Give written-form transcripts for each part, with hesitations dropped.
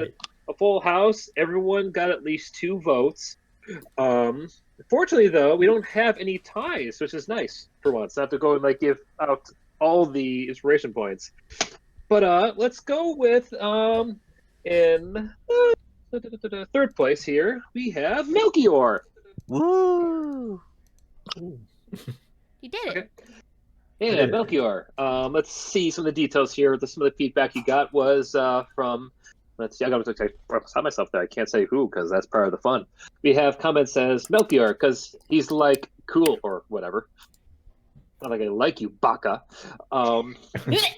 a full house. Everyone got at least 2 votes. Fortunately, though, we don't have any ties, which is nice for once. Not to go and give out all the inspiration points. But let's go with in third place here we have Melchior. Woo! You did it. Yeah, Melchior. Let's see some of the details here. Some of the feedback you got was from. Let's see. I got to stop myself there. I can't say who because that's part of the fun. We have comments says Melchior because he's cool or whatever. Not like I like you, Baka.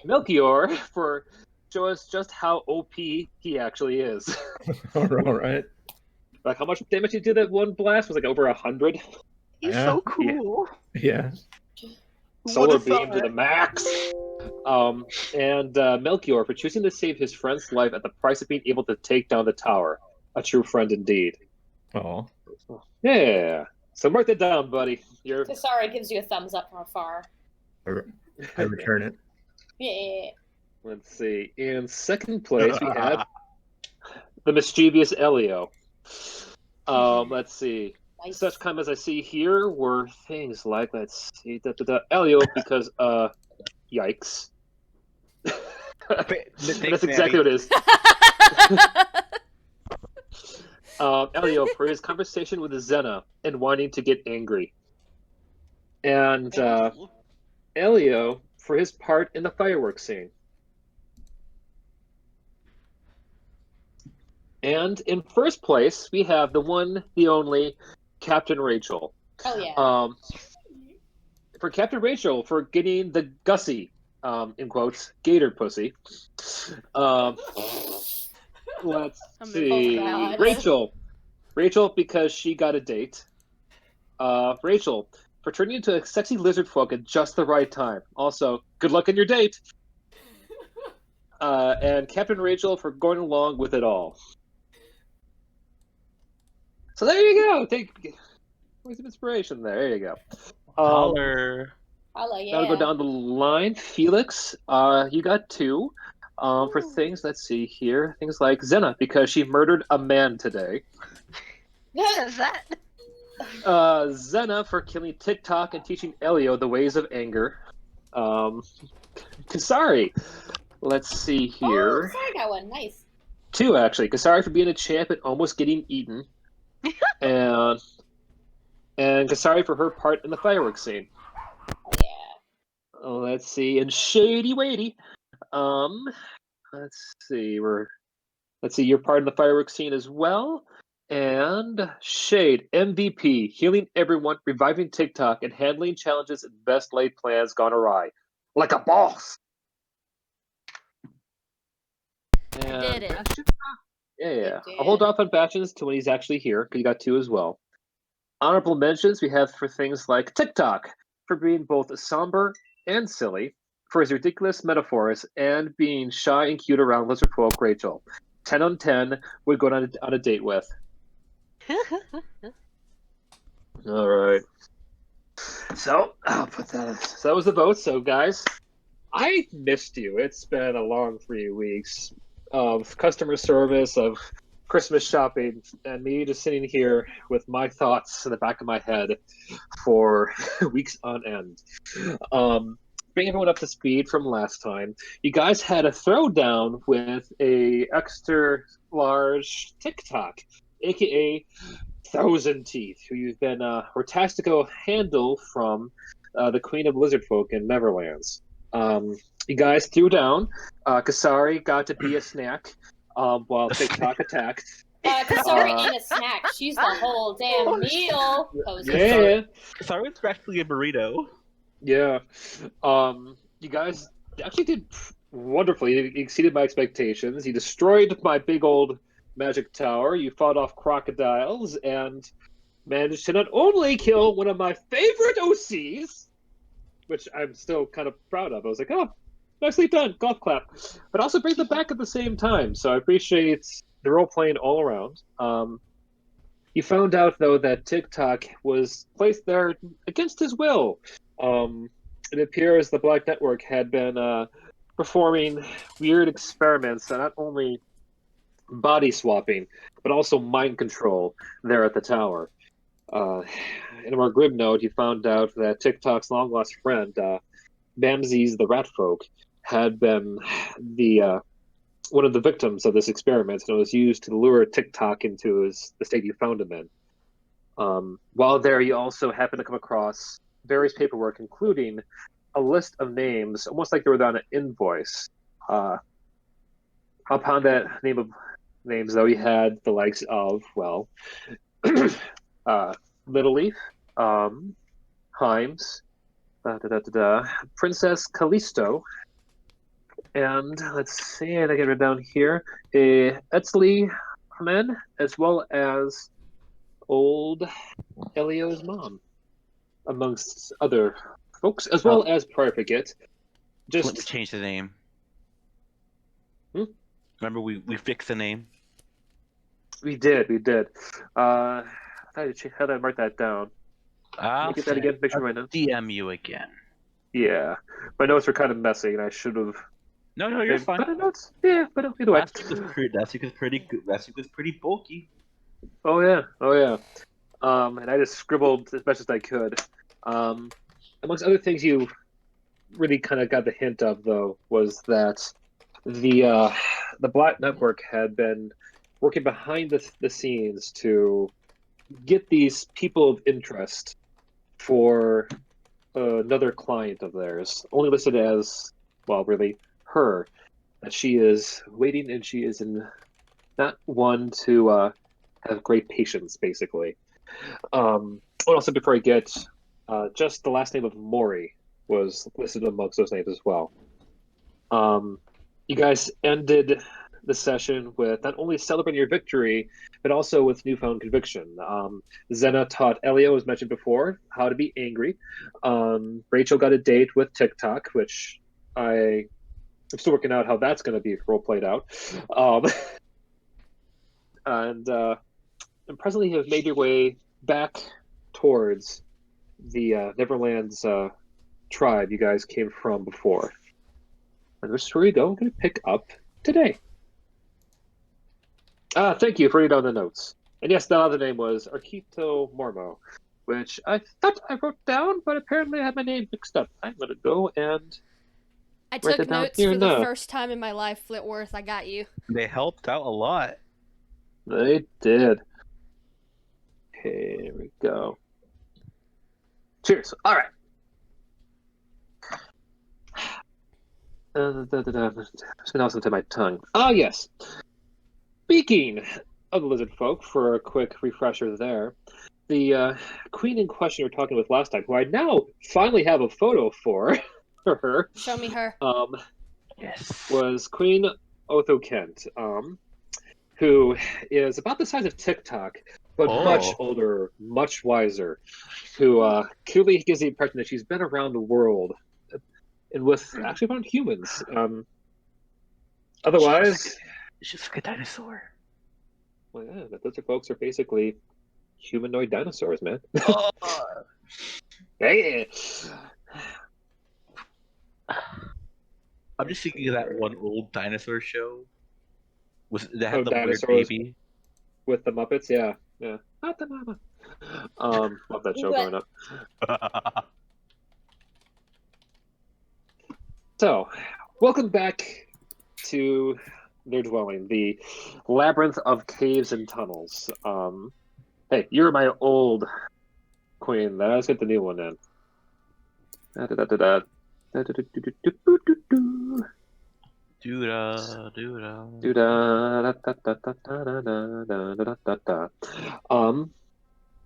Melchior for show us just how OP he actually is. All right. How much damage he did that one blast was over 100. He's so cool. Yeah. Solar beam to the max. And Melchior for choosing to save his friend's life at the price of being able to take down the tower. A true friend indeed. Oh. Yeah. So mark that down, buddy. Kasari gives you a thumbs up from afar. I return it. Yeah. Let's see. In second place, we had the mischievous Elio. Let's see. Nice. Such comments I see here were things like, let's see, Elio, because, yikes. That's exactly what it is. Elio for his conversation with Xena and wanting to get angry. And Elio for his part in the fireworks scene. And in first place, we have the one, the only, Captain Rachel. Oh, yeah. For Captain Rachel, for getting the Gussie, in quotes, gator pussy. Let's see. God. Rachel, because she got a date. Rachel, for turning into a sexy lizard folk at just the right time. Also, good luck on your date. And Captain Rachel for going along with it all. So there you go. Take some inspiration there. There you go. Holler. Yeah. Now to go down the line. Felix, you got 2. For things, let's see here. Things like Xena, because she murdered a man today. What is that? Xena for killing TickTock and teaching Elio the ways of anger. Kasari, let's see here. Oh, Kasari got one. Nice. 2, actually. Kasari for being a champ and almost getting eaten. and Kasari for her part in the fireworks scene. Yeah. Let's see. And Shady Weighty. Let's see. Let's see. You're part of the fireworks scene as well. And Shade, MVP, healing everyone, reviving TickTock, and handling challenges and best laid plans gone awry. Like a boss! And Did it. Yeah. I'll hold off on Bastions till when he's actually here, because you got 2 as well. Honorable mentions we have for things like TickTock, for being both somber and silly, for his ridiculous metaphors, and being shy and cute around lizard folk Rachel. 10 on 10 would go on a date with. All right. So I'll put that. So that was the vote. So guys, I missed you. It's been a long 3 weeks of customer service, of Christmas shopping, and me just sitting here with my thoughts in the back of my head for weeks on end. Bring everyone up to speed from last time. You guys had a throwdown with a extra large TickTock, aka Thousand Teeth, who you've been or tasked to go handle from the Queen of Lizard Folk in Neverlands. You guys threw down. Kasari got to be a snack while TickTock attacked. Kasari ain't a snack. She's the whole damn meal. Yeah. Sorry, it's practically a burrito. Yeah. You guys actually did wonderfully. You exceeded my expectations. You destroyed my big old magic tower. You fought off crocodiles and managed to not only kill one of my favorite OCs, which I'm still kind of proud of. I was like, oh, nicely done, golf clap. But also bring them back at the same time. So I appreciate the role playing all around. You found out though that TickTock was placed there against his will. It appears the Black Network had been performing weird experiments that not only body swapping, but also mind control there at the tower. In a more grim note, you found out that TickTock's long lost friend, Bamsies the Rat Folk, had been the one of the victims of this experiment, and it was used to lure TickTock into the state you found him in. While there, you also happened to come across various paperwork, including a list of names, almost like they were on an invoice. Upon that name of names, though, you had the likes of, well, Little Leaf, Himes, Princess Callisto, and let's see, I get it down here, Etzli Hamen, as well as old Elio's mom, amongst other folks, as well as prior forget. Flint Just changed the name. Hmm? Remember, we fixed the name. we did. How did I mark that down? I'll Get that again. Make sure my notes. DM you again. Yeah, my notes were kind of messy, and I should have. No, you're fine. Better notes. Yeah, but either way. Last week was pretty good. Last week was pretty bulky. Oh yeah. And I just scribbled as much as I could. Amongst other things, you really kind of got the hint of, though, was that the Black Network had been working behind the scenes to get these people of interest for another client of theirs, only listed as, well, really her. That she is waiting, and she is not one to have great patience, basically. Also, before I get, just the last name of Mori was listed amongst those names as well. You guys ended the session with not only celebrating your victory, but also with newfound conviction. Zena taught Elio, as mentioned before, how to be angry. Rachel got a date with TickTock, which I'm still working out how that's going to be role played out. And presently have made your way back towards the Neverland's tribe you guys came from before. And this is where we go. I'm going to pick up today. Thank you for reading down the notes. And yes, the other name was Arkito Mormo, which I thought I wrote down, but apparently I had my name mixed up. I'm going to go and I write took it down notes here for the now. first time in my life, Flitworth. I got you. They helped out a lot. They did. Okay, here we go. Cheers. All right. Just also to my tongue. Yes. Speaking of the lizard folk, for a quick refresher there, the queen in question we were talking with last time, who I now finally have a photo for her. Show me her. Yes. Was Queen Otho Kent, who is about the size of TickTock, but much older, much wiser, who clearly gives the impression that she's been around the world and with actually around humans. Otherwise, she's like a dinosaur. well, yeah, the lizard folks are basically humanoid dinosaurs, man. Hey. I'm just thinking of that one old dinosaur show. That had the weird Dinosaurs baby. with the Muppets, yeah. Not the mama. Love that show growing up. So, welcome back to their dwelling, the labyrinth of caves and tunnels. Hey, you're my old queen. Let's get the new one in.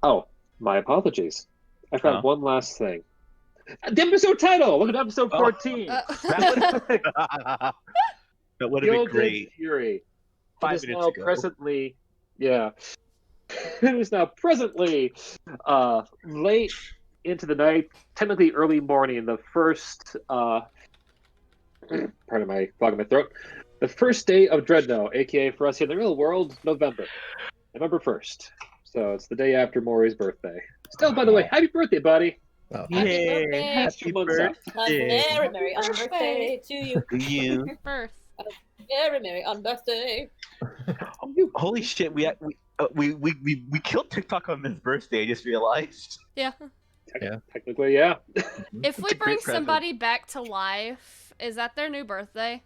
Oh, my apologies. I forgot one last thing. The episode title! Look at episode 14. That would have been great. Fury. 5 minutes ago. Presently, yeah. It is now presently late into the night, technically early morning, the first, pardon my fog in my throat, the first day of Dreadnought, aka for us here in the real world, November 1st. So it's the day after Maury's birthday. Still, by the way, happy birthday, buddy. Oh, Happy birthday. Happy birthday. A very merry birthday to you. You. First. Very merry on birthday. Holy shit! We killed TikTok on his birthday. I just realized. Yeah. Technically, yeah. If we It's a bring great present. somebody back to life, is that their new birthday?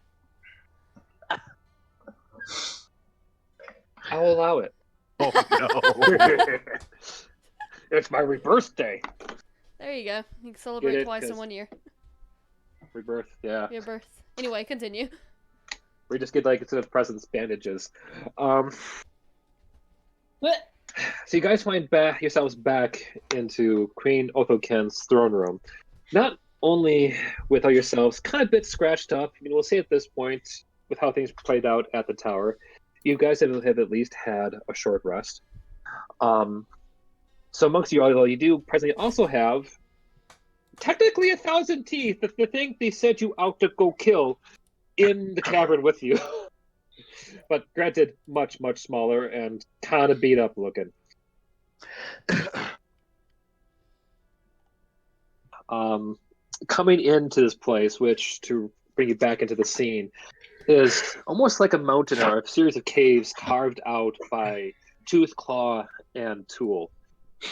I'll allow it. Oh no! It's my rebirth day. There you go. You can celebrate it? twice in 'Cause- 1 year. Rebirth, yeah. Your birth. Anyway, continue. We just get like instead of presents, bandages. So you guys find yourselves back into Queen Othoken's throne room. Not only with all yourselves kind of a bit scratched up, I mean, we'll say at this point, with how things played out at the tower, you guys have at least had a short rest. So amongst you all, you do presently also have technically 1,000 teeth, the thing they said you out to go kill in the cavern with you. But granted, much, much smaller and kind of beat up looking. Coming into this place, which to bring you back into the scene, is almost like a mountain or a series of caves carved out by tooth, claw, and tool.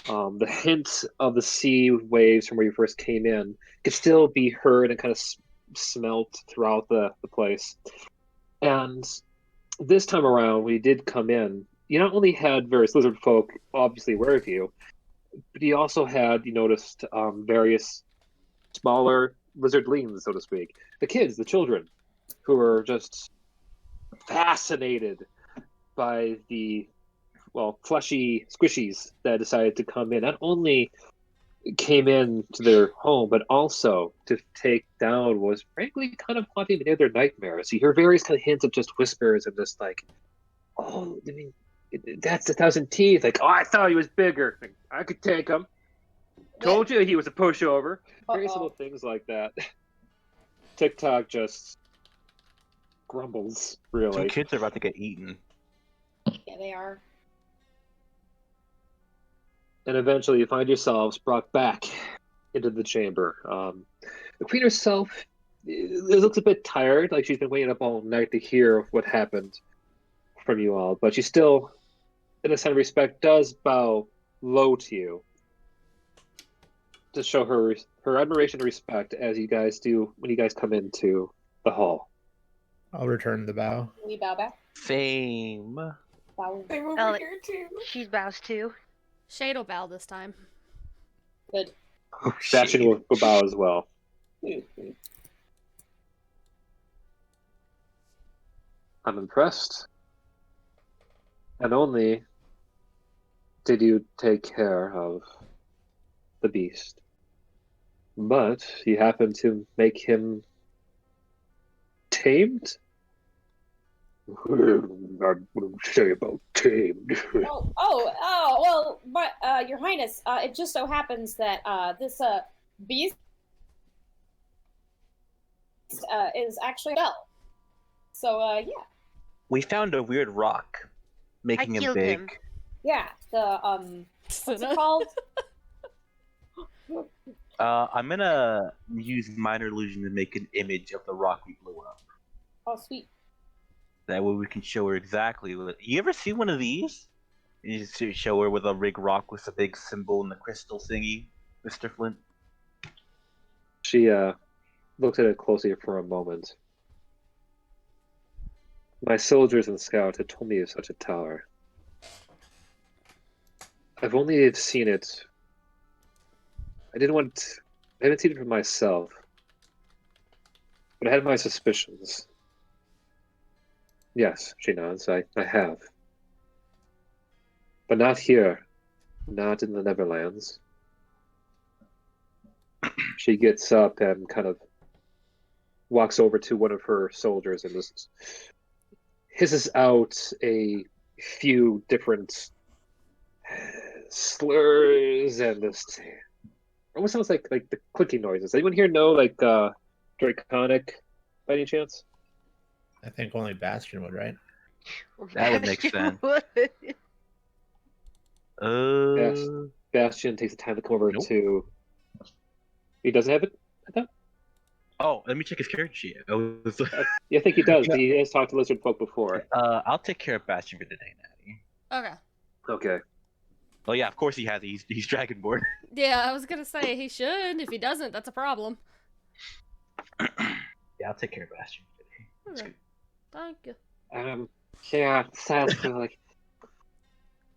The hint of the sea waves from where you first came in could still be heard and kind of smelt throughout the place. And this time around, when you did come in, you not only had various lizard folk obviously aware of you, but you also had, you noticed, various smaller lizardlings, so to speak. The kids, the children, who were just fascinated by the, well, fleshy squishies that decided to come in. Not only came in to their home, but also to take down was frankly kind of haunting many of their nightmares. You hear various kind of hints of just whispers and just like, oh, I mean, that's 1,000 teeth. Like, oh, I thought he was bigger. Like, I could take him. Told you he was a pushover. Various little things like that. TikTok just grumbles, Two really. kids are about to get eaten. Yeah, they are. And eventually you find yourselves brought back into the chamber. The queen herself looks a bit tired, like she's been waiting up all night to hear what happened from you all, but she still, in a sign of respect, does bow low to you to show her admiration and respect as you guys do when you guys come into the hall. I'll return the bow. We bow back. Same. Bow. I'm over Oh, here too. She bows too. Shade will bow this time. Good. Bastion will bow as well. I'm impressed. Not only did you take care of the beast, but you happened to make him tamed? I wouldn't say about tamed. Well, but Your Highness, it just so happens that this beast is actually a bell. So yeah, We found a weird rock, making him killed big. him. yeah. The what's it called? I'm gonna use minor illusion to make an image of the rock we blew up. Oh, sweet. That way we can show her exactly what. You ever see one of these? You just show her with a big rock with a big symbol and the crystal thingy, Mr. Flint. She looked at it closely for a moment. My soldiers and scouts had told me of such a tower. I've only seen it. I haven't seen it for myself. But I had my suspicions. Yes, she nods, I have. But not here. Not in the Neverlands. She gets up and kind of walks over to one of her soldiers and just hisses out a few different slurs and just almost sounds like the clicking noises. Anyone here know Draconic by any chance? I think only Bastion would, right? That would make sense. Bastion takes the time to come over Nope. to. He doesn't have it, I thought? Oh, let me check his character sheet. Yeah, I think he does. He has talked to lizard folk before. I'll take care of Bastion for the day, Natty. Okay. Okay. Oh yeah, of course he has. He's Dragonborn. Yeah, I was gonna say he should. If he doesn't, that's a problem. Yeah, I'll take care of Bastion for the day. That's Okay. good. Thank you. Yeah, sounds like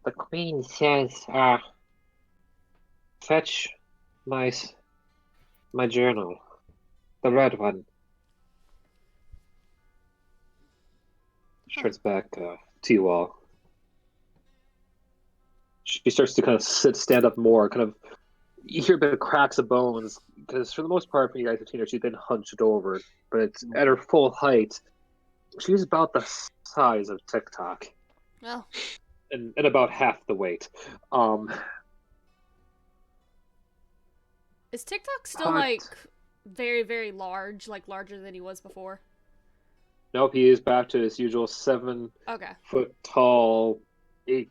the queen says, fetch my journal, the red one. She turns back to you all. She starts to kind of stand up more, kind of. You hear a bit of cracks of bones, because for the most part, when you guys have seen her, she's been hunched over. But at her full height, she's about the size of TickTock. Oh. And about half the weight. Is TikTok still like very, very large, like larger than he was before? Nope, he is back to his usual 7 Okay. foot tall, I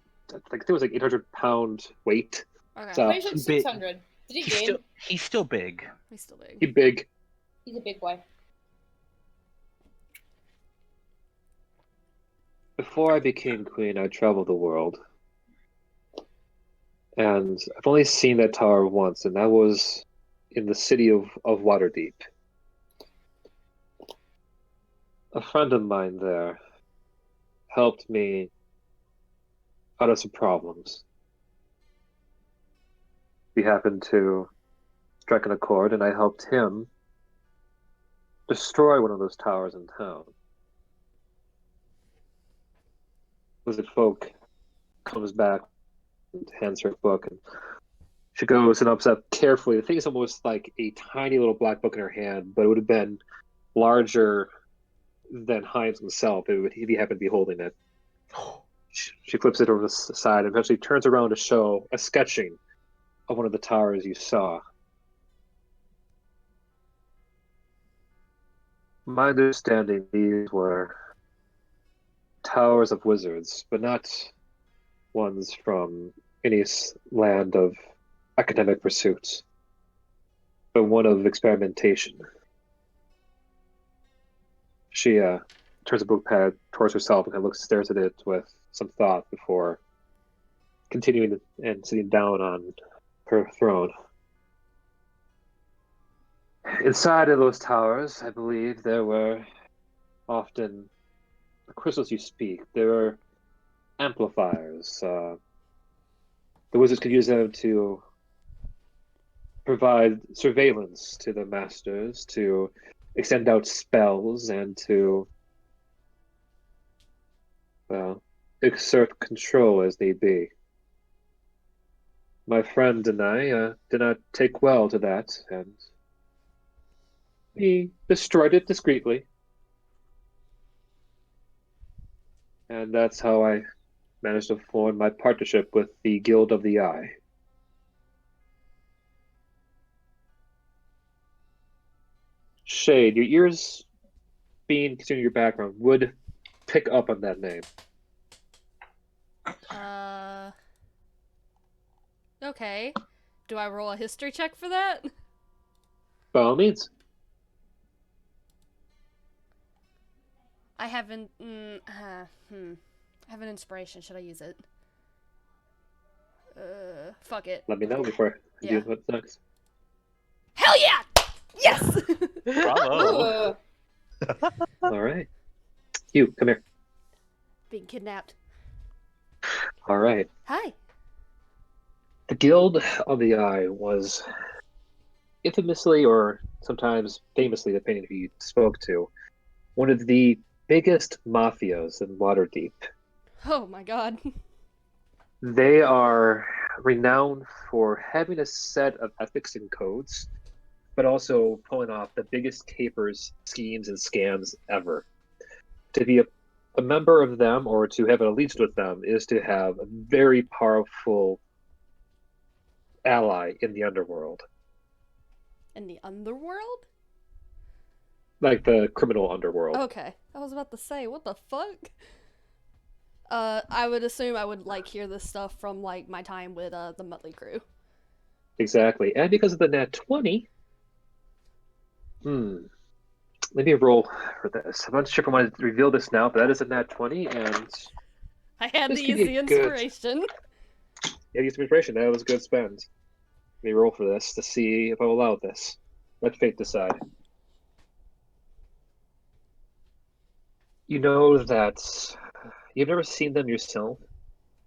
think it was like 800-pound weight. Okay. So, Pretty sure 600. Did he gain? He's still big. He's still big. He's big. He's a big boy. Before I became queen, I traveled the world. And I've only seen that tower once, and that was in the city of Waterdeep. A friend of mine there helped me out of some problems. We happened to strike an accord, and I helped him destroy one of those towers in town. Lizard folk comes back and hands her a book, and she goes and opens up carefully. The thing is almost like a tiny little black book in her hand, but it would have been larger than Heinz himself if he happened to be holding it. She flips it over the side and eventually turns around to show a sketching of one of the towers you saw. My understanding, these were towers of wizards, but not ones from any land of academic pursuits, but one of experimentation. She turns a book pad towards herself and stares at it with some thought before continuing and sitting down on her throne. Inside of those towers, I believe there were often the crystals you speak. There were amplifiers. The wizards could use them to provide surveillance to the masters, to extend out spells, and to, well, exert control as need be. My friend and I did not take well to that, and he destroyed it discreetly. And that's how I managed to form my partnership with the Guild of the Eye. Shade, your ears, being considering your background, would pick up on that name. Okay. Do I roll a history check for that? By all means. I haven't. I have an inspiration. Should I use it? Fuck it. Let me know before I do what's next. Hell yeah! Yes! Bravo. All right. Hugh, come here. Being kidnapped. All right. Hi. The Guild of the Eye was infamously, or sometimes famously, depending who you spoke to, one of the biggest mafias in Waterdeep. Oh my god. They are renowned for having a set of ethics and codes, but also pulling off the biggest capers, schemes, and scams ever. To be a member of them, or to have an allegiance with them, is to have a very powerful ally in the underworld. In the underworld? Like the criminal underworld. Okay. I was about to say, what the fuck? I would assume I would, like, hear this stuff from, like, my time with, the Motley Crew. Exactly. And because of the nat 20, let me roll for this. I'm not sure if I want to reveal this now, but that is a nat 20, and I had This to could use be the a good- inspiration. yeah, use some inspiration. That was a good spend. Let me roll for this to see if I will allow this. Let fate decide. You know that you've never seen them yourself.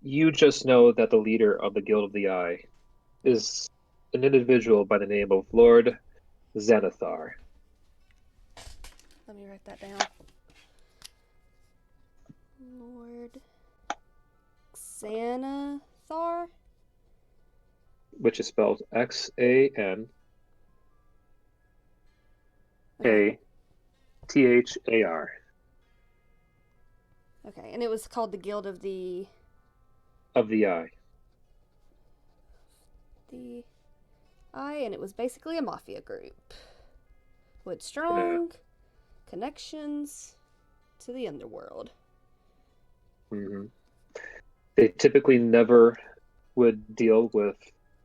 You just know that the leader of the Guild of the Eye is an individual by the name of Lord Xanathar. Let me write that down. Lord Xanathar? Which is spelled Xanathar. Okay, and it was called the Guild of the Of the Eye. Eye, and it was basically a mafia group with strong connections to the underworld. hmm They typically never would deal with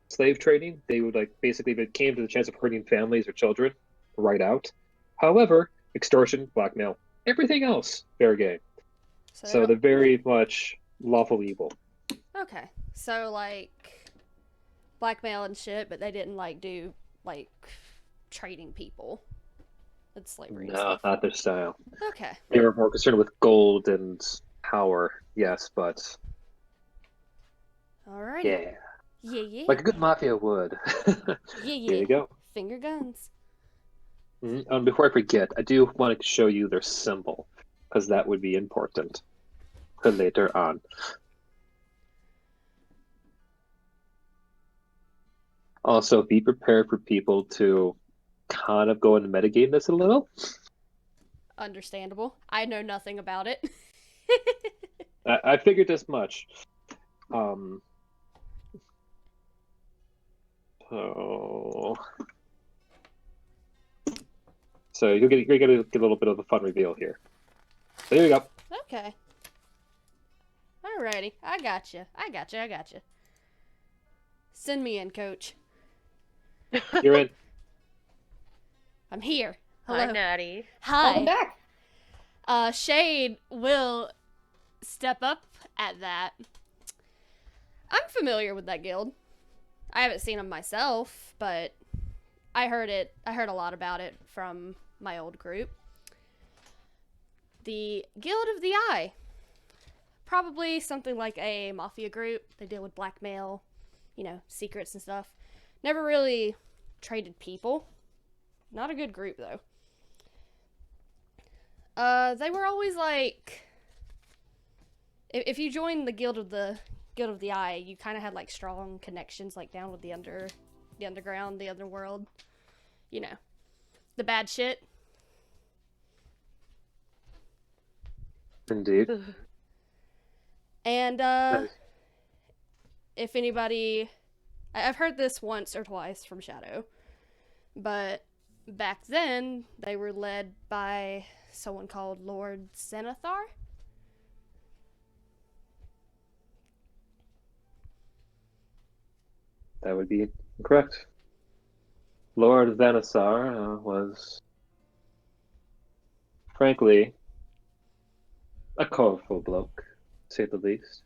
slave trading. They would basically, if it came to the chance of hurting families or children, right out. However, extortion, blackmail, everything else, fair game. So they're very much lawful evil. Okay, so blackmail and shit, but they didn't do trading people. It's slavery and No, stuff. not their style. Okay. They were more concerned with gold and power, yes, but Alrighty. yeah, Yeah. like a good mafia would. Yeah. There you go. Finger guns. Before I forget, I do want to show you their symbol, because that would be important for later on. Also, be prepared for people to kind of go and metagame this a little. Understandable. I know nothing about it. I figured as much. So you're gonna get a little bit of a fun reveal here. So there you go. Okay. Alrighty. I got you. Send me in, coach. You're in. I'm here. Hi, Hello. Natty. Welcome Hi. back. Shade will step up at that. I'm familiar with that guild. I haven't seen them myself, but I heard a lot about it from my old group. The Guild of the Eye. Probably something like a mafia group. They deal with blackmail, secrets and stuff. Never really traded people. Not a good group, though. They were always if you joined the Guild of the Eye, you kind of had strong connections down with the underground, the underworld. The bad shit. Indeed. And Nice. if anybody, I've heard this once or twice from Shadow, but back then they were led by someone called Lord Xanathar. That would be correct. Lord Vanessar was, frankly, a colorful bloke, to say the least.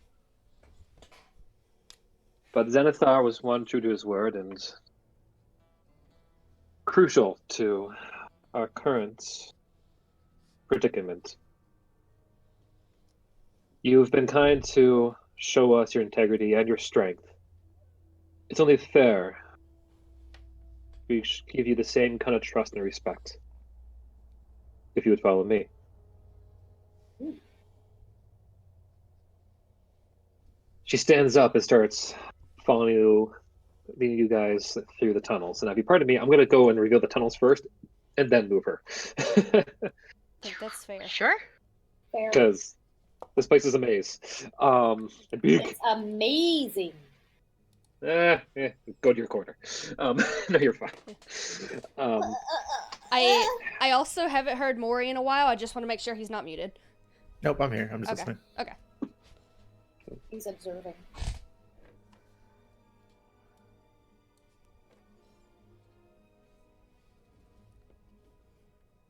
But Xanathar was one true to his word and crucial to our current predicament. You've been kind to show us your integrity and your strength. It's only fair we should give you the same kind of trust and respect, if you would follow me. She stands up and starts following you guys through the tunnels. And if you pardon me, I'm going to go and reveal the tunnels first and then move her. I think that's fair. Sure. Fair. Because this place is a maze. Big. It's amazing. Go to your corner. No, you're fine. I also haven't heard Maury in a while. I just want to make sure he's not muted. Nope, I'm here. I'm just Okay. listening. Okay. He's observing.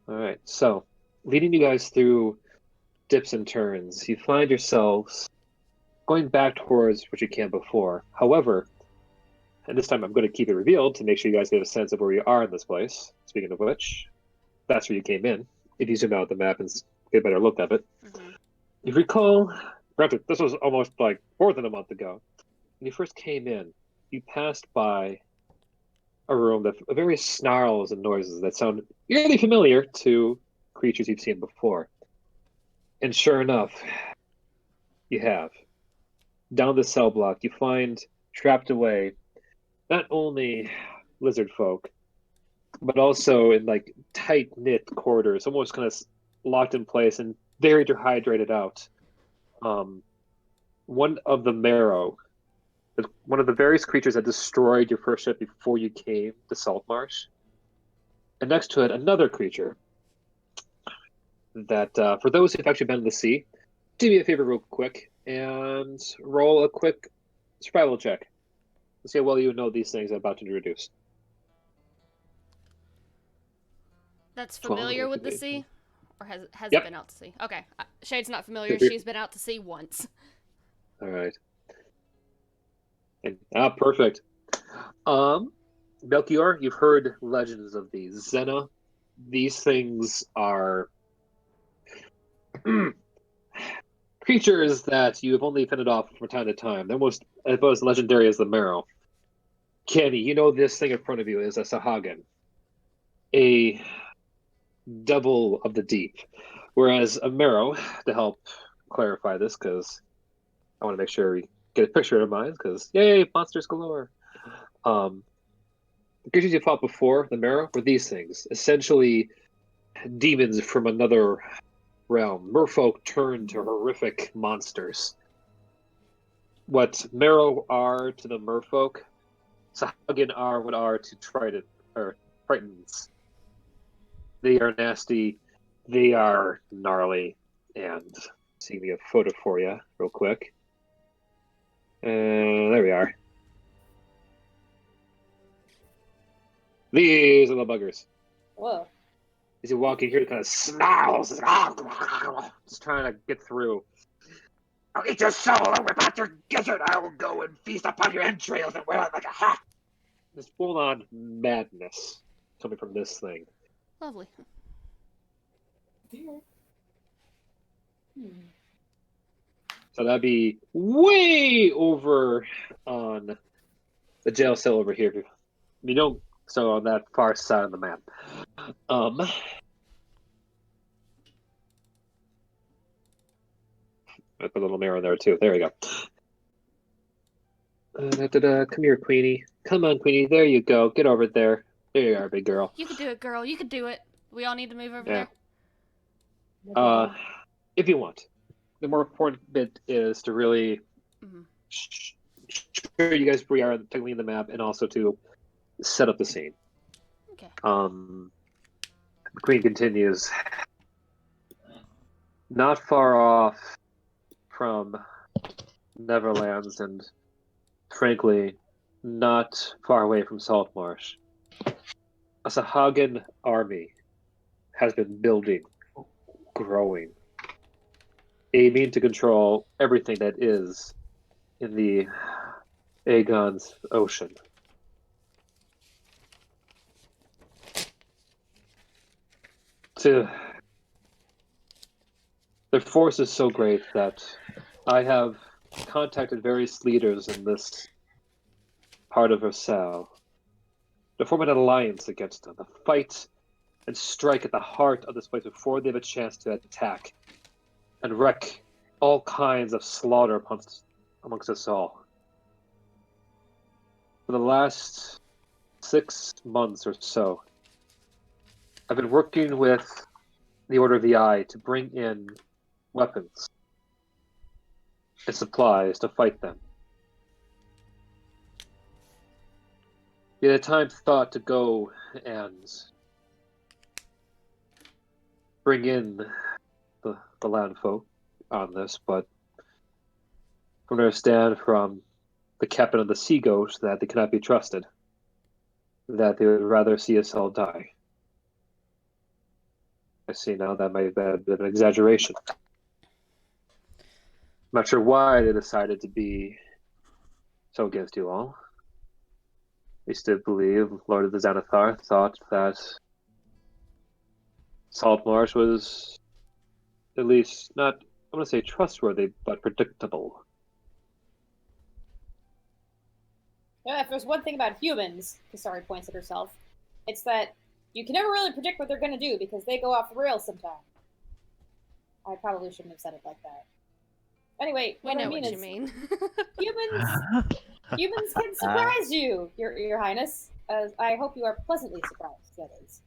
All right. so leading you guys through dips and turns, you find yourselves going back towards what you can before. However, and this time I'm going to keep it revealed to make sure you guys get a sense of where you are in this place. Speaking of which, that's where you came in. If you zoom out the map and get a better look at it. Mm-hmm. If you recall, granted, this was almost like more than a month ago. When you first came in, you passed by a room that various snarls and noises that sound eerily familiar to creatures you've seen before. And sure enough, you have. Down the cell block, you find trapped away not only lizard folk, but also in like tight knit corridors, almost kind of locked in place and very dehydrated out. One of the marrow, one of the various creatures that destroyed your first ship before you came to Saltmarsh, and next to it, another creature that, for those who've actually been in the sea, do me a favor real quick and roll a quick survival check. Let's see how well you know these things I'm about to introduce. That's 12, familiar with the 18. sea? Or has Yep. it been out to sea? Okay. Shade's not familiar. Yep. She's been out to sea once. All right. And, perfect. Melchior, you've heard legends of these. Xena, these things are creatures that you have only fended off from time to time. They're almost as legendary as the marrow. Kenny, you know this thing in front of you is a Sahagan, a double of the deep. Whereas a marrow, to help clarify this, because I want to make sure we get a picture in mind, because yay, monsters galore. The creatures you fought before, the marrow, were these things. Essentially, demons from another realm. Merfolk turned to horrific monsters. What marrow are to the merfolk, Sahagan are what are to Tritons. They are nasty, they are gnarly, and see me a photo for you real quick. There we are. These are the buggers. Whoa. As you walk in here, it kind of snarls, just trying to get through. I'll eat your soul and whip out your gizzard. I will go and feast upon your entrails and wear it like a hat. This full-on madness coming from this thing. Lovely. So that'd be way over on the jail cell over here. You don't, so on that far side of the map. I put a little mirror in there too. There we go. Come here, Queenie. Come on, Queenie. There you go. Get over there. There you are, big girl. You could do it, girl. You could do it. We all need to move over Yeah. there. If you want. The more important bit is to really show you guys where we are technically in the map, and also to set up the scene. Okay. The Queen continues. Not far off from Neverlands, and frankly, not far away from Saltmarsh, a Sahagan army has been building, growing, aiming to control everything that is in the Aegon's ocean. Their force is so great that I have contacted various leaders in this part of Versailles to form an alliance against them, to fight and strike at the heart of this place before they have a chance to attack and wreak all kinds of slaughter amongst us all. For the last 6 months or so, I've been working with the Order of the Eye to bring in weapons and supplies to fight them. We had a time thought to go and bring in the land folk on this, but from what I understand from the captain of the Sea Ghost that they cannot be trusted, that they would rather see us all die. I see now that might have been an exaggeration. I'm not sure why they decided to be so against you all. I used to believe Lord of the Xanathar thought that Saltmarsh was at least not, I want to say trustworthy, but predictable. Yeah, if there's one thing about humans, Kasari points at herself, it's that you can never really predict what they're going to do because they go off the rails sometimes. I probably shouldn't have said it like that. Anyway, We what know I mean what is you mean. humans can surprise you, Your Highness. I hope you are pleasantly surprised, that is.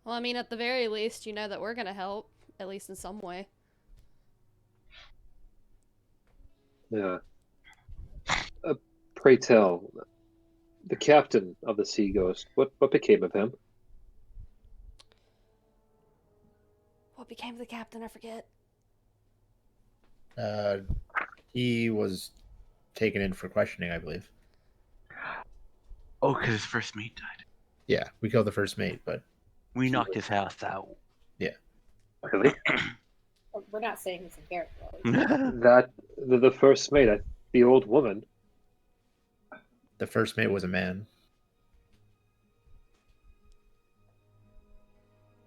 Well, I mean, at the very least, you know that we're gonna help, at least in some way. Yeah. Pray tell, the captain of the Sea Ghost, what became of him? What became of the captain? I forget. He was taken in for questioning, I believe. Oh, because his first mate died. Yeah, we killed the first mate, but We knocked his house out. Really? We're not saying he's in character. That the first mate, the old woman. the first mate was a man.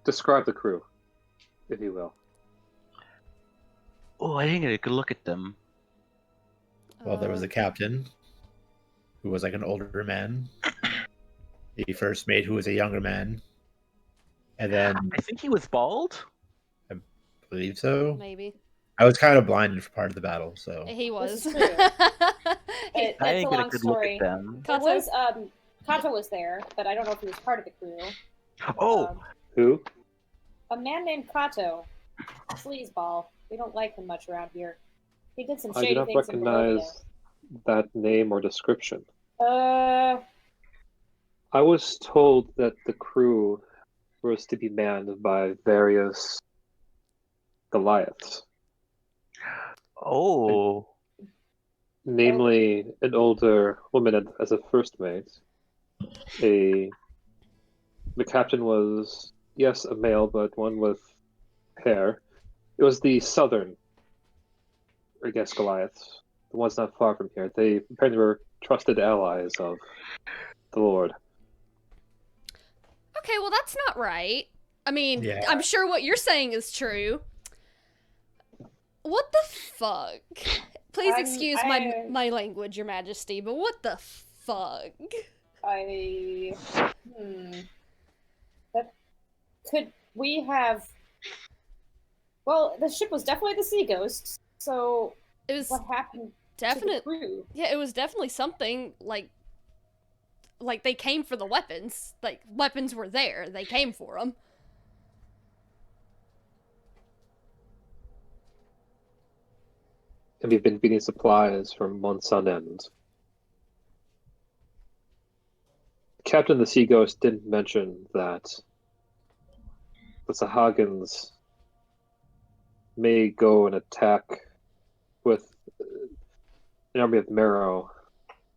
Describe the crew, if you will. Oh, I didn't get a good look at them. Well, there was the captain, who was like an older man. The first mate, who was a younger man. And then, I think he was bald. I believe so. Maybe. I was kind of blinded for part of the battle, so. He was. This is true. I It's a didn't get a long good story. look at them. There was, Kato was there, but I don't know if he was part of the crew. Oh, Who? A man named Kato. Sleazeball. We don't like him much around here. He did some I shady do not things in Barovia. recognize that name or description. Uh, I was told that the crew was to be manned by various Goliaths, oh. namely an older woman as a first mate. The captain was, yes, a male, but one with hair. It was the southern, I guess, Goliaths, the ones not far from here. They apparently were trusted allies of the Lord. Okay, well, that's not right. I mean, Yeah. I'm sure what you're saying is true. What the fuck? Please excuse my language, Your Majesty, but what the fuck? That could we have? Well, the ship was definitely the Sea Ghost. So It was what happened to the definitely, crew? yeah, it was definitely something like they came for the weapons. Like, weapons were there. They came for them. And we've been getting supplies for months on end. Captain the Sea Ghost didn't mention that the Sahagins may go and attack with an army of Marrow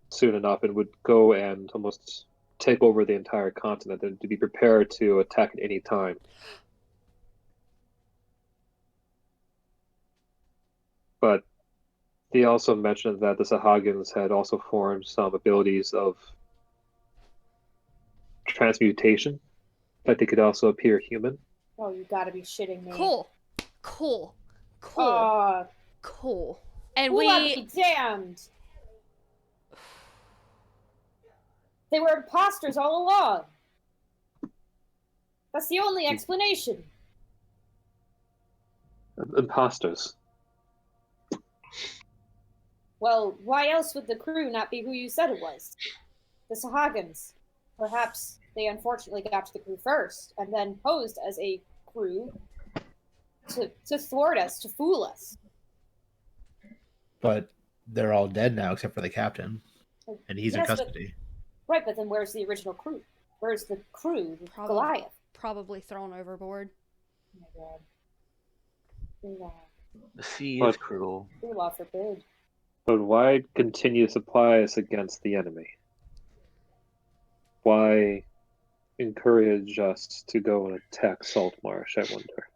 soon enough and would go and almost take over the entire continent and to be prepared to attack at any time. But he also mentioned that the Sahagins had also formed some abilities of transmutation, that they could also appear human. Oh, you gotta be shitting me. Cool. And Well, we... be damned. They were imposters all along. That's the only explanation. Imposters. Well, why else would the crew not be who you said it was? The Sahagins. Perhaps they unfortunately got to the crew first, and then posed as a crew to thwart us, to fool us. But they're all dead now, except for the captain. And he's in Yes, but- custody. Right, but then where's the original crew? Where's the crew, Goliath? Probably thrown overboard. Oh my god. The sea But- is cruel. Allah forbid. But why continue to supply us against the enemy? Why encourage us to go and attack Saltmarsh, I wonder?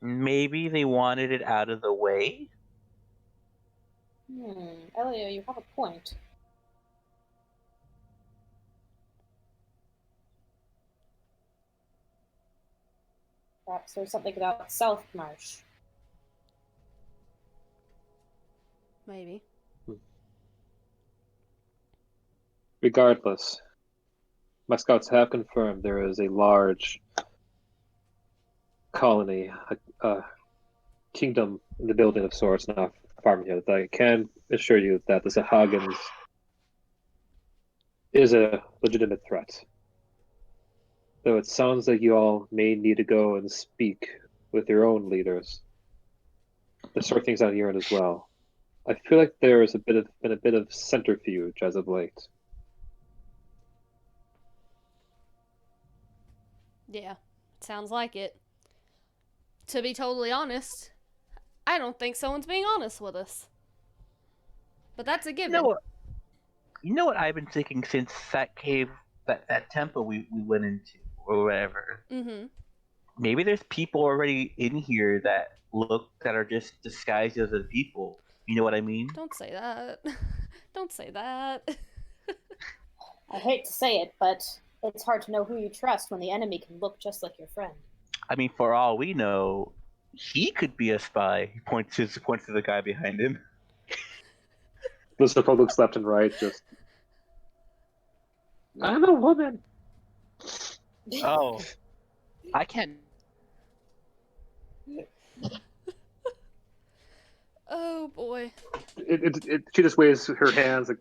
Maybe they wanted it out of the way? Elio, you have a point. Perhaps there's something about Saltmarsh. Maybe. Regardless, my scouts have confirmed there is a large colony, a kingdom in the building of sorts, not far from here. That I can assure you that the Sahagins is a legitimate threat. Though it sounds like you all may need to go and speak with your own leaders to sort things out here as well. I feel like there has been a bit of centrifuge as of late. Yeah, sounds like it. To be totally honest, I don't think someone's being honest with us. But that's a given. You know what I've been thinking since that cave, that temple we went into, or whatever? Mm-hmm. Maybe there's people already in here that are just disguised as the people. You know what I mean? Don't say that. Don't say that. I hate to say it, but it's hard to know who you trust when the enemy can look just like your friend. I mean, for all we know, he could be a spy. He points to the guy behind him. The circle looks left and right, just. I'm a woman. Oh, I can't. Oh boy. She just waves her hands like,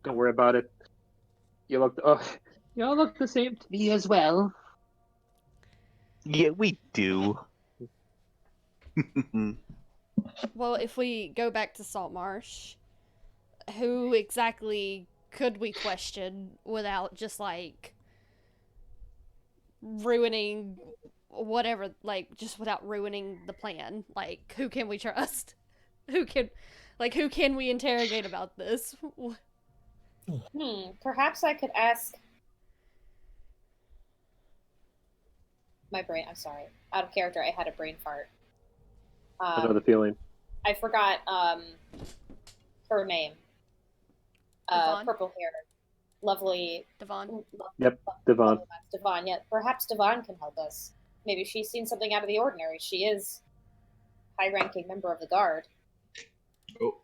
don't worry about it. You all look the same to me as well. Yeah, we do. Well, if we go back to Saltmarsh, who exactly could we question without just like ruining whatever, like just without ruining the plan? Like, who can we trust? Who can we interrogate about this? Perhaps I could ask my brain. I'm sorry, out of character. I had a brain fart. I know the feeling. I forgot her name. Devon? Purple hair, lovely. Devon? Yep, Devon. Devon. Yeah, perhaps Devon can help us. Maybe she's seen something out of the ordinary. She is a high-ranking member of the guard. Oh.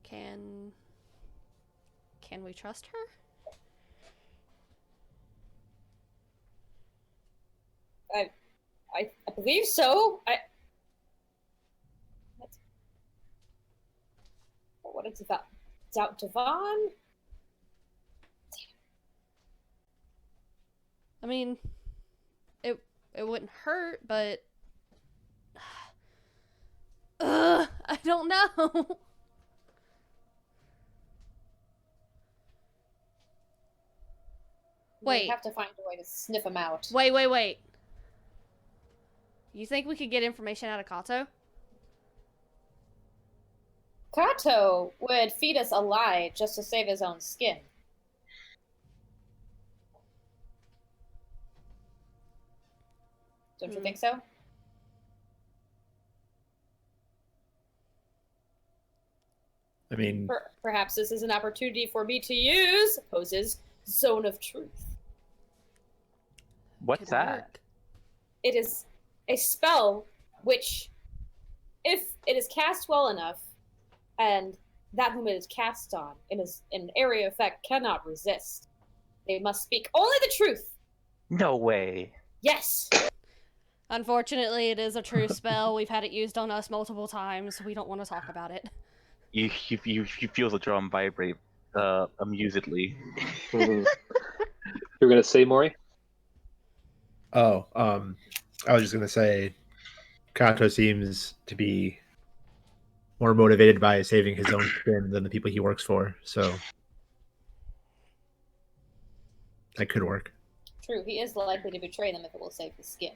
Can we trust her? I believe so. What is that? Doubt Devon? I mean, it wouldn't hurt, but I don't know. Wait. We have to find a way to sniff him out. Wait. You think we could get information out of Kato? Kato would feed us a lie just to save his own skin. Don't you think so? I mean, Perhaps this is an opportunity for me to use Pose's Zone of Truth. What's Could that? work. It is a spell which, if it is cast well enough, and that whom it is cast on, it is an area effect cannot resist. They must speak only the truth. No way. Yes. Unfortunately, it is a true spell. We've had it used on us multiple times. We don't want to talk about it. You feel the drum vibrate amusedly. You're gonna say, Maury? I was just gonna say, Kato seems to be more motivated by saving his own skin than the people he works for, so that could work. True, he is likely to betray them if it will save his skin.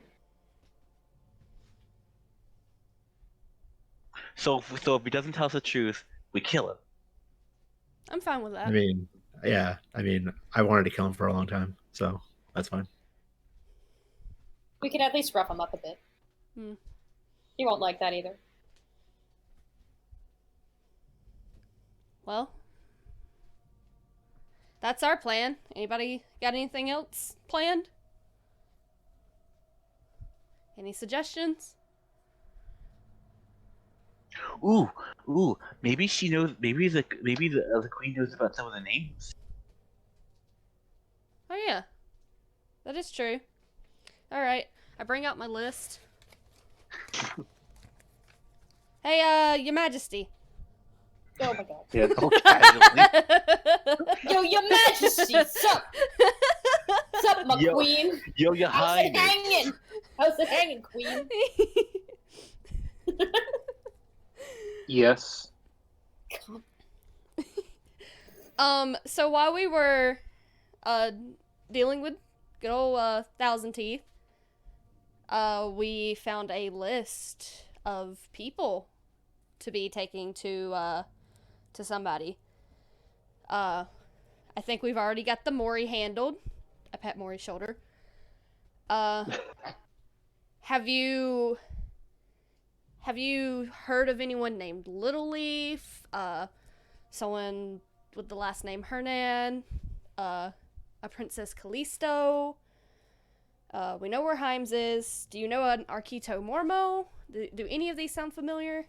So if he doesn't tell us the truth, we kill him. I'm fine with that. I mean, yeah. I mean, I wanted to kill him for a long time, so that's fine. We can at least rough him up a bit. Hmm. He won't like that either. Well, that's our plan. Anybody got anything else planned? Any suggestions? Ooh, maybe she knows. Maybe the queen knows about some of the names. Oh yeah, that is true. All right, I bring out my list. Hey, Your Majesty. Oh my god. Yeah. Oh, casually. Yo, Your Majesty, sup? Sup, my Yo. queen? Yo, your How's it highness. hanging? How's it hanging, queen? Yes. So while we were dealing with good old Thousand Teeth, we found a list of people to be taking to somebody. I think we've already got the Mori handled. I pat Mori's shoulder. Have you heard of anyone named Little Leaf? Someone with the last name Hernan? A Princess Callisto? We know where Himes is. Do you know an Arquito Mormo? Do any of these sound familiar?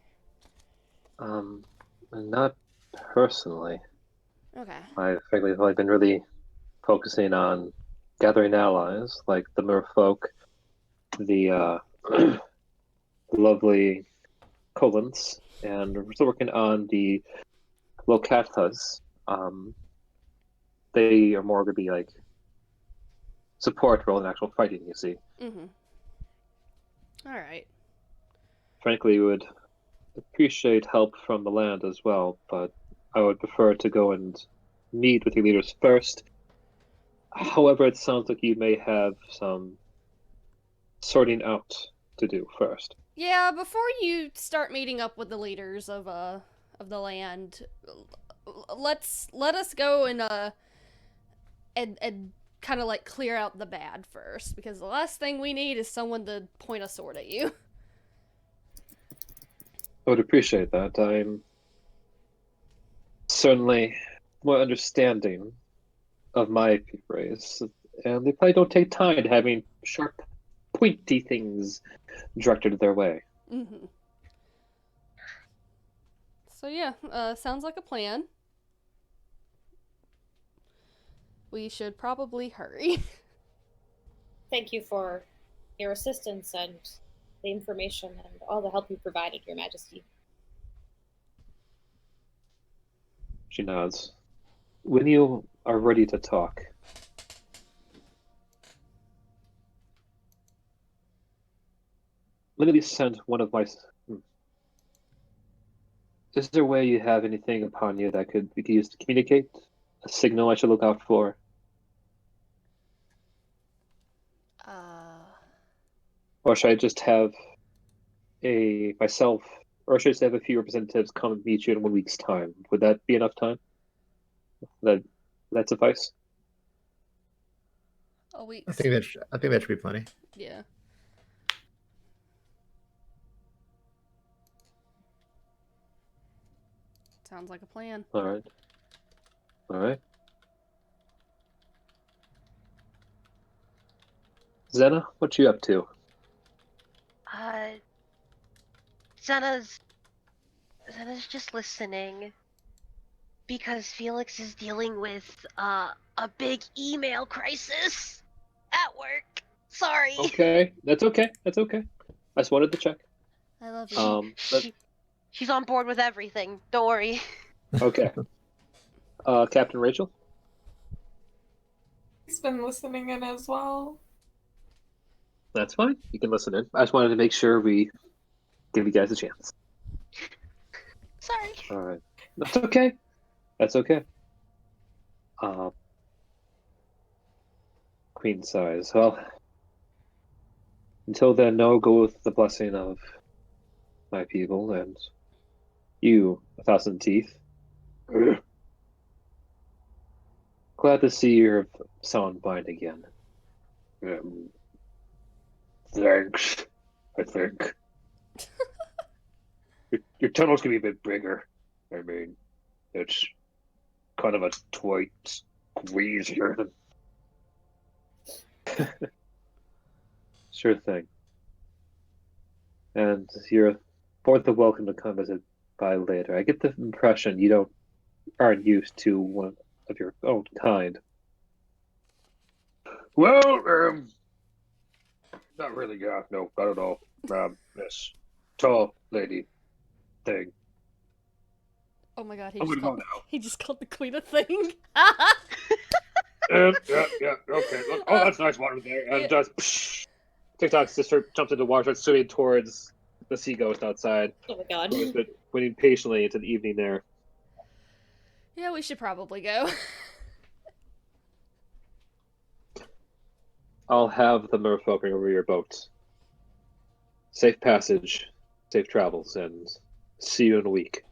Not personally. Okay. I've frankly only been really focusing on gathering allies, like the merfolk, the lovely Colons, and we're still working on the Locathas. They are more going to be like support role in actual fighting, you see. Mm-hmm. Alright. Frankly, we would appreciate help from the land as well, but I would prefer to go and meet with your leaders first. However, it sounds like you may have some sorting out to do first. Yeah, before you start meeting up with the leaders of the land, let us go and kind of like clear out the bad first, because the last thing we need is someone to point a sword at you. I would appreciate that. I'm certainly more understanding of my race, and they probably don't take time to having sharp, pointy things directed their way. Mm-hmm. So yeah, sounds like a plan. We should probably hurry. Thank you for your assistance and the information and all the help you provided, Your Majesty. She nods. When you are ready to talk, let me send one of my. Is there a way you have anything upon you that could be used to communicate? A signal I should look out for? Or should I just have myself, or should I just have a few representatives come and meet you in 1 week's time? Would that be enough time? That suffice? A week. I think that should be plenty. Yeah. Sounds like a plan. All right. Zena, what you up to? Zena's just listening because Felix is dealing with a big email crisis at work. Sorry. Okay, that's okay. I just wanted to check. I love you. She's on board with everything. Don't worry. Okay. Captain Rachel? He's been listening in as well. That's fine. You can listen in. I just wanted to make sure we give you guys a chance. Sorry. All right. That's okay. Queen size. Well, until then, no, go with the blessing of my people and you, 1,000 teeth. Glad to see your sound mind again. Thanks, I think. Your tunnels can be a bit bigger. I mean, it's kind of a tight squeeze here. Sure thing. And you're more than welcome to come visit by later. I get the impression you aren't used to one of your own kind. Well, not really, yeah, no, not at all. This tall lady thing. Oh my god, I'm gonna go now. he just called the queen a thing. Yeah, okay. Look, oh, that's nice water there. And just TickTock's sister jumps into water, starts swimming towards the sea ghost outside. Oh my god. Waiting patiently into the evening there. Yeah, we should probably go. I'll have the merfolk bring over your boat. Safe passage, safe travels, and see you in a week.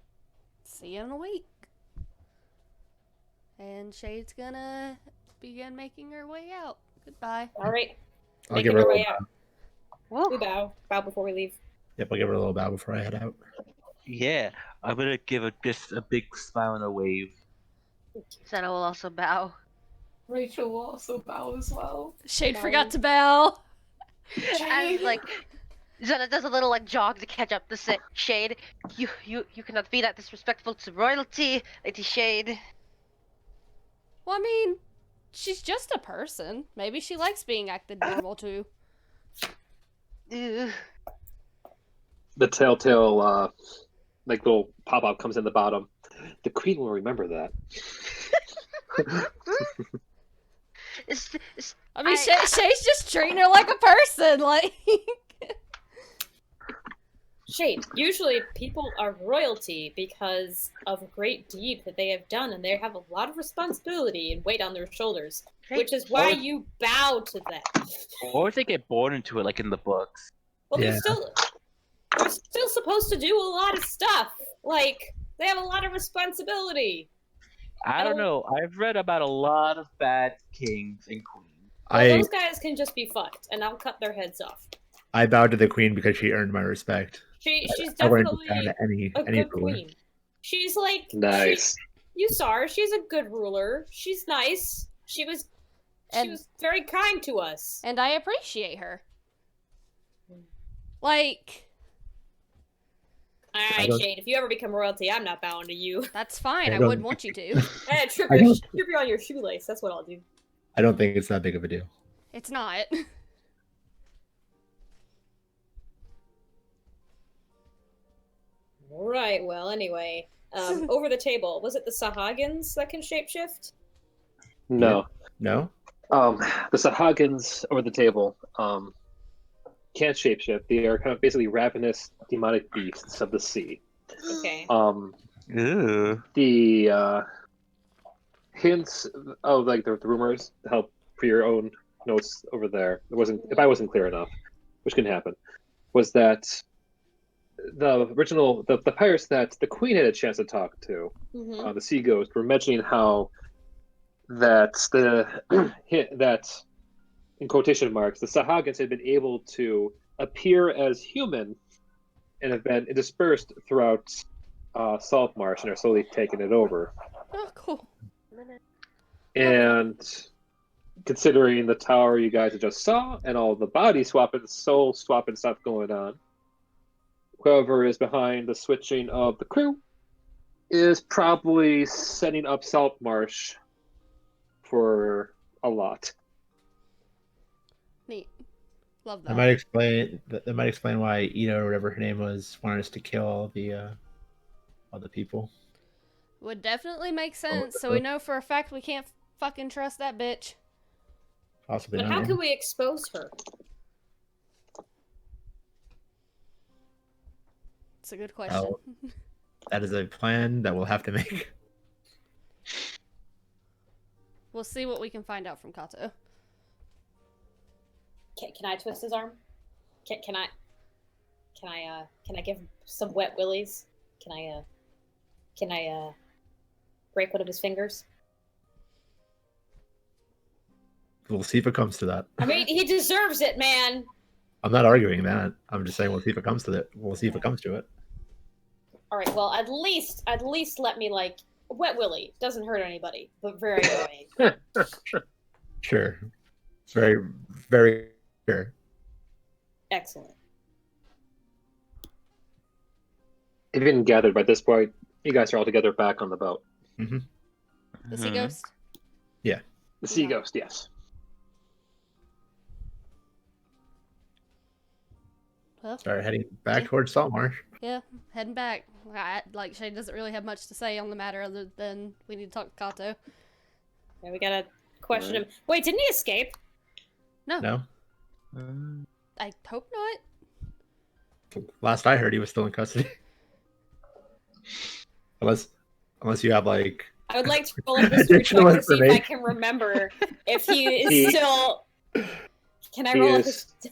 See you in a week. And Shade's gonna begin making her way out. Goodbye. All right. I'll Making give her our a way little out. Woo. We bow. Bow before we leave. Yep, I'll give her a little bow before I head out. Yeah, I'm gonna give just a big smile and a wave. Senna will also bow. Rachel will also bow as well. Shade Bye. forgot to bow. As like Senna does a little like jog to catch up the Shade. You cannot be that disrespectful to royalty, Lady Shade. Well, I mean, she's just a person. Maybe she likes being acted normal too. Ugh. The telltale, little pop-up comes in the bottom. The queen will remember that. I mean, Shade's just treating her like a person. Like, Shade. Usually people are royalty because of a great deed that they have done, and they have a lot of responsibility and weight on their shoulders, which is why you bow to them. Or they get born into it, like in the books. Well, Yeah. they're still supposed to do a lot of stuff. Like, they have a lot of responsibility. I don't know. I've read about a lot of bad kings and queens. Well, those guys can just be fucked, and I'll cut their heads off. I bowed to the queen because she earned my respect. She's I wouldn't definitely bow to any a good ruler. queen. She's like Nice. You saw her. She's a good ruler. She's nice. She was very kind to us. and I appreciate her. Like, All I right, don't- Shade. If you ever become royalty, I'm not bowing to you. that's fine. I I don't- wouldn't want you to. Trip I don't- you on your shoelace. That's what I'll do. I don't think it's that big of a deal. It's not. All right. Well, anyway, over the table, was it the Sahagins that can shapeshift? No. No? The Sahagins over the table can't shapeshift. They are kind of basically ravenous, demonic beasts of the sea. Okay. Ew. The hints of like the rumors to help for your own notes over there. It wasn't if I wasn't clear enough, which can happen, was that the original the pirates that the queen had a chance to talk to, Mm-hmm. the sea ghost, were mentioning how that that in quotation marks the Sahagins had been able to appear as human and have been dispersed throughout Saltmarsh and are slowly taking it over. Oh, cool. And considering the tower you guys just saw and all the body swapping, soul swapping stuff going on, whoever is behind the switching of the crew is probably setting up Saltmarsh for a lot. Neat. Love That that. might explain why Ida or whatever her name was wanted us to kill all the people. Would definitely make sense, so we know for a fact we can't fucking trust that bitch. Possibly But not. how can we expose her? It's a good question. Oh. That is a plan that we'll have to make. We'll see what we can find out from Kato. Can I twist his arm? Can I give him some wet willies? Can I break one of his fingers? We'll see if it comes to that. I mean, he deserves it, man. I'm not arguing that. I'm just saying we'll see if it comes to it. We'll see if it comes to it. All right. Well, at least let me like wet willy. Doesn't hurt anybody, but very annoying. Sure. Very, very sure. Excellent. If you didn't gather by this point, you guys are all together back on the boat. Mm-hmm. The sea ghost. The sea Yeah. ghost, yes. Well, Start heading back towards Saltmarsh. yeah, heading back. Like Shane doesn't really have much to say on the matter other than we need to talk to Kato. Yeah, we gotta question him. Wait, didn't he escape? No? I hope not. Last I heard, he was still in custody. Unless you have like. I would like to roll a history check Additional to see if I information. can remember if he is still. Can I roll a history?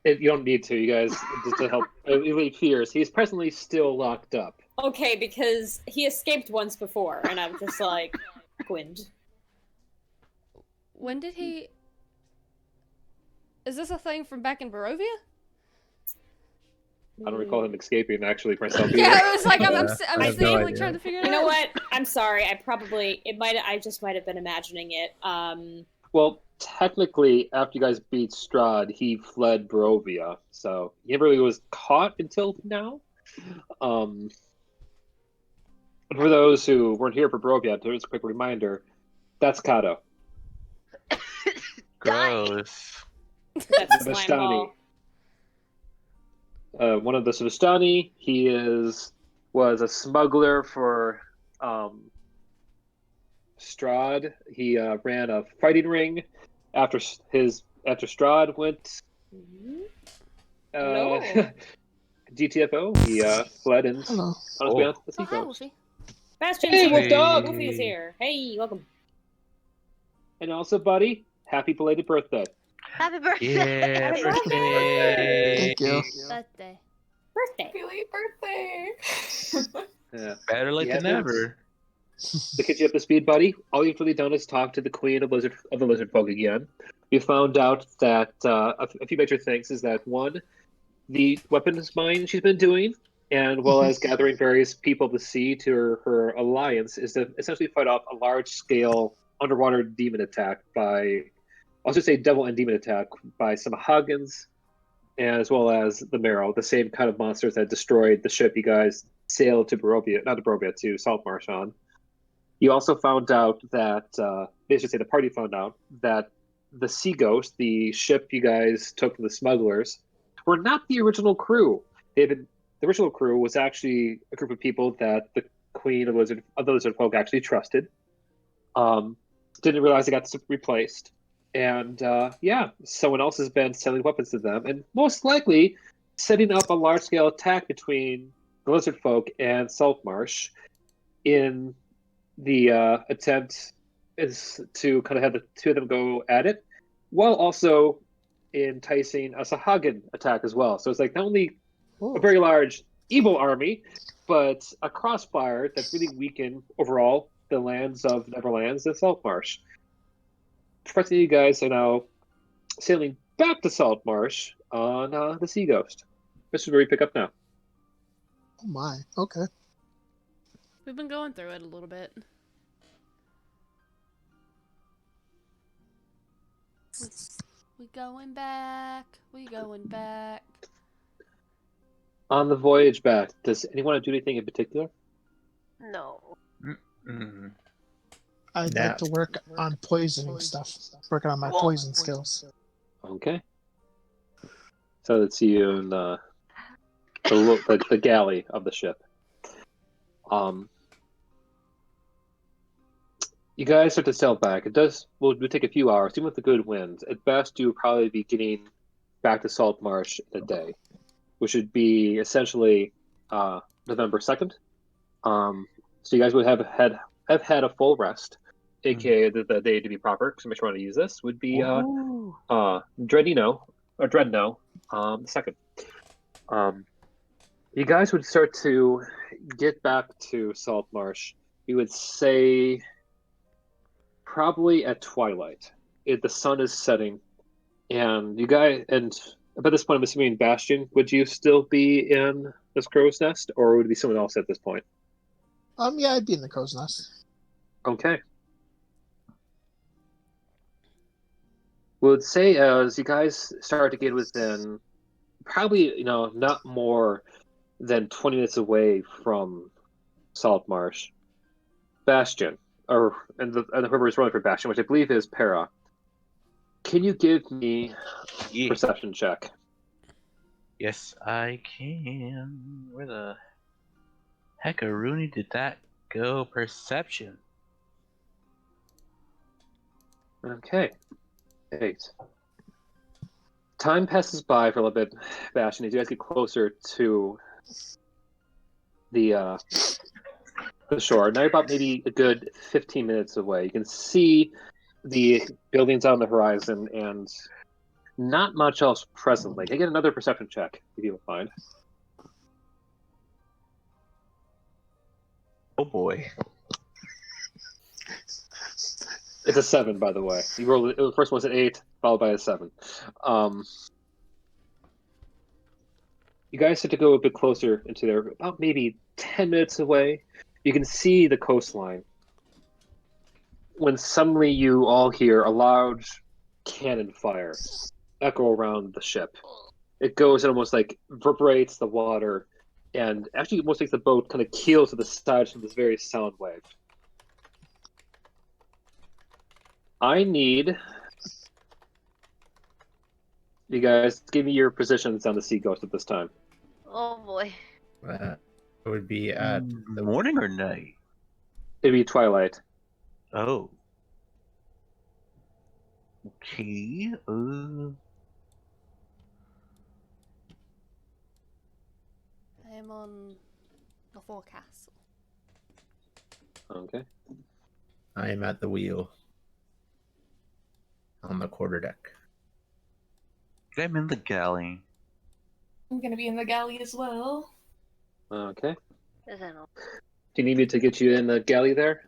You don't need to, you guys, just to help. It appears he's presently still locked up. Okay, because he escaped once before, and I'm just like, Gwind. When did he? Is this a thing from back in Barovia? I don't recall him escaping, actually, myself either. Yeah, it was like I'm I have no like idea. trying to figure it out. You know what? I'm sorry. I just might have been imagining it. Well, technically, after you guys beat Strahd, he fled Barovia, so he never really was caught until now. For those who weren't here for Barovia, just a quick reminder, that's Kato. Gross. That's a slime Vistani. ball. One of the Vistani. He was a smuggler for Strahd. He ran a fighting ring after Strahd went Hello. GTFO. He fled and Hello. on his way on to the sea Oh, hi, coast. Wolfie. Bastion, Hey, Wolf Dog! Wolfie is here. Hey, welcome. And also, buddy, happy belated birthday. Happy birthday! Yeah, Happy birthday. Thank you. Birthday. Birthday. Happy late birthday! Yeah. Better late Yeah, than never. To get you up to speed, buddy, all you've really done is talk to the queen of the lizard folk again. You found out that a few major things is that one, the weapons mine she's been doing, and well as gathering various people of the sea to her alliance, is to essentially fight off a large-scale underwater demon attack by, I'll just say devil and demon attack by some Haggans, and as well as the Marrow, the same kind of monsters that destroyed the ship you guys sailed to Barovia, not to Barovia, to Saltmarsh on. You also found out that, they should say the party found out that the Sea Ghost, the ship you guys took from the smugglers, were not the original crew. The original crew was actually a group of people that the Queen of the Lizard Folk actually trusted. Didn't realize they got replaced. And someone else has been selling weapons to them, and most likely setting up a large-scale attack between the Lizard Folk and Saltmarsh in the attempt is to kind of have the two of them go at it, while also enticing a Sahagin attack as well. So it's like not only a very large evil army, but a crossfire that really weakened overall the lands of Neverlands and Saltmarsh. Presently, you guys are now sailing back to Saltmarsh on the Sea Ghost. This is where we pick up now. Oh my. Okay. We've been going through it a little bit. We going back. We going back. On the voyage back, does anyone want to do anything in particular? No. Mm. I'd Nah. like to work on poisoning stuff. Working on my poison skills. Okay. So let's you in the galley of the ship. You guys start to sail back. It will take a few hours, even with the good winds. At best, you'll probably be getting back to Saltmarsh in a day, which would be essentially November 2nd. So you guys would have had a full rest. aka the day to be proper, because I'm sure I want to use this, would be Ooh. Dreadino, or Dreadno, second. You guys would start to get back to Saltmarsh. You would say probably at twilight. The sun is setting, and you guys, and by this point, I'm assuming Bastion, would you still be in this crow's nest, or would it be someone else at this point? Yeah, I'd be in the crow's nest. Okay. Would say as you guys start to get within, probably not more than 20 minutes away from Saltmarsh, Bastion, and whoever is running for Bastion, which I believe is Para. Can you give me a perception check? Yes, I can. Where the heckaroonie did that go? Perception. Okay. 8. Time passes by for a little bit, Bastion, as you guys get closer to the shore. Now you're about maybe a good 15 minutes away. You can see the buildings on the horizon and not much else presently. Can I get another perception check, if you don't mind? Oh boy. It's a 7, by the way. You rolled the first one's an 8, followed by a 7. You guys have to go a bit closer into there, about maybe 10 minutes away. You can see the coastline. When suddenly you all hear a loud cannon fire echo around the ship. It goes and almost like reverberates the water, and actually almost makes the boat kind of keel to the side from this very sound wave. I need you guys to give me your positions on the Sea Ghost at this time. Oh boy. It would be at the Morning or night? It'd be twilight. Oh. Okay. I am on the forecastle. Okay. I am at the wheel on the quarterdeck. I'm in the galley. I'm gonna be in the galley as well. Okay. Is that all? Do you need me to get you in the galley there,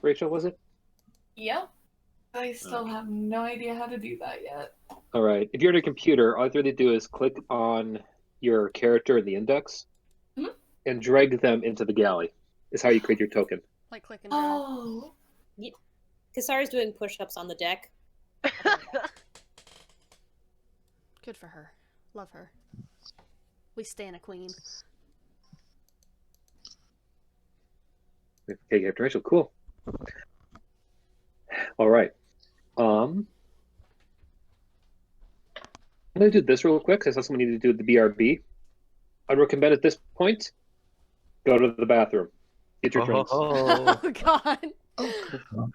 Rachel, was it? Yep. I still have no idea how to do that yet. All right. If you're on a computer, all you have to do is click on your character in the index and drag them into the galley. Is how you create your token. Like click and drag. Oh. Kasara's doing push-ups on the deck. Good for her. Love her. We stan a queen. Okay, character Rachel. Cool. All right. I'm gonna do this real quick because I also need to do the BRB. I'd recommend at this point, go to the bathroom. Get your drinks. Oh god.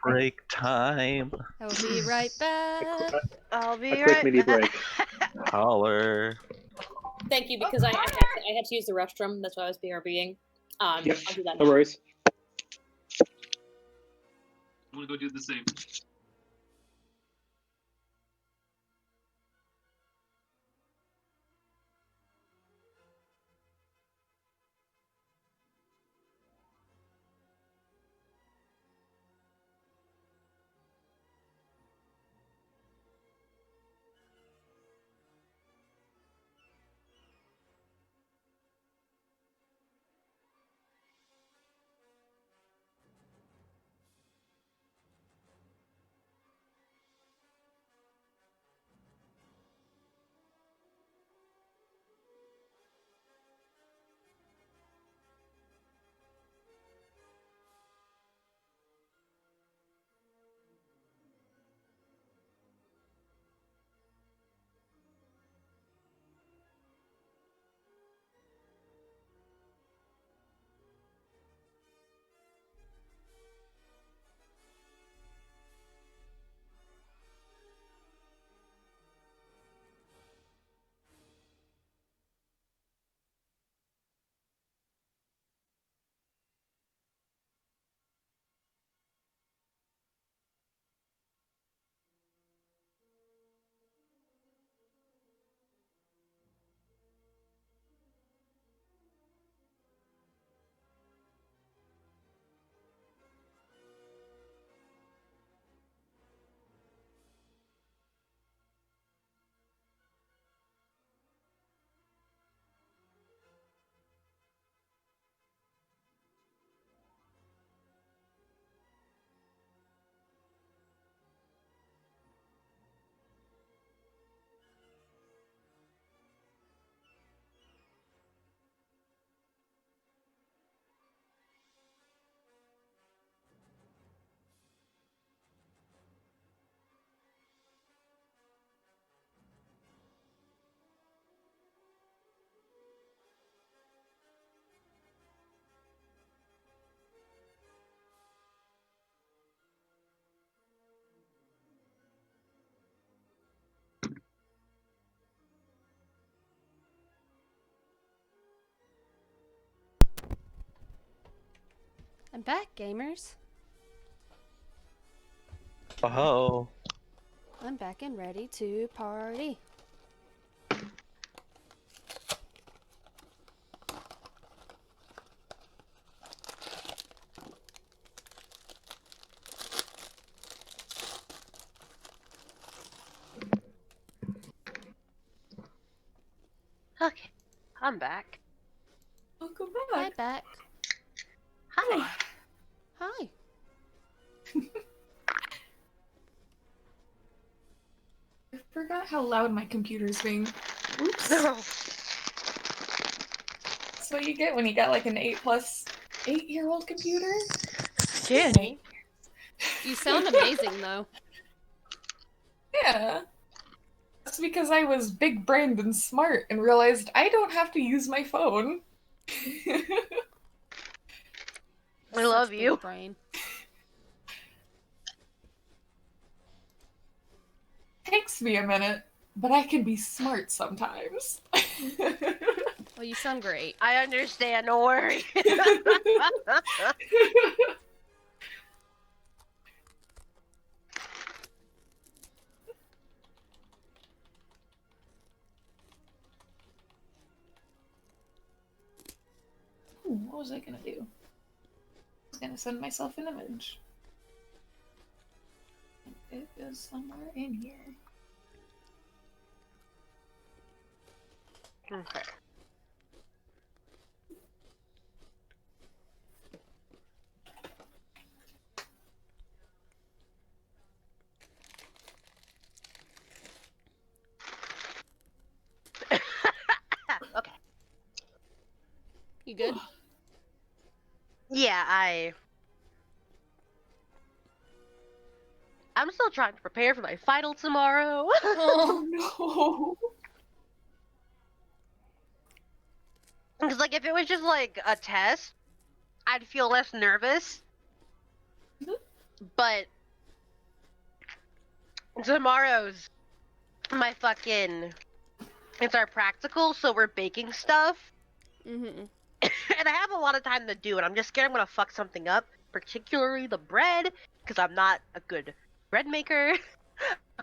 Break time. I will be right back. I'll be A quick right mini back. break. Holler. Thank you, because I had to use the restroom. That's why I was BRBing. Yep. I'll do that No now. worries. I'm gonna go do the same. I'm back, gamers. Oh. I'm back and ready to party. Okay, I'm back. Welcome Hi, back. back. Hi. Hi. I forgot how loud my computer's being. Oops. That's what you get when you got like an 8-year-old computer. Jenny. You sound amazing, though. Yeah. That's because I was big brained and smart and realized I don't have to use my phone. I love Such big you. brain. Takes me a minute, but I can be smart sometimes. Well, you sound great. I understand, don't worry. What was I gonna do? I was gonna send myself an image. It is somewhere in here. Okay. Okay. You good? Yeah, I'm still trying to prepare for my final tomorrow. Oh, no! Because, like, if it was just, like, a test, I'd feel less nervous. But tomorrow's my fucking... It's our practical, so we're baking stuff. mm-hmm. And I have a lot of time to do it. I'm just scared I'm gonna fuck something up, particularly the bread, because I'm not a good bread maker.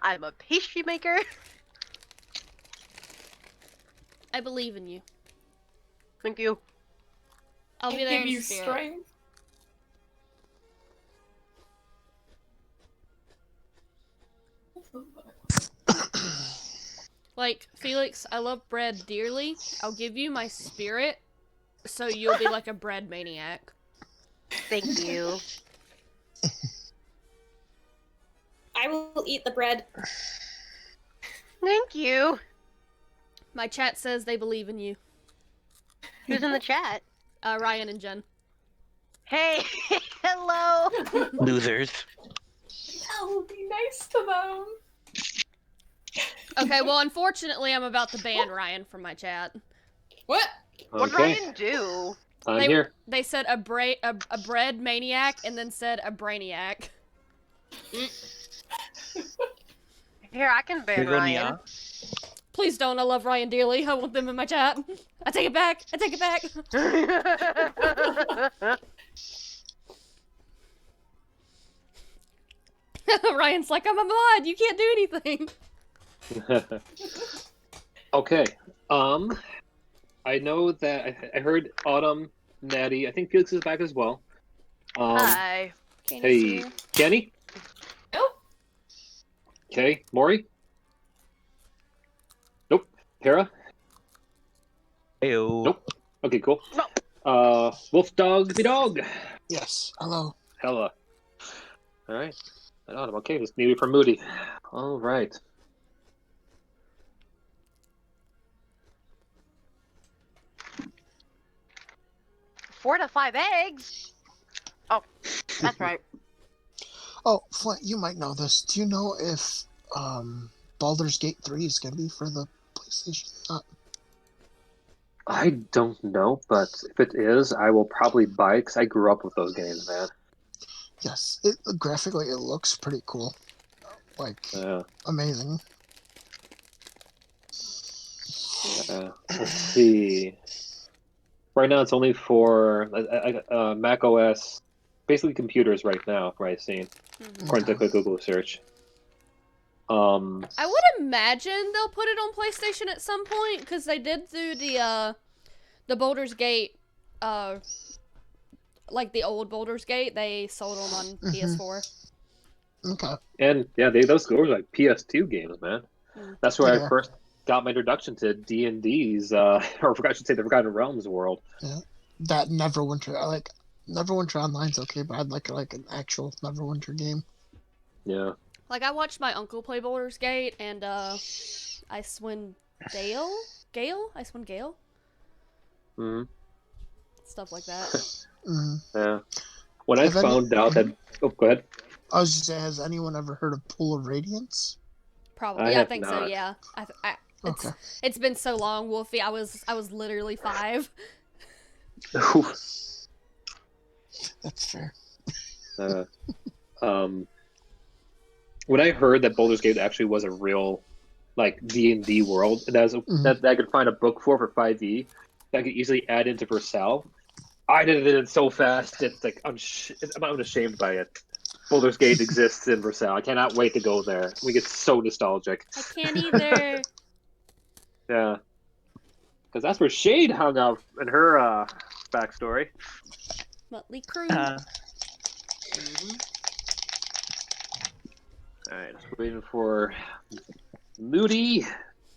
I'm a pastry maker. I believe in you. Thank you. I'll be I there give in you spirit. strength. Like, Felix, I love bread dearly. I'll give you my spirit, so you'll be like a bread maniac. Thank you. I will eat the bread. Thank you. My chat says they believe in you. Who's in the chat? Ryan and Jen. Hey, hello. Losers. That would be nice to them. Okay, well, unfortunately, I'm about to ban Ryan from my chat. What? What did Ryan do? I'm They here. they said a bread maniac and then said a brainiac. Here, I can ban Ryan. Please don't. I love Ryan dearly. I want them in my chat. I take it back. I take it back. Ryan's like, I'm a mod. You can't do anything. Okay. I know that I heard Autumn, Natty. I think Felix is back as well. Hi. Kenny's Hey, here. Kenny. Nope. Okay, Maury. Nope. Tara. Heyo. Nope. Okay, cool. No. Wolf Dog the dog. Yes. Hello. Hella. All right. Autumn. Okay, just maybe for Moody. All right. 4 to 5 eggs. Oh, that's right. Oh, Flint, you might know this. Do you know if Baldur's Gate 3 is going to be for the PlayStation? I don't know, but if it is, I will probably buy it because I grew up with those games, man. Yes. Graphically, it looks pretty cool. Like, amazing. Let's see. Right now, it's only for Mac OS basically computers right now, from what I've seen, according to a quick Google search. I would imagine they'll put it on PlayStation at some point, because they did do the Baldur's Gate, like the old Baldur's Gate. They sold them on PS4. Okay. And yeah, those were like PS2 games, man. That's where I Yeah. first got my introduction to D&D's, or I should say the Forgotten Realms world. Yeah. That Neverwinter, Neverwinter Online's okay, but I'd like an actual Neverwinter game. Yeah. Like, I watched my uncle play Baldur's Gate, and Icewind Dale? Gale? Icewind Gale? Hmm. Stuff like that. Mm. Yeah. When I Have any- found out that... Oh, go ahead. I was just saying, has anyone ever heard of Pool of Radiance? Probably. I Yeah, I have think so, not. yeah. Okay. It's been so long, Wolfie. I was literally 5. That's fair. When I heard that Baldur's Gate actually was a real, like, D&D world, and that I could find a book for 5e, that I could easily add into Versailles, I did it so fast, it's like, I'm unashamed by it. Baldur's Gate exists in Versailles. I cannot wait to go there. We get so nostalgic. I can't either. Yeah. Because that's where Shade hung out in her backstory. Motley Crue. Alright, just waiting for Moody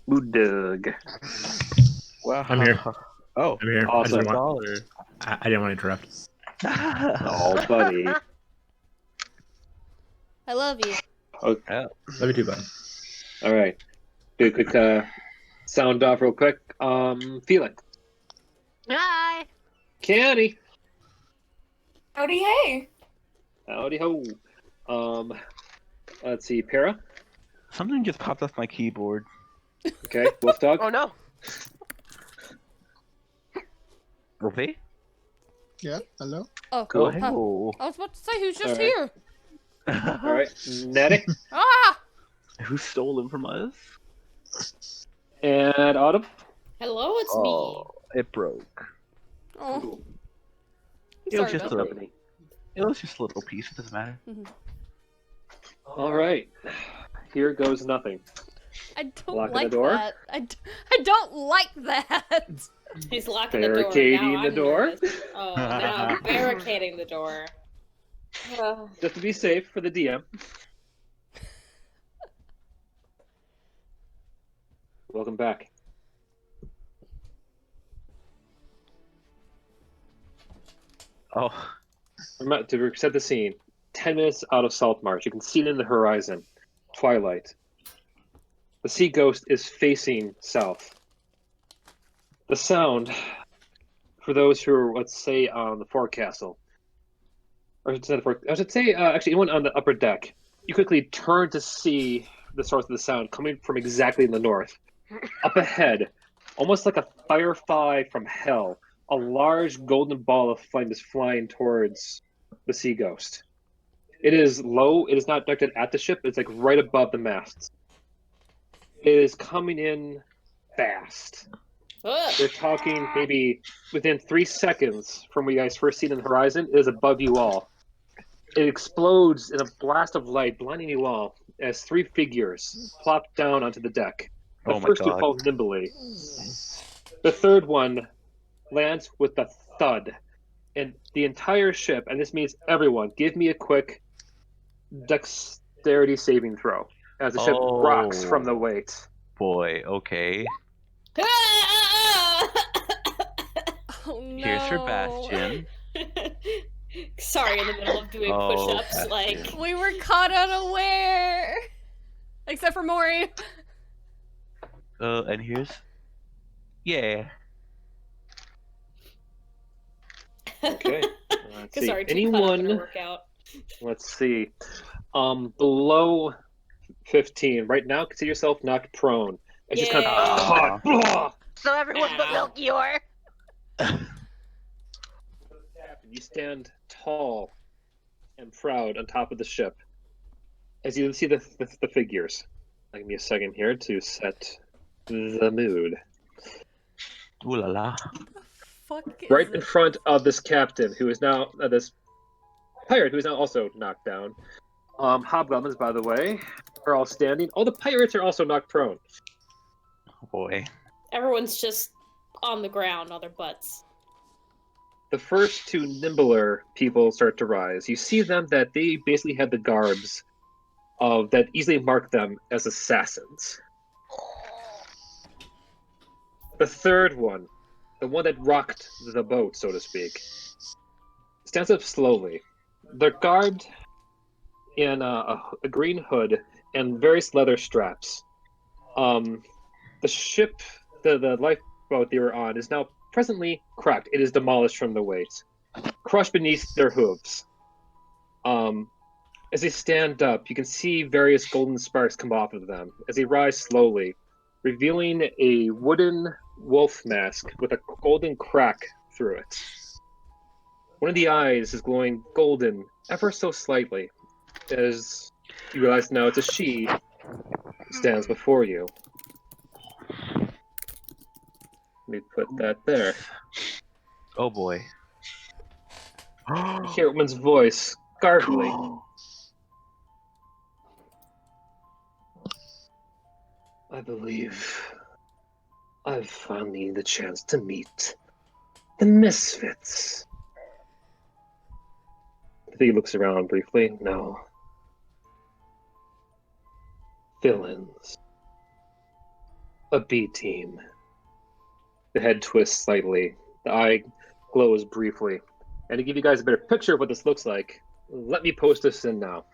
Moodug. Wow. I'm here. Oh, I'm here. Awesome. I didn't want to interrupt. Oh, buddy. I love you. Okay. Love you too, bud. Alright. Do a quick sound off real quick. Feeling. Hi. Canny. Howdy, hey. Howdy ho. Let's see, Para. Something just popped off my keyboard. Okay, Wolf Dog. Oh no. Okay. Yeah, hello? Oh, Cool. Oh, hello. I was about to say, who's just Alright. here? Alright, Nettie. Ah! Who stole them from us? And Autumn. Hello, it's Oh, it broke. Oh. It was Sorry just about a It was just a little piece. It doesn't matter. Alright. Here goes nothing. I don't Locking like the door? that. I don't like that. He's locking the door. Barricading Now the I'm door. nervous. Oh, now I'm barricading the door. Just to be safe for the DM. Welcome back. Oh, To set the scene, 10 minutes out of Saltmarsh, you can see it in the horizon. Twilight. The sea ghost is facing south. The sound, for those who are, let's say, on the forecastle, or I should say, actually, anyone on the upper deck, you quickly turn to see the source of the sound coming from exactly in the north. Up ahead, almost like a firefly from hell, a large golden ball of flame is flying towards the sea ghost. It is low, it is not directed at the ship, it's like right above the masts. It is coming in fast. They're talking maybe within 3 seconds from where you guys first see it on the horizon, it is above you all. It explodes in a blast of light, blinding you all, as 3 figures plop down onto the deck. The Oh my first two God. fall nimbly. The third one lands with a thud. And the entire ship, and this means everyone, give me a quick dexterity saving throw as the ship rocks from the weight. boy. Okay. Oh no. Here's her bastion. Sorry, in the middle of doing Oh, push-ups, Bastion. like We were caught unaware. Except for Maury. And here's. Yeah. Okay. Let's see. sorry, too caught up in a Anyone? workout. Let's see. Below 15. Right now, consider yourself knocked prone. It's just kind of Aw. caught. So everyone but Ow. Melchior. You stand tall and proud on top of the ship as you see the figures. Give me a second here to set the mood. Ooh la la. Fuck is Right in it? front of this captain, who is now this pirate, who is now also knocked down. Hobgoblins, by the way, are all standing. All the pirates are also knocked prone. Oh boy. Everyone's just on the ground on their butts. The first two nimbler people start to rise. You see them that they basically had the garbs of that easily mark them as assassins. The third one, the one that rocked the boat, so to speak, stands up slowly. They're garbed in a green hood and various leather straps. The ship, the lifeboat they were on, is now presently cracked. It is demolished from the weight, crushed beneath their hooves. As they stand up, you can see various golden sparks come off of them as they rise slowly, revealing a wooden wolf mask with a golden crack through it. One of the eyes is glowing golden ever so slightly, as you realize now it's a she who stands before you. Let me put that there. Oh boy. You hear a woman's voice, gargling. I believe I've finally the chance to meet the misfits. I think he looks around briefly. No. Villains. A B team. The head twists slightly. The eye glows briefly. And to give you guys a better picture of what this looks like, let me post this in now.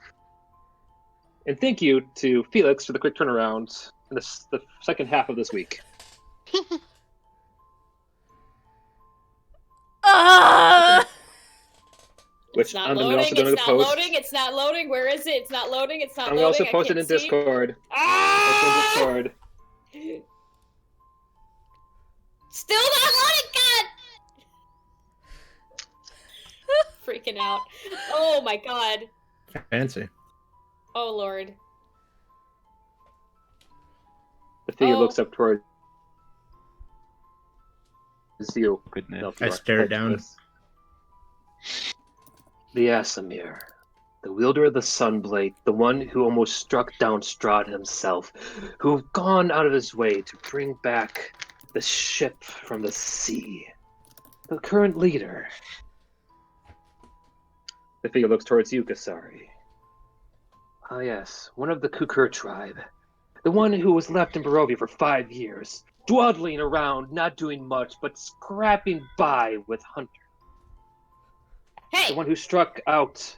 And thank you to Felix for the quick turnaround in the second half of this week. Which It's not I'm loading, also going it's to not post. loading, it's not loading. Where is it? It's not loading, it's not I'm loading. also I posted can't in see. Discord. Ah! Discord. Still not loading, God! Freaking out. Oh my god. Fancy. Oh lord. The figure Oh. looks up toward you. Goodness. No, I stare down. The Asimir, the wielder of the Sunblade, the one who almost struck down Strahd himself, who've gone out of his way to bring back the ship from the sea. The current leader. The figure looks towards you, Kasari. Ah yes, one of the Kukur tribe. The one who was left in Barovia for 5 years, dawdling around, not doing much, but scrapping by with Hunter. Hey! The one who struck out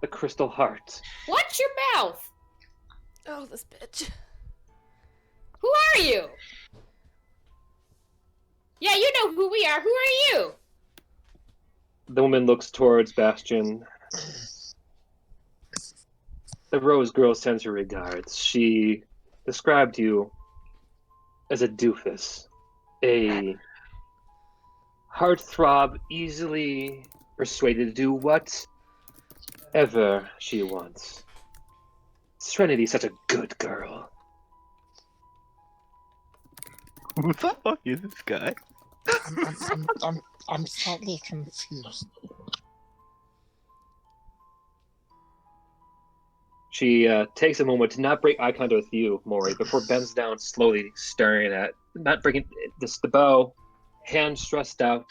the Crystal Heart. Watch your mouth! Oh, this bitch. Who are you? Yeah, you know who we are. Who are you? The woman looks towards Bastion. The Rose Girl sends her regards. She described you as a doofus. A heartthrob, easily persuaded to do whatever she wants. Serenity's such a good girl. Who the fuck is this guy? I'm slightly confused. She takes a moment to not break eye contact with you, Maury, before bends down slowly, staring at, not breaking the bow, hand stressed out.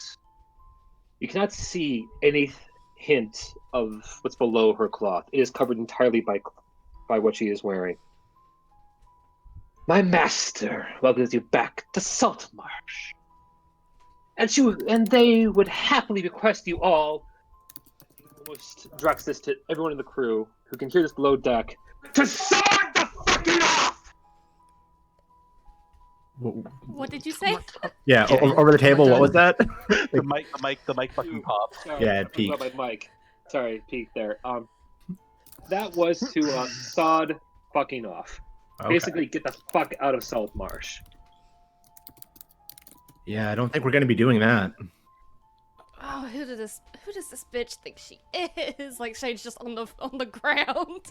You cannot see any hint of what's below her cloth. It is covered entirely by what she is wearing. My master welcomes you back to Saltmarsh. And they would happily request you all, almost directs this to everyone in the crew who can hear this below deck, to sword the fucking off! What did you say? Yeah, over the table. What was that? The mic fucking popped. Sorry, Yeah, it I forgot peaked. my mic. Sorry, it peaked there. That was to sod fucking off. Okay. Basically, get the fuck out of Saltmarsh. Yeah, I don't think we're gonna be doing that. Oh, who does this bitch think she is? Like Shade's just on the ground.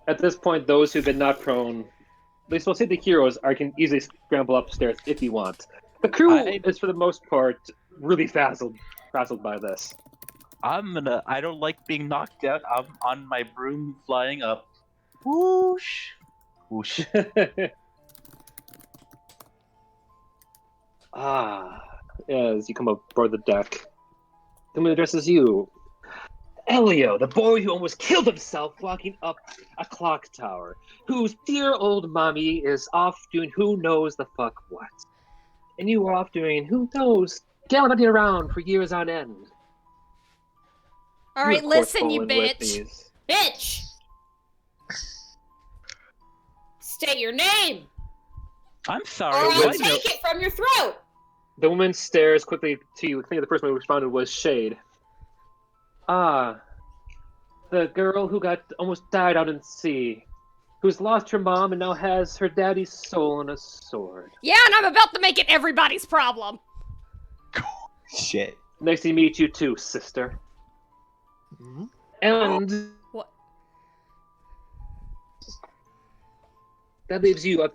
At this point, those who've been not prone, at least we'll say the heroes, can easily scramble upstairs if you want. The crew is, for the most part, really frazzled by this. I don't like being knocked out. I'm on my broom flying up. Whoosh. Whoosh. As you come aboard the deck, someone addresses you. Elio, the boy who almost killed himself walking up a clock tower, whose dear old mommy is off doing who knows the fuck what. And you were off doing who knows, gallivanting around for years on end. All right, of course, listen, you fallen with bitch. these. Bitch! State your name, I'm or sorry. I'll What? take it from your throat. The woman stares quickly to you. I think the person who responded was Shade. Ah, the girl who almost died out in sea, who's lost her mom and now has her daddy's soul on a sword. Yeah, and I'm about to make it everybody's problem. Shit. Nice to meet you too, sister. Mhm. And What? that leaves you up.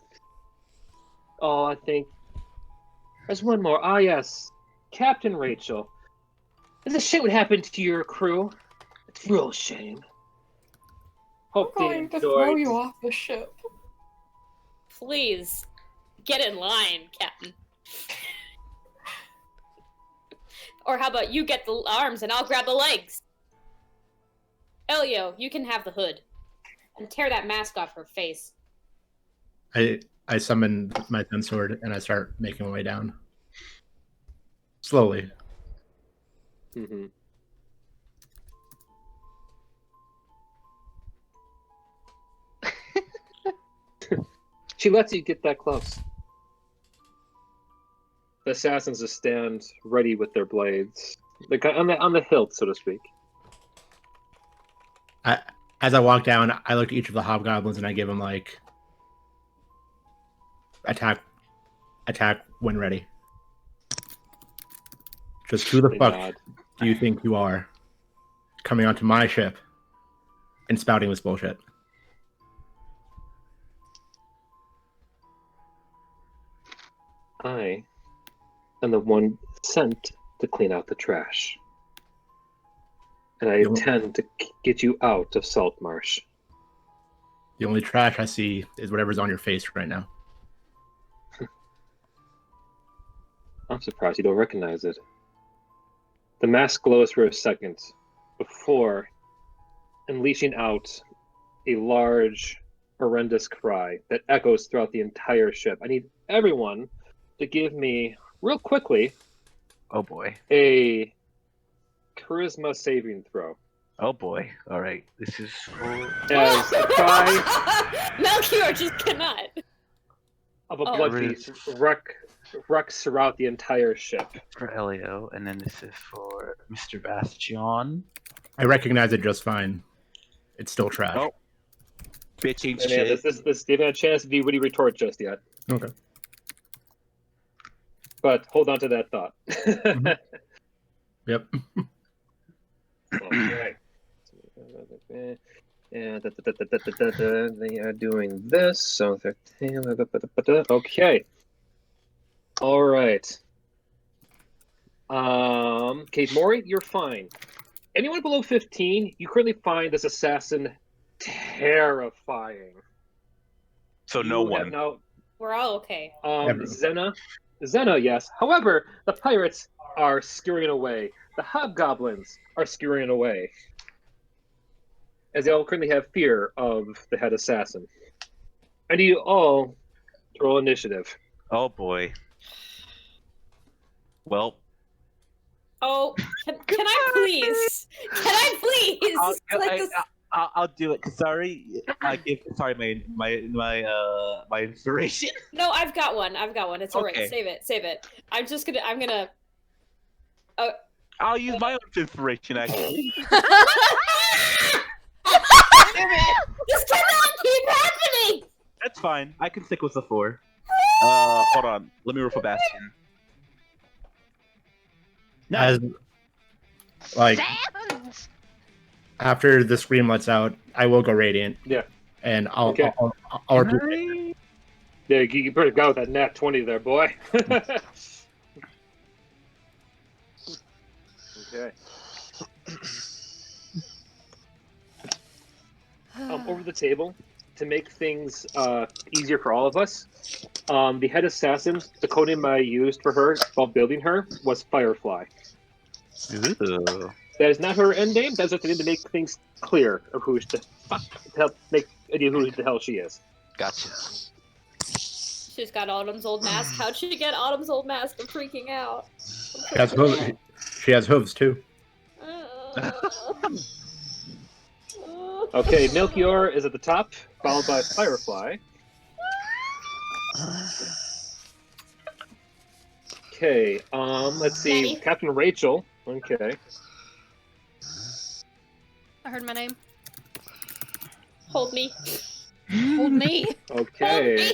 Oh, I think there's one more. Ah, yes, Captain Rachel. It's a shame what happened to your crew. It's a real shame. I'm Hope they going to throw enjoyed. you off the ship. Please, get in line, Captain. Or how about you get the arms and I'll grab the legs? Elio, you can have the hood. And tear that mask off her face. I summon my pen sword and I start making my way down. Slowly. Mm-hmm. She lets you get that close. The assassins just stand ready with their blades, like on the hilt, so to speak. As I walk down, I look at each of the hobgoblins and I give them like attack when ready. Just who the They fuck nod. do you think you are coming onto my ship and spouting this bullshit? I am the one sent to clean out the trash, and I You- intend to get you out of Saltmarsh. The only trash I see is whatever's on your face right now. I'm surprised you don't recognize it. The mask glows for a second before unleashing out a large, horrendous cry that echoes throughout the entire ship. I need everyone to give me, real quickly, Oh boy. a charisma saving throw. Oh boy. All right. This is for As the cry Melchior just cannot. of a Oh. blood beast wrecks throughout the entire ship. Elio, and then this is for Mr. Bastion. I recognize it just fine. It's still trash. Oh. Bitch ain't And man, shit. this didn't have a chance to be witty retort just yet. Okay. But hold on to that thought. Yep. Okay. And they are doing this. So 13. Okay. All right. Kate Mori, you're fine. Anyone below 15, you currently find this assassin terrifying. So no You have one. now We're all okay. Everyone. Zena, yes. However, the pirates are scurrying away. The hobgoblins are scurrying away. As they all currently have fear of the head assassin. I need you all to roll initiative. Oh boy. Well, Oh, can I please? Can I please? I'll do it. Sorry, my inspiration. No, I've got one. It's alright. Okay. Save it. I'm gonna. I'll use my own inspiration actually. This cannot keep happening! That's fine. I can stick with the 4. Hold on. Let me roll for Bastion. As like Sounds! after the scream lets out, I will go radiant. Yeah. And I'll Okay. I'll repeat. Yeah, you better go with that nat 20 there, boy. Okay. Over the table, to make things easier for all of us, the head assassin, the codename I used for her while building her was Firefly. Ooh. That is not her end name. That's just the name to make things clear of who the fuck to help make idea who the hell she is. Gotcha. She's got Autumn's old mask. How'd she get Autumn's old mask? I'm freaking out. She has hooves too. Okay, Melchior is at the top, followed by Firefly. Okay, let's see. Benny. Captain Rachel. Okay. I heard my name. Hold me. Hold me. Okay.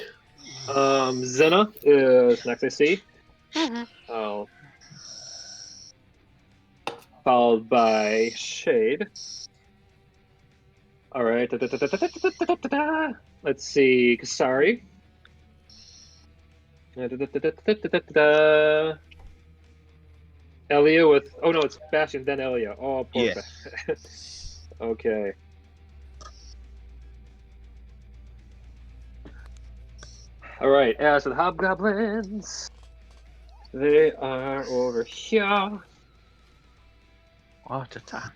Zena is next, I see. Oh. Followed by Shade. Alright. Let's see. Kasari. Elia with. Oh no, it's Bastion, then Elia. Oh, poor Yeah. Okay. Alright, as for the hobgoblins, they are over here. What a time.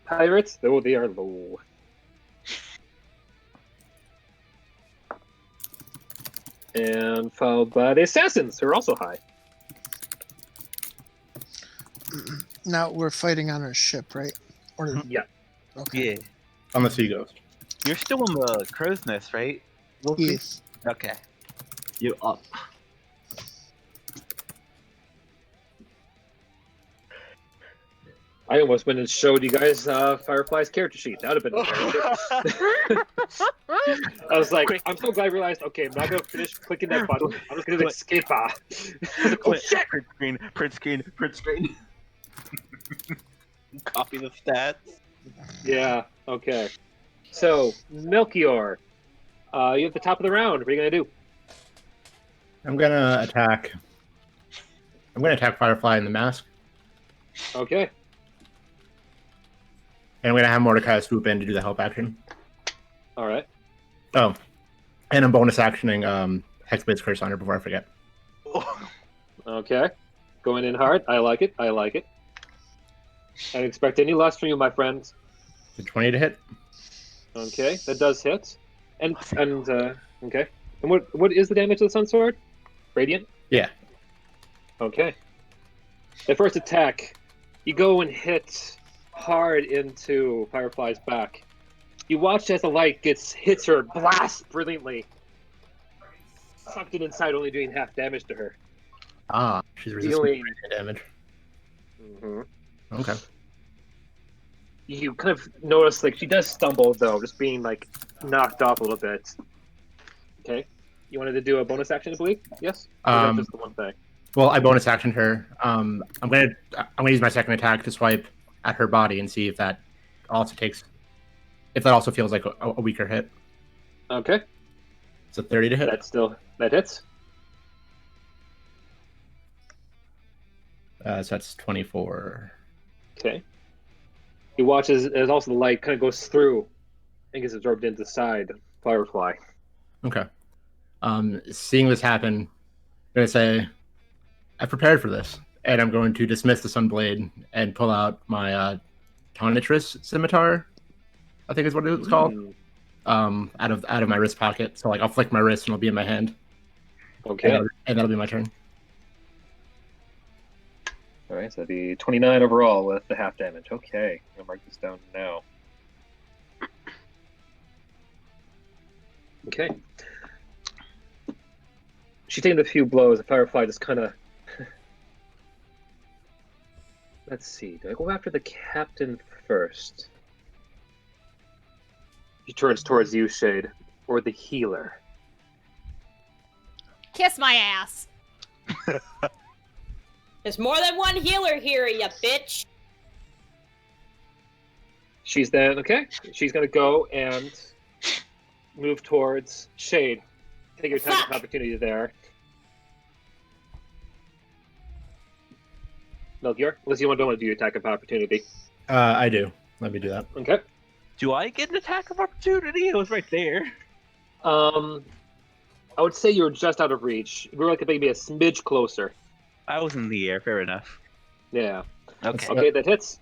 Pirates, though they are low. And followed by the assassins, who are also high. Now we're fighting on a ship, right? Or Yeah. okay. Yeah. On the Sea Ghost. You're still in the crow's nest, right? Wolfie? Yes. Okay. You up. I almost went and showed you guys Firefly's character sheet. That would have been the character. I was like, I'm so glad I realized, okay, I'm not going to finish clicking that button. I'm just going to escape. Oh, shit! Print screen. Copy the stats. Yeah, okay. So, Melchior, you're at the top of the round. What are you going to do? I'm gonna attack Firefly in the mask, Okay. and I'm gonna have Mordecai swoop in to do the help action. All right. Oh, and I'm bonus actioning Hexblade's Curse on her before I forget. Okay. Going in hard. I like it. I like it. I don't expect any less from you, my friends. The 20 to hit. Okay, that does hit. And okay. And what is the damage of the Sun Sword? Radiant? Yeah. Okay. The first attack, you go and hit hard into Firefly's back. You watch as the light hits her, blast brilliantly. Sucked it inside, only doing half damage to her. Ah, she's resistant to radiant damage. Mm-hmm. Okay. You kind of notice, like, she does stumble, though, just being, like, knocked off a little bit. Okay. You wanted to do a bonus action, I believe? Yes? Or is that just the one thing? Well, I bonus actioned her. I'm gonna use my second attack to swipe at her body and see if that also feels like a weaker hit. Okay. It's a 30 to hit. That hits. So that's 24. Okay. You watch as also the light kind of goes through and gets absorbed into the side of Firefly. Okay. Seeing this happen, I'm gonna say, I prepared for this, and I'm going to dismiss the Sunblade and pull out my Tonitrus scimitar, I think is what it was called, out of my wrist pocket. So like I'll flick my wrist and it'll be in my hand. Okay. And that'll be my turn. All right, so that'd be 29 overall with the half damage. Okay, I'm gonna mark this down now. Okay. She's taking a few blows. The Firefly just kind of. Let's see. Do I go after the captain first? He turns towards you, Shade, or the healer. Kiss my ass. There's more than one healer here, you bitch. She's then okay. She's gonna go and move towards Shade. Take your time, opportunity there. Melchior, unless you don't want to do your attack of opportunity. I do. Let me do that. Okay. Do I get an attack of opportunity? It was right there. I would say you're just out of reach. We were like maybe a smidge closer. I was in the air. Fair enough. Yeah. Okay. Okay, that hits.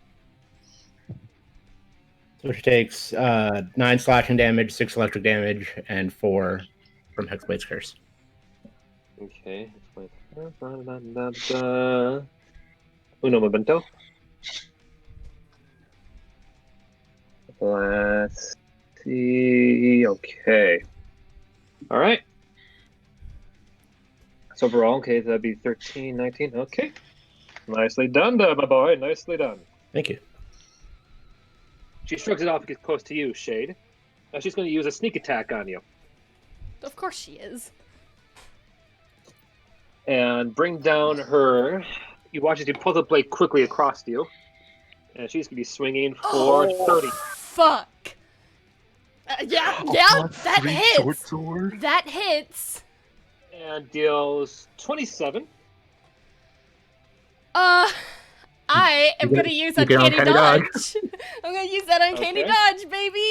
So she takes 9 slashing damage, 6 electric damage, and 4 from Hexblade's Curse. Okay. Uno momento. Let's see. Okay. All right. So overall, okay, that'd be 13, 19. Okay. Nicely done there, my boy. Nicely done. Thank you. She shrugs it off and gets close to you, Shade. Now she's going to use a sneak attack on you. Of course she is. And bring down her... You watch as you pull the blade quickly across you. And she's going to be swinging for 30. Fuck. Yeah, that hits. Short sword. That hits. And deals 27. I am You gonna get- use you get uncanny uncanny dodge. I'm gonna use that uncanny Okay. dodge, baby.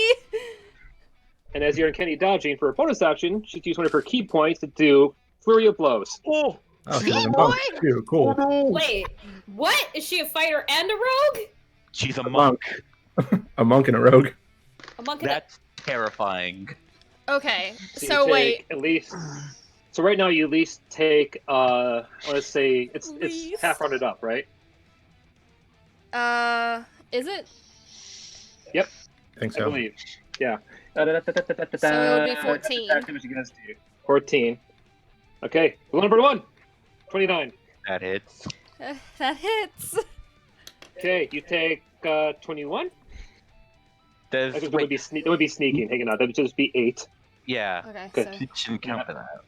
And as you're uncanny dodging for a bonus action, she's used one of her key points to do Flurry of Blows. Oh, Oh, See, she's a boy? monk too. Cool. Wait, what? Is she a fighter and a rogue? she's a A monk. monk. A monk and a rogue. A monk and That's terrifying. Okay, So, so you wait. take at least. So right now you at least take. I want to say it's Least. half rounded up, right? Is it? Yep, I think I so. believe. Yeah. So it would be 14. Attack damage against you. 14. Okay, rule number 1. 29. That hits. That hits. Okay, you take 21. Does I think wait, that would be sneaking. Hang on, that would just be 8. yeah. Okay, Good. so It shouldn't count for that.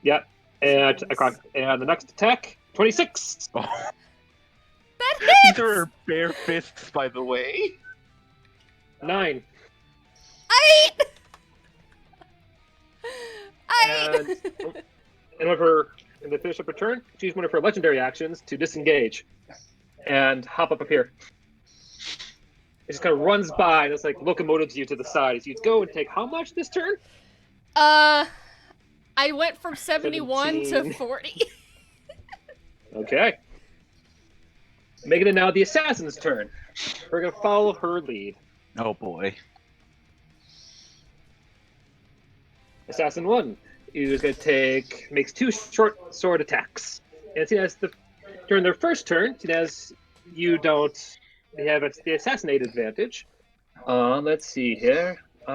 Yeah. And the next attack, 26. Oh, that these hits. are her bare fists, by the way. 9. And one of her, in the finish up her turn, choose one of her legendary actions to disengage and hop up here. It just kind of runs by and it's like locomotives you to the side as you go and take how much this turn? I went from 71 to 17. 40. Okay. Making it now the assassin's turn. We're gonna follow her lead. Oh boy. Assassin 1 is going to makes 2 short sword attacks. And see, as during their first turn, see, as you don't have the assassinate advantage. Let's see here. He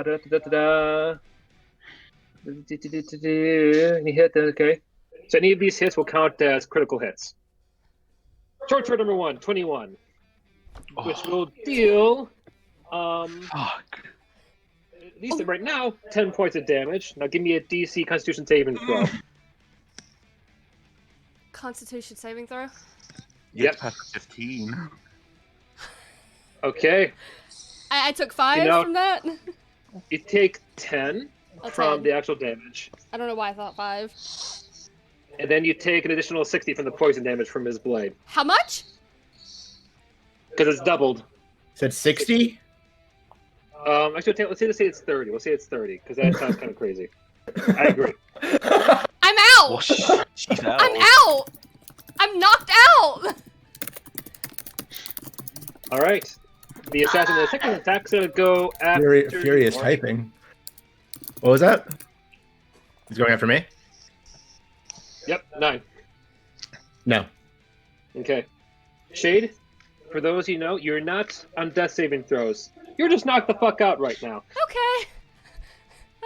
hit, okay. So any of these hits will count as critical hits. Short sword number 1, 21. Which will deal, Fuck. at least right now, 10 points of damage. Now give me a DC Constitution saving throw. Constitution saving throw. Yep. Past 15. Okay. I took 5 know- from that. You take 10 A from 10. the actual damage. I don't know why I thought 5. And then you take an additional 60 from the poison damage from his blade. How much? Because it's doubled. Said 60? Actually, let's say it's 30. We'll say it's 30, because that sounds kind of crazy. I agree. I'm out. Well, she's out. I'm out. I'm knocked out. All right. The assassin, the second attack's going to go after... Furious you. typing. What was that? He's going after me? Yep, 9. No. Okay. Shade, for those you know, you're not on death saving throws. You're just knocked the fuck out right now. Okay.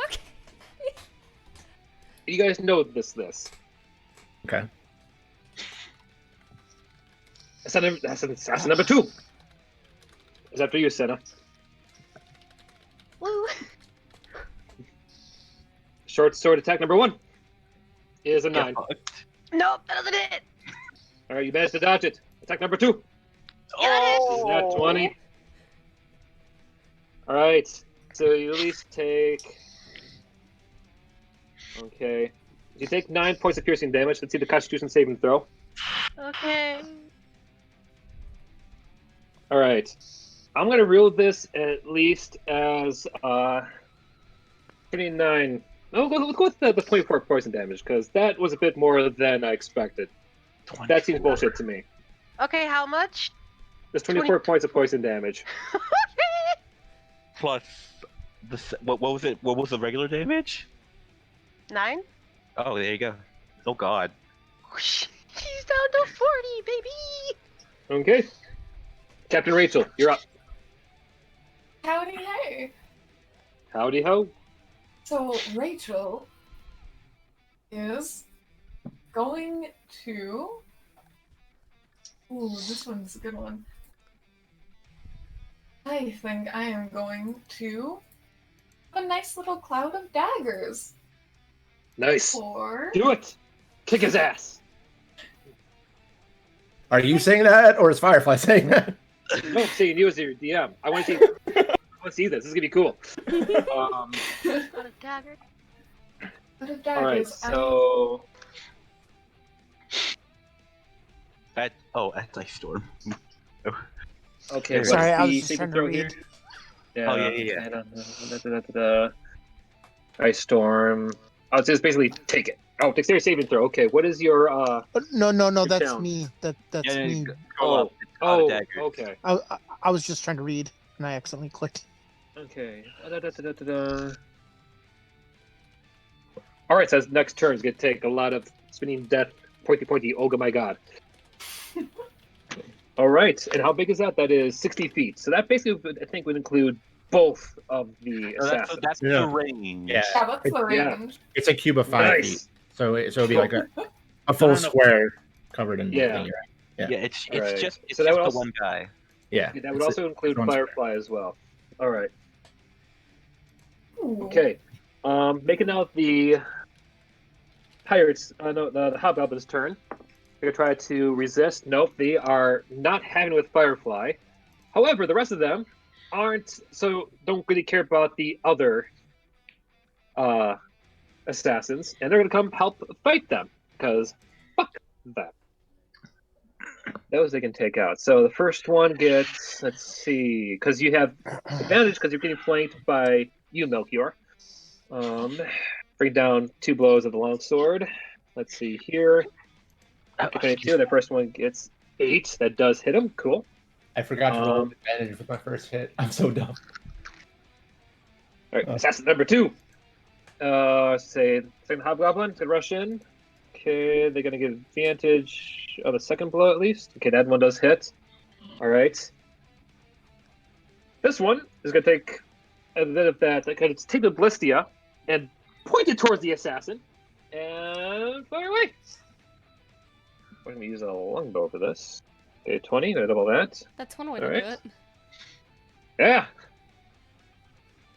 Okay. You guys know this. Okay. Assassin number 2. Is after you, Senna. Woo. Short sword attack number 1 is a 9. Nope, that doesn't hit. All right, you managed to dodge it. Attack number 2. Yeah, that Is that 20? All right, so you at least take. Okay, you take 9 points of piercing damage. Let's see the Constitution saving throw. Okay. All right. I'm gonna rule this at least as 29. No, go with the 24 poison damage because that was a bit more than I expected. That seems 24. bullshit to me. Okay, how much? There's 24 points of poison damage. Plus the what was it? What was the regular damage? 9? Oh, there you go. Oh God. Whoosh. She's down to 40, baby! Okay. Captain Rachel, you're up. Howdy hey. Howdy ho. So Rachel is going to. Ooh, this one's a good one. I think I am going to have a nice little cloud of daggers. Nice. Or Do it. Kick his ass. Are you saying that, or is Firefly saying that? No, I'm saying you as your DM. I want to see this. This is gonna be cool. Got a dagger. cloud of daggers. All right. So That's Ice Storm. okay. What's Sorry, I was the just saving trying to throw read. here? Oh, yeah. Ice Storm. Oh, it's just basically take it. Oh, dexterity saving throw. Okay, what is your No, Your that's challenge. me. That's Yeah, me. Go up. It's Cloud of Daggers. okay. I was just trying to read, and I accidentally clicked. Okay. All right, so this next turn is going to take a lot of spinning death, pointy, oh my god. All right, and how big is that? That is 60 feet. So that basically, I think, would include both of the So assassins. that's Yeah. the range. Yeah, Yeah, that's the Yeah. range. it's a cube of 5 feet, Nice. so it'll be like a full No. square covered in Yeah. thing, right? Yeah, it's Alright. just So that just would the also- one guy. Yeah, Yeah, that would it's- also include one square. Firefly as well. All right. Ooh. Okay. Making out the pirates. No, the hobgoblin's turn. They're gonna try to resist. Nope, they are not having it with Firefly. However, the rest of them aren't. So don't really care about the other assassins, and they're gonna come help fight them because fuck them. Those they can take out. So the first one gets. Let's see, because you have advantage because you're getting flanked by you, Melchior. Bring down 2 blows of the longsword. Let's see here. 22. The first one gets 8. That does hit him. Cool. I forgot to roll advantage with my first hit. I'm so dumb. All right, assassin number 2. Say second hobgoblin to rush in. Okay, they're gonna get advantage of the second blow at least. Okay, that one does hit. All right. This one is gonna take a bit of that. Gonna take the ballistia and point it towards the assassin and fire away. We're gonna use a longbow for this. Okay, 20. Gonna double that. That's one way All to right. do it. Yeah.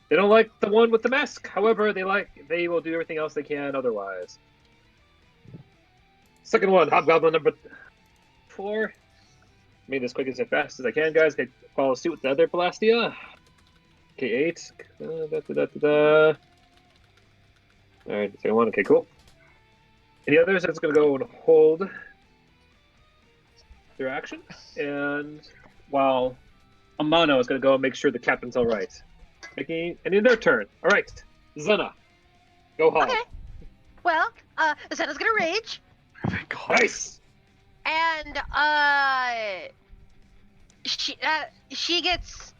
They don't like the one with the mask. However, they will do everything else they can otherwise. Second one, hobgoblin number 4. Made this quick as fast as I can, guys. Okay, follow suit with the other Ballastia. Okay, 8. Alright, second one. Okay, cool. And the others are just gonna go and hold their action. And while Amano is gonna go and make sure the captain's alright. And in their turn. Alright, Zena. Go hog. Okay. Well, Zena's gonna rage, Nice! and she gets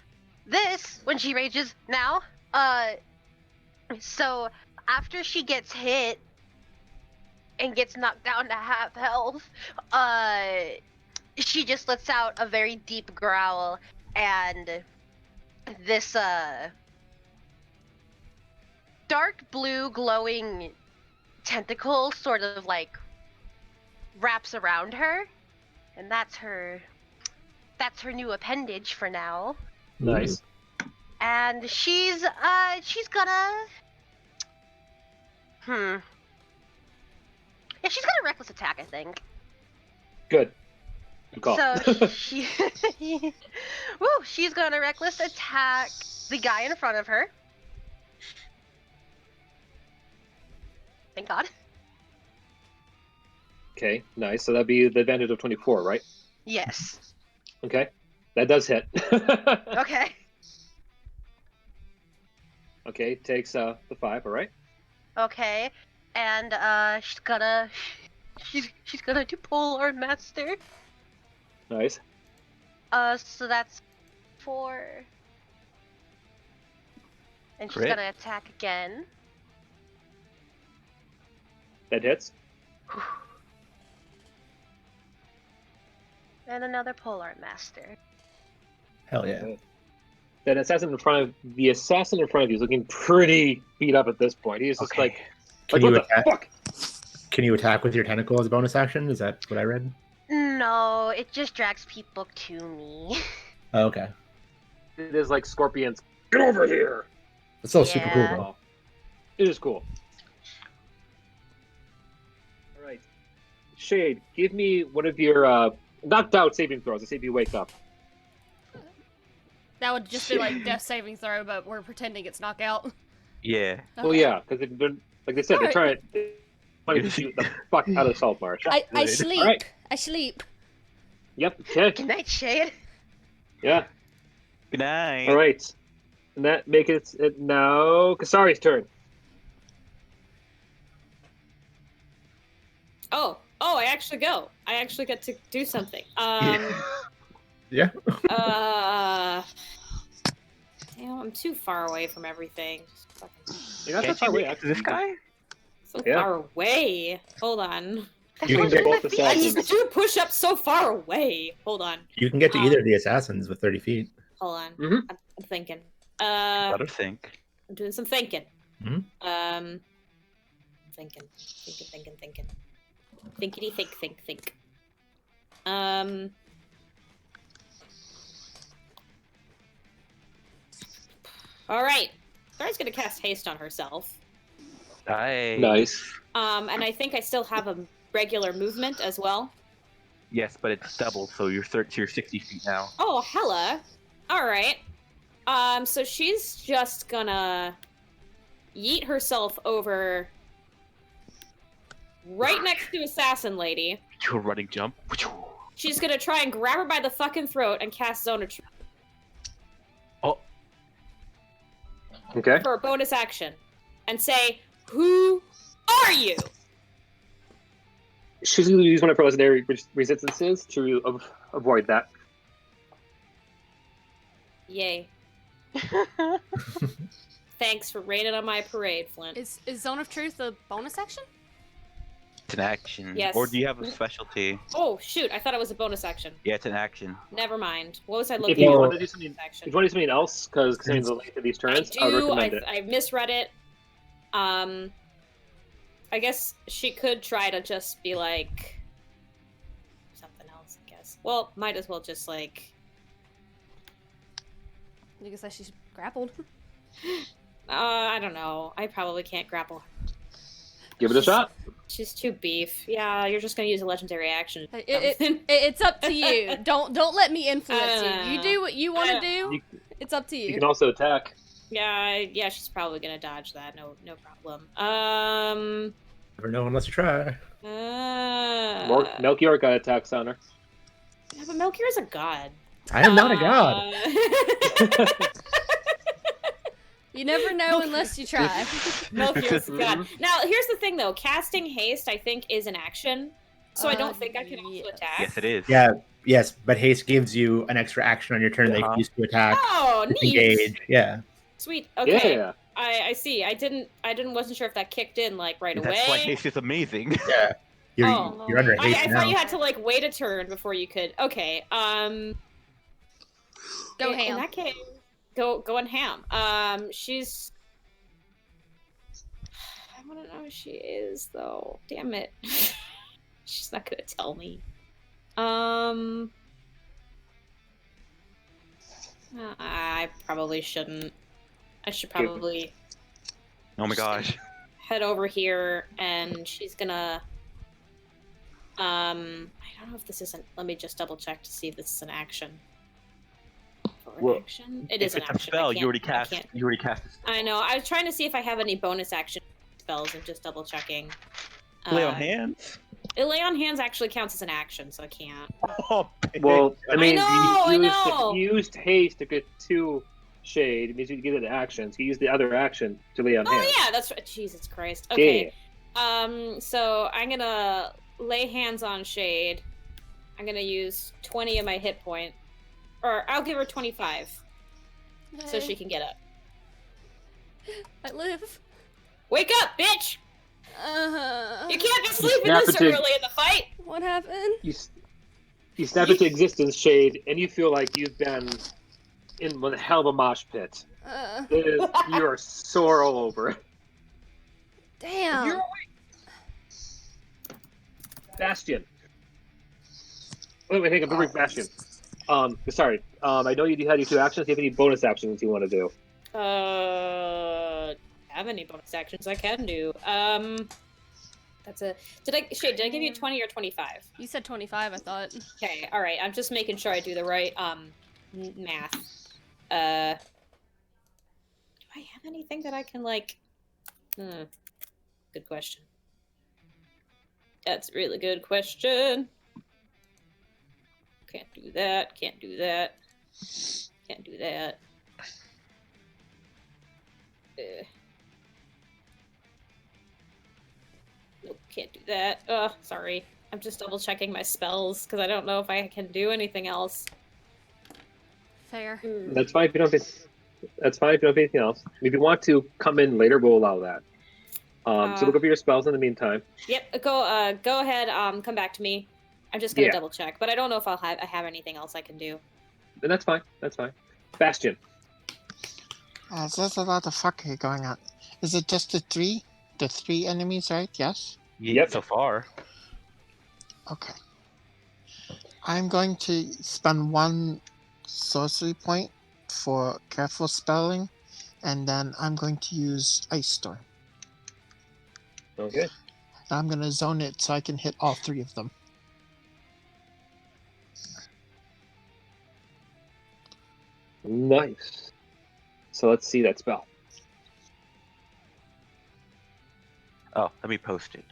this when she rages now. So after she gets hit and gets knocked down to half health, she just lets out a very deep growl, and this dark blue glowing tentacle sort of like wraps around her, and that's her new appendage for now. Nice. And she's gonna yeah, she's gonna reckless attack, I think. Good. Good call. So she she's gonna reckless attack the guy in front of her. Thank God. Okay, nice. So that'd be the advantage of 24, right? Yes. Okay. That does hit. Okay. Okay, takes the 5. All right. Okay. And she's gonna do Polar Master. Nice. So that's 4. And she's Crit. gonna attack again. That hits. And another Polar Master. Hell yeah. Then assassin in front of the assassin in front of you is looking pretty beat up at this point. He's just like Can what you the attack? fuck? Can you attack with your tentacle as a bonus action? Is that what I read? No, it just drags people to me. Oh, okay. It is like scorpions. Get over here. It's still super cool Yeah. though. It is cool. All right, Shade, give me one of your knocked out saving throws. I see if you wake up. That would just be like death saving throw, but we're pretending it's knockout. Yeah. Well, yeah, because like they said, they're trying to shoot the fuck out of Saltmarsh. I Good. sleep. Alright. I sleep. Yep. Okay. Good night, Shade. Yeah. Good night. All right. And that makes it now Kasari's turn. Oh, I actually go. I actually get to do something. Yeah. Damn, I'm too far away from everything. Just fucking You're not Can't that far you away, reach actually. this guy? so Yeah. far away. Hold on. You can get both I assassins. just do push-ups so far away. Hold on. You can get to either of the assassins with 30 feet. Hold on. Mhm. I'm thinking. Let her think. I'm doing some thinking. Mhm. Thinking. Thinkity think. All right. Star's gonna cast haste on herself. Nice. And I think I still have a regular movement as well. Yes, but it's double, so you're 60 feet now. Oh, hella. All right. So she's just gonna yeet herself over right next to Assassin Lady. Do a running jump. She's gonna try and grab her by the fucking throat and cast Zone of Truth Oh, Okay. for a bonus action and say, "Who are you?" She's going to use one of her legendary resistances to avoid that. Yay. Thanks for raining on my parade, Flint. Is Zone of Truth a bonus action? it's an action. Yes. Or do you have a specialty? Oh, shoot. I thought it was a bonus action. Yeah, it's an action. Never mind. What was I If looking you for? want to do something, Bonus action. if you want to do something else, because considering the length of these turns, I would recommend it. I misread it. I guess she could try to just be like something else, I guess. Well, might as well just like You can say she's grappled. I don't know. I probably can't grapple her. Give it a shot. She's too beef. Yeah, you're just gonna use a legendary action. It's up to you. Don't let me influence you. You do what you want to do. You, It's up to you you. can also attack. Yeah, she's probably gonna dodge that. No problem. Never know unless you try. Melchior got attacks on her. Yeah, but Melchior's a god. I am not a god. You never know unless you try. Melchior's a god. Now, here's the thing, though. Casting haste, I think, is an action, so I don't think I can also yes. attack. Yes, it is. Yeah, yes, but haste gives you an extra action on your turn that you can use to attack, Oh, neat. engage. Yeah. Sweet. Okay. Yeah. I see. I wasn't sure if that kicked in like right away. That's why haste is amazing. Yeah. You're, Oh. you're under I haste now. thought you had to like wait a turn before you could. Okay. Go in ham. that case, go on ham. She's. I want to know who she is though. Damn it. She's not gonna tell me. I probably shouldn't. I should probably Oh my gosh. head over here, and she's gonna. I don't know if this isn't. Let me just double check to see if this is an action. For an Well, action, it if is an it's a action. spell, I you already can't- cast. You already cast. I know. I was trying to see if I have any bonus action spells and just double checking. Lay on hands. Lay on hands actually counts as an action, so I can't. Oh, Well, I mean, I you know. used haste to get 2 shade. It means you get an action. So you use the other action to lay on hands. Oh yeah, that's right. Jesus Christ. Okay. So I'm gonna lay hands on Shade. I'm gonna use 20 of my hit point, or I'll give her 25, so she can get up. I live. Wake up, bitch! You can't be sleeping snap this it to- early in the fight. What happened? You snap into existence, Shade, and you feel like you've been in one hell of a mosh pit. You are sore all over. Damn. Bastion. Wait, hang on, bring Bastion. Sorry. I know you had your 2 actions. Do you have any bonus actions you want to do? Have any bonus actions I can do? That's a. Shade, did I give you 20 or 25? You said 25, I thought. Okay, all right. I'm just making sure I do the right math. Do I have anything that I can like? Good question. That's a really good question. Can't do that. Can't do that. Can't do that. Nope, can't do that. Oh, sorry. I'm just double checking my spells because I don't know if I can do anything else. Fair. That's fine if you don't have. That's fine if you don't have anything else. If you want to come in later, we'll allow that. So look over your spells in the meantime. Yep. Go ahead. Come back to me. I'm just gonna double check, but I don't know if I have anything else I can do. Then that's fine. That's fine. Bastion. There's a lot of fuckery going on. Is it just the 3? The 3 enemies, right? Yes? Yep. So far. Okay. I'm going to spend 1 sorcery point for careful spelling, and then I'm going to use Ice Storm. Okay. I'm going to zone it so I can hit all 3 of them. Nice. So let's see that spell. Oh, let me post it.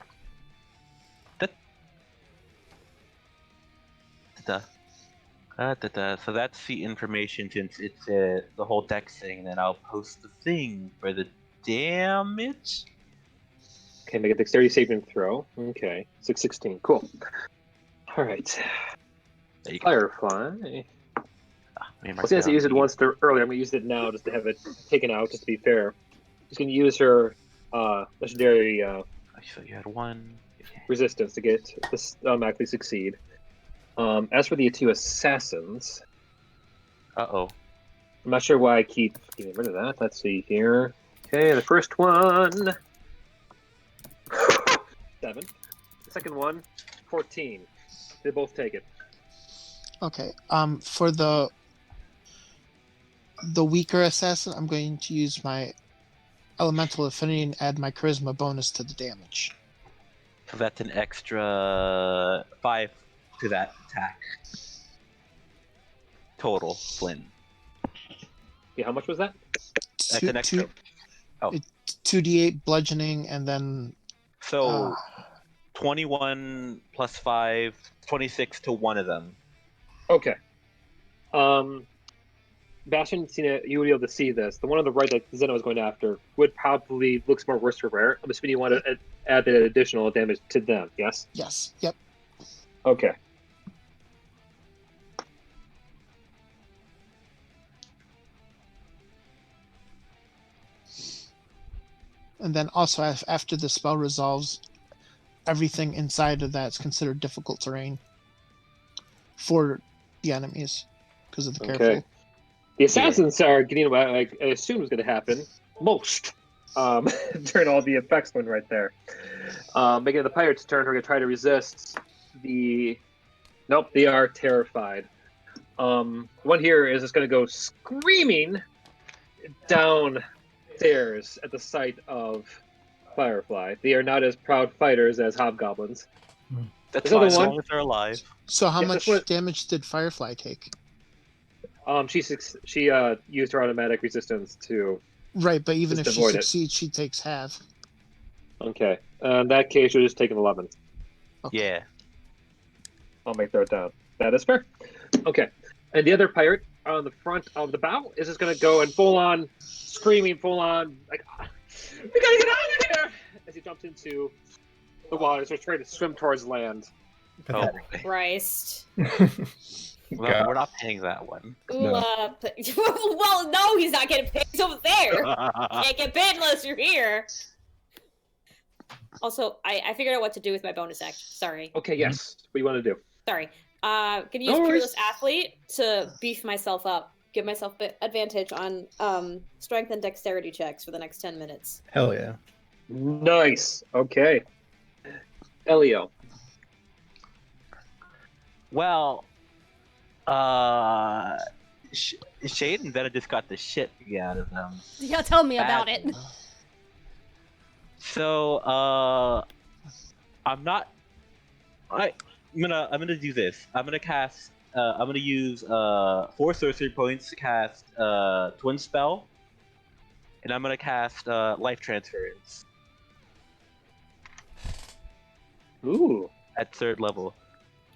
So that's the information since it's the whole dex thing, and then I'll post the thing for the damage. Okay, make a dexterity saving throw. Okay, 16. Cool. All right. There you go. Firefly. Me and I was going to use it Mark- once earlier. I'm going to use it now just to have it taken out, just to be fair. Just going to use her legendary So you had 1. resistance to get this automatically succeed. As for the 2 assassins, Uh-oh. I'm not sure why I keep getting rid of that. Let's see here. Okay, the first one, 7. The second one, 14. They both take it. Okay. For the weaker assassin, I'm going to use my elemental affinity and add my charisma bonus to the damage. So that's an extra 5 to that attack. Total, Flynn. Yeah, how much was that? That's an extra. Oh. 2d8 bludgeoning, and then... So, 21 plus 5, 26 to one of them. Okay. Bastion, you would be able to see this. The one on the right that Zena was going after would probably looks more worse for wear. I'm assuming you want to add the additional damage to them, yes? Yes, yep. Okay. And then also, after the spell resolves, everything inside of that is considered difficult terrain for the enemies because of the careful. Okay. The assassins are getting what I assumed was going to happen most during all the effects went right there. Making the pirates' turn, we're going to try to resist the. Nope, they are terrified. One here is just going to go screaming downstairs at the sight of Firefly. They are not as proud fighters as hobgoblins. That's There's fine, another as one. long as they're alive. So how Yeah, much that's what- damage did Firefly take? She used her automatic resistance to. Right, but even if Just she avoid it. succeeds, she takes half. Okay. In that case, you're just taking 11. Yeah. I'll make that down. That is fair. Okay. And the other pirate on the front of the bow is just going to go and full on screaming, full on, like, we gotta get out of here! As he jumps into the water, so trying to swim towards land. Oh, Christ. well, God. we're not paying that one. No. Well, no, he's not getting paid. He's over there. Can't get paid unless you're here. Also, I figured out what to do with my bonus action. Sorry. Okay, yes. What do you want to do? Sorry. Can use No worries. Peerless Athlete to beef myself up. Give myself advantage on strength and dexterity checks for the next 10 minutes. Hell yeah. Nice. Okay. Elio. Well, Shade and Veta just got the shit beat out of them. Yeah, tell me about it. So, I'm gonna do this. I'm gonna use 4 sorcery points to cast Twin Spell, and I'm gonna cast Life Transference Ooh. at 3rd level.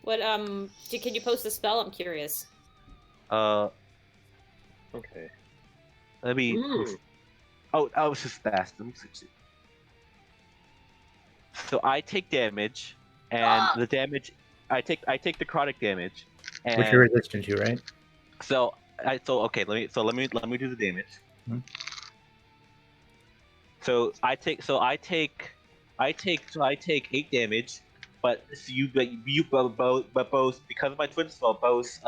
What can you post the spell? I'm curious. Okay. Let me. Oh, I was just fast. Let me switch it. So I take damage, and the damage I take necrotic damage, and Which you're resistant to, right? okay. Let me do the damage. Hmm. So I take 8 damage, but both because of my twin spell, both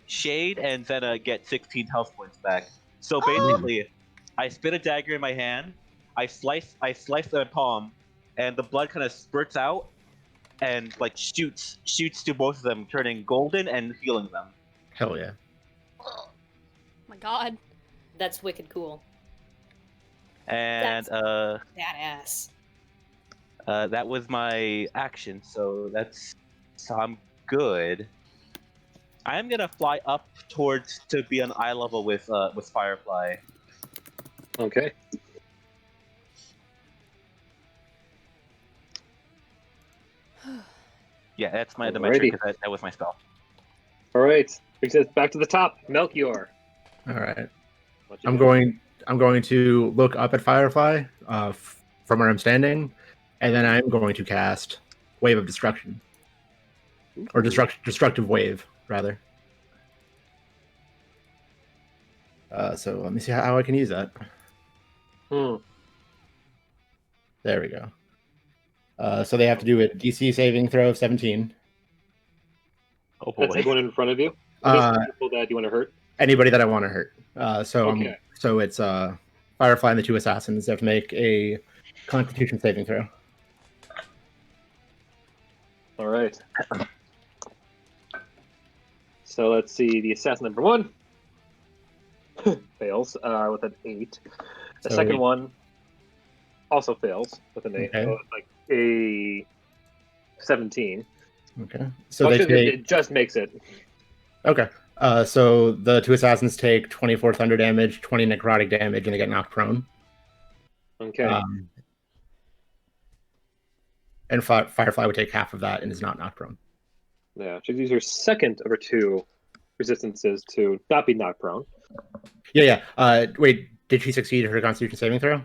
Shade and Zena get 16 health points back. So basically, I spin a dagger in my hand, I slice their palm, and the blood kind of spurts out and like shoots to both of them, turning golden and healing them. Hell yeah. Oh my god. That's wicked cool. And Badass. that was my action, so I'm good. I am gonna fly up to be on eye level with Firefly. Okay. Yeah, that's my Alrighty. dimension because that was my spell. All right. Brings us back to the top. Melchior. All right. What you I'm doing? going to look up at Firefly from where I'm standing, and then I'm going to cast Wave of Destruction. Or Destructive Wave, rather. So let me see how I can use that. There we go. So they have to do a DC saving throw of 17. Oh boy. That's everyone in front of you? People that you want to hurt? Anybody that I want to hurt. Okay. So it's Firefly and the 2 assassins have to make a Constitution saving throw. All right. So let's see. The assassin number 1 fails with an 8. The So second one also fails with an 8. Okay. So it's like a 17. Okay. So Well, they actually, take. it just makes it. Okay. So the 2 assassins take 24 thunder damage, 20 necrotic damage, and they get knocked prone. Okay. And Firefly would take half of that and is not knocked prone. Yeah. She'd use her second of her 2 resistances to not be knocked prone. Yeah. Wait, did she succeed her Constitution saving throw?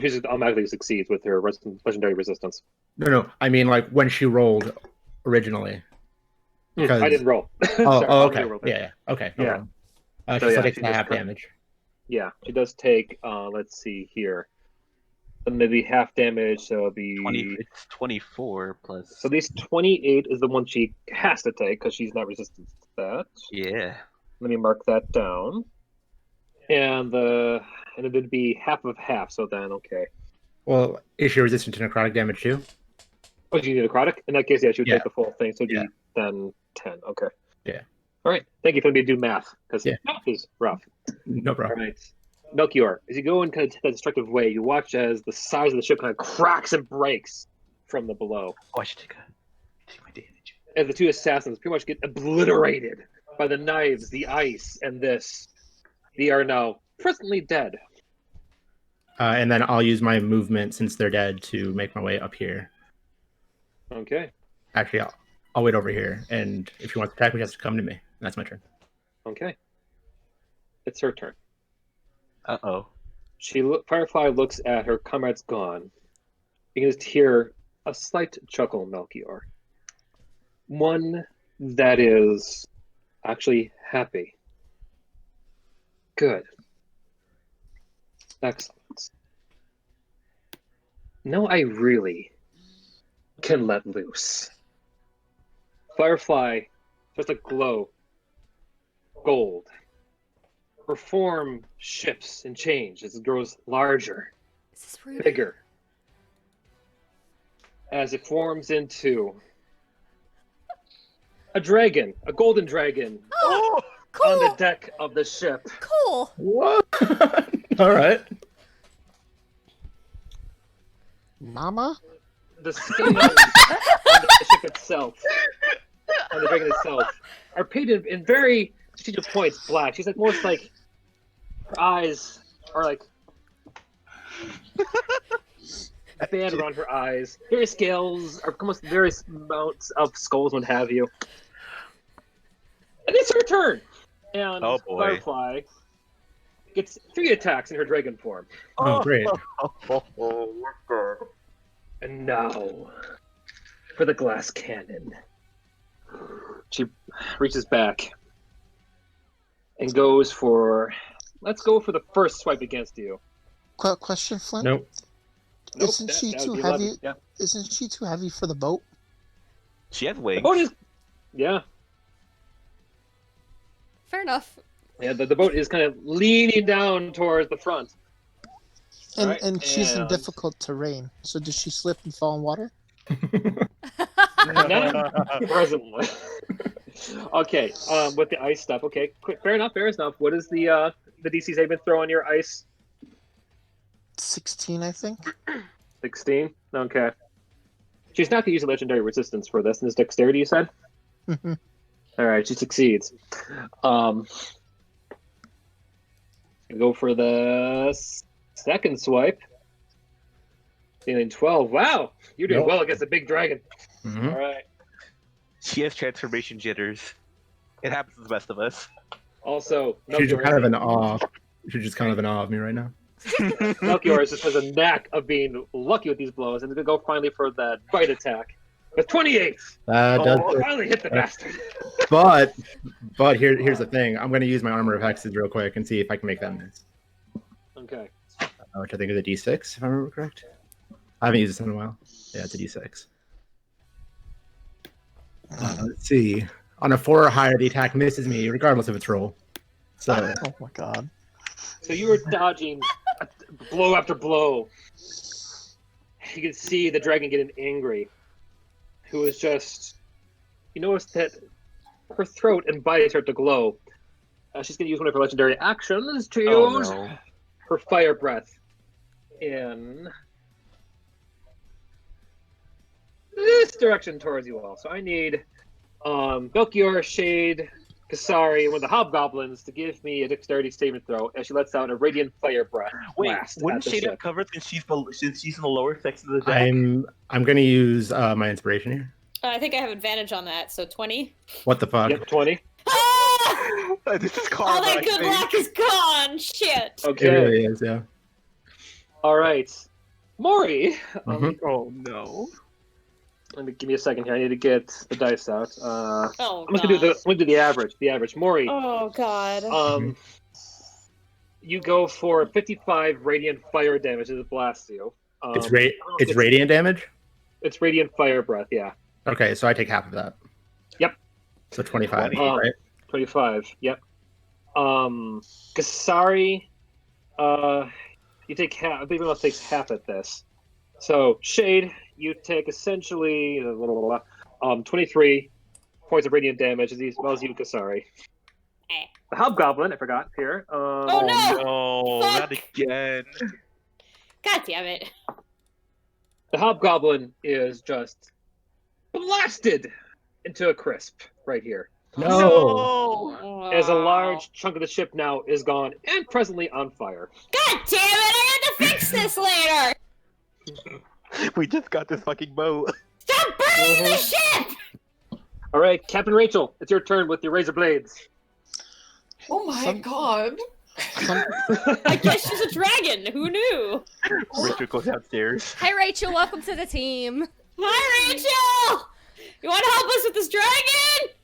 She just automatically succeeds with her legendary resistance. No. I mean, like when she rolled originally. Because... I didn't roll. Oh, Sorry, okay. rolled Yeah. Okay. No Yeah. problem. So, She still yeah, takes she half just- damage. Yeah, she does take. Let's see here. Maybe half damage, so it'll be it's 24 plus. So these 28 is the one she has to take because she's not resistant to that. Yeah. Let me mark that down. And it would be half of half. So then, okay. Well, is she resistant to necrotic damage too? Oh, do you need necrotic? In that case, yeah, she would Yeah. take the full thing. So it'd Yeah. be then 10. Okay. Yeah. All right. Thank you for letting me do math because Yeah. math is rough. No All problem. right. Melchior, as you go in kind of that destructive way, you watch as the sides of the ship kind of cracks and breaks from the below. Oh, I should take my damage. As the 2 assassins pretty much get obliterated by the knives, the ice, and this. They are now presently dead. And then I'll use my movement since they're dead to make my way up here. Okay. Actually, I'll wait over here, and if she wants to attack me, she has to come to me. That's my turn. Okay. It's her turn. Uh-oh. Firefly looks at her comrade's gone. You can just hear a slight chuckle, Melchior. One that is actually happy. Good. Excellent. No, I really can let loose. Firefly, just a glow. Gold. Her form shifts and changes as it grows larger, Is this rude? bigger. As it forms into a dragon, a golden dragon, Oh, on the cool. deck of the ship. Cool. What? All right. Mama? The skins on the ship itself, on the dragon itself, are painted in very strategic points black. She's like almost like her eyes are like a band around her eyes. Various scales are almost various amounts of skulls, what have you. And it's her turn. And Oh, boy. Firefly gets 3 attacks in her dragon form. Oh, great. And now for the glass cannon. She reaches back and goes for. Let's go for the first swipe against you. Question, Flint? Nope. Nope, Isn't she that too would be 11. heavy? Yeah. Isn't she too heavy for the boat? She has The wings. boat is. Yeah. Fair enough. Yeah, the boat is kind of leaning down towards the front. And Right, and she's in and- difficult terrain. So does she slip and fall in water? Not presently. Okay, with the ice stuff. Okay, fair enough. Fair enough. What is the DC saving throw on your ice? 16, I think. 16. Okay. She's not going to use a legendary resistance for this. And this dexterity, you said. Mhm. All right, she succeeds. Go for the second swipe. Feeling 12. Wow, you're doing Nope. well against a big dragon. Mhm. All right. She has transformation jitters. It happens to the best of us. Also, She's just Melchior, kind of in awe. She's just kind of in awe of me right now. Melchior just has a knack of being lucky with these blows, and he's gonna go finally for that bite attack. With 28. Does Oh, finally hit the bastard. But here's the thing. I'm going to use my armor of hexes real quick and see if I can make that miss. Okay. Which I think is a D6, if I remember correct. I haven't used this in a while. Yeah, it's a D6. Let's see. On a 4 or higher, the attack misses me, regardless of its roll. So Oh my god. So you were dodging blow after blow. You can see the dragon getting angry. Who is just. You notice that her throat and body start to glow. She's going to use one of her legendary actions to use her fire breath in this direction towards you all. So I need Belchior, Shade, Kasari, and one of the hobgoblins to give me a dexterity saving throw as she lets out a radiant fire breath. Wait, blast wouldn't at the Shade ship. have covered since she's in the lower section of the deck? I'm going to use my inspiration here. I think I have advantage on that, so 20. What the fuck? Yep, 20. Ah! This is All karma, that I good think. luck is gone! Shit! It Okay. really is, yeah. All right. Maury. Mhm. Oh no. Let me give me a second here. I need to get the dice out. Oh, I'm just gonna do the average. The average. Maury. Oh, God. You go for 55 radiant fire damage as it blasts you. It's radiant damage? It's radiant fire breath. Yeah. Okay, so I take half of that. Yep. So 25, 20. right? 25. Yep. Kasari. You take half. I believe everyone else takes half at this. So Shade, you take essentially 23 points of radiant damage as well as you, Kasari. Eh. The hobgoblin, I forgot here. Oh, no! No, Fuck. not again. God damn it. The hobgoblin is just blasted into a crisp right here. No. Oh. As a large chunk of the ship now is gone and presently on fire. God damn it! I had to fix this later! We just got this fucking boat. Stop burning the ship! All right, Captain Rachel, it's your turn with your razor blades. Oh my Some- god. Some, I guess she's a dragon. Who knew? Rachel goes downstairs. Hey, Rachel, welcome to the team. Hi, Rachel. You want to help us with this dragon?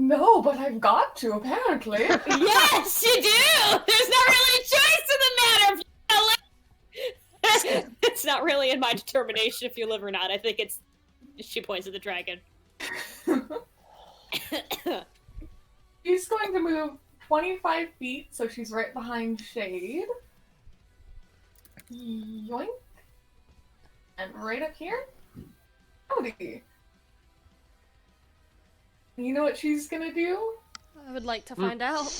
No, but I've got to, apparently. Yes, you do. There's not really a choice in the matter. If you live. It's not really in my determination if you live or not. I think it's. She points at the dragon. She's going to move 25 feet, so she's right behind Shade. Yoink. And right up here. Howdy. You know what she's gonna do? I would like to find out.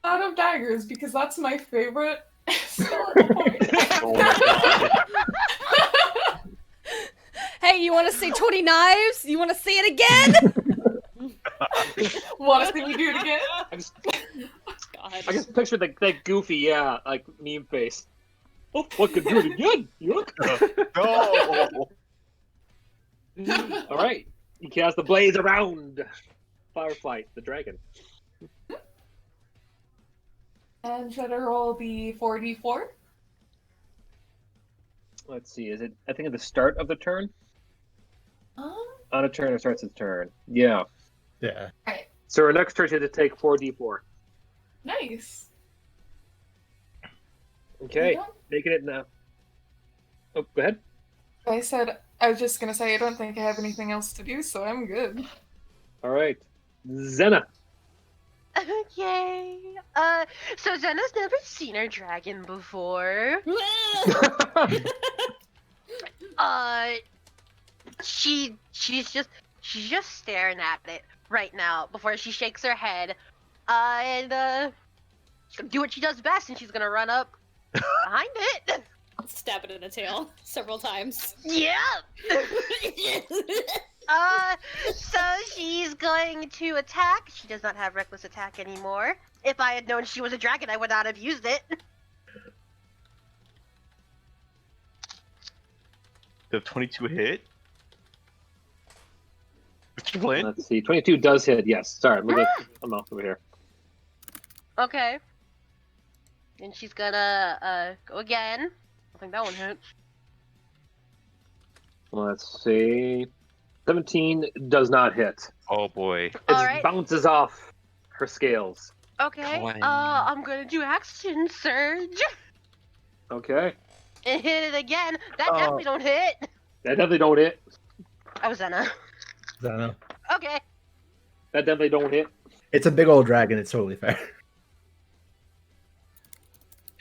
Out of daggers, because that's my favorite spell at the point. Oh my god. Hey, you want to see 20 knives? You want to see it again? Want to see me do it again? God. I just picture that goofy, like meme face. Oh, what could do it again? Yuck. No. All right, you cast the blades around Firefly, the dragon. And should I roll the 4d4? Let's see, is it? I think at the start of the turn. On a turn, it starts its turn. Yeah. Yeah. So our next turn, she had to take 4d4. Nice. Okay, making it now. Oh, go ahead. I said I was just gonna say I don't think I have anything else to do, so I'm good. All right, Zena. Okay. So Zena's never seen a dragon before. She's just staring at it right now before she shakes her head. And she's gonna do what she does best, and she's gonna run up behind it. Stab it in the tail several times. Yeah. So she's going to attack. She does not have reckless attack anymore. If I had known she was a dragon, I would not have used it. The 22 hit. Mr. Flynn? Let's see, 22 does hit. Yes. Sorry, I'm off over here. Okay. And she's gonna go again. I think that one hits. Let's see. 17 does not hit. Oh boy. It Alright. bounces off her scales. Okay. Clang. I'm gonna do action surge Okay. and hit it again. That definitely don't hit. That definitely don't hit. Oh, Zena. Zena. Okay. That definitely don't hit. It's a big old dragon. It's totally fair.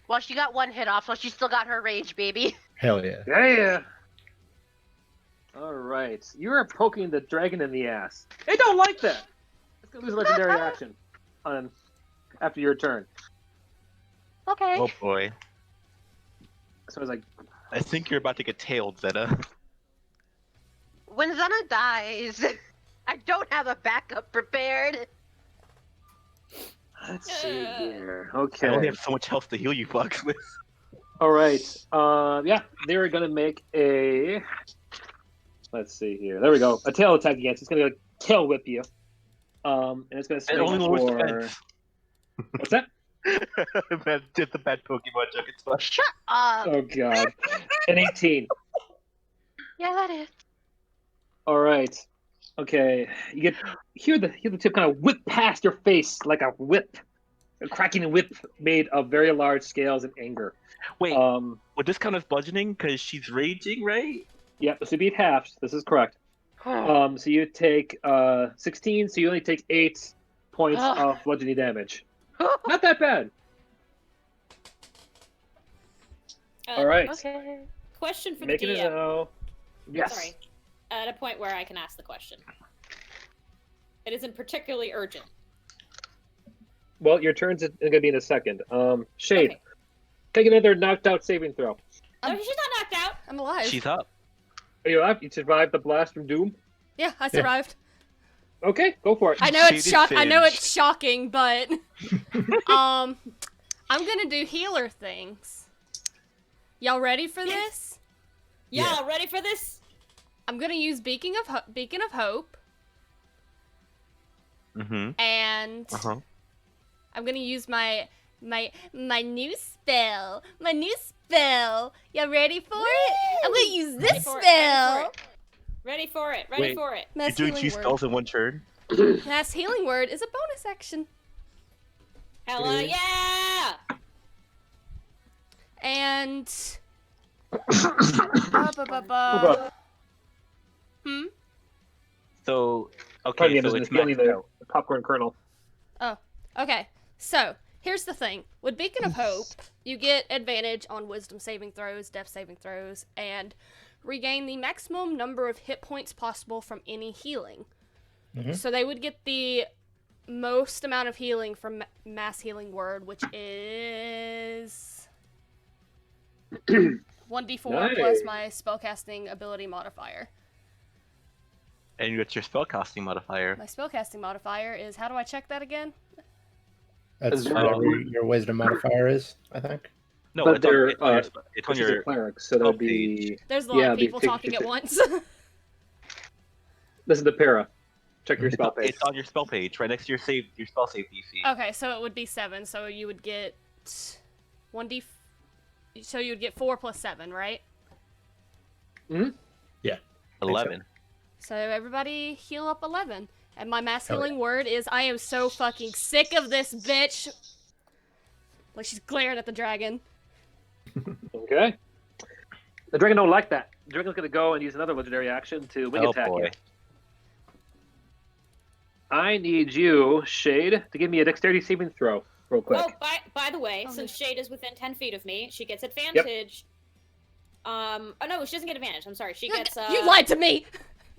Well, she got one hit off, so she still got her rage, baby. Hell yeah. Yeah. All right. You are poking the dragon in the ass. They don't like that. It's gonna lose a legendary action after your turn. Okay. Oh boy. So I was like, I think you're about to get tailed, Zeta. When Zena dies, I don't have a backup prepared. let's see here. I only Okay. have so much health to heal you bugs with. All right. Yeah, they're gonna make a. Let's see here. There we go. A tail attack against. It's gonna tail whip you. And it's gonna It swing only lowers for. defense. What's that? Just the bad Pokemon joke. It's fun. Shut up. Oh god. An 18. Yeah, that is. All right. Okay. You hear the tip kind of whip past your face like a whip, a cracking whip made of very large scales and anger. Wait, Would this count as bludgeoning? Because she's raging, right? Yeah, this would be half. This is correct. So you take 16, so you only take 8 points of bludgeoning damage. Not that bad. All right. Okay. Question for Making the it DM. now. Yes. Sorry. At a point where I can ask the question. It isn't particularly urgent. Well, your turn's going to be in a second. Shade, Okay. take another knocked out saving throw. No, she's not knocked out. I'm alive. She's up. Are you alive? You survived the blast from Doom? Yeah, I survived. Okay, go for it. I know it's Shaded I know Finge. it's shocking, but I'm gonna do healer things. Y'all ready for this? Y'all ready for this? I'm gonna use Beacon of Hope, Mm-hmm. and I'm gonna use my new spell. My new spell. Y'all ready for it? I'm gonna use this spell. Ready for it. Wait. For it. You're Mass doing healing 2 word. spells in 1 turn? Mass healing word is a bonus action. Hella yeah! And So, okay, Pardon me, so I'm it's just feeling maxed the out. popcorn kernel. Oh, okay. So, here's the thing. With Beacon of Hope, you get advantage on wisdom saving throws, death saving throws, and regain the maximum number of hit points possible from any healing. Mhm. So they would get the most amount of healing from Mass Healing Word, which is 1d4 plus Nice. my spellcasting ability modifier. And what's your spellcasting modifier? My spellcasting modifier is, how do I check that again? That's Uh, whatever your wisdom modifier is, I think. No, But it's on, they're, it's on your, it's on She's your a cleric, so spell that'd be... There's a lot of it'd be people 50, talking at once. This is the para. Check your spell page. It's on your spell page, right next to your spell save DC. Okay, so it would be 7, so you would get 1d... So you would get 4 plus 7, right? 11. So everybody heal up 11. And my mass Hell yeah. healing word is, I am so fucking sick of this bitch. Like she's glaring at the dragon. Okay. The dragon don't like that. The dragon's gonna go and use another legendary action to wing attack you. I need you, Shade, to give me a dexterity saving throw, real quick. Oh, by the way, Oh, since Shade is within 10 feet of me, she gets advantage. Oh no, she doesn't get advantage. I'm sorry. She gets. You lied to me!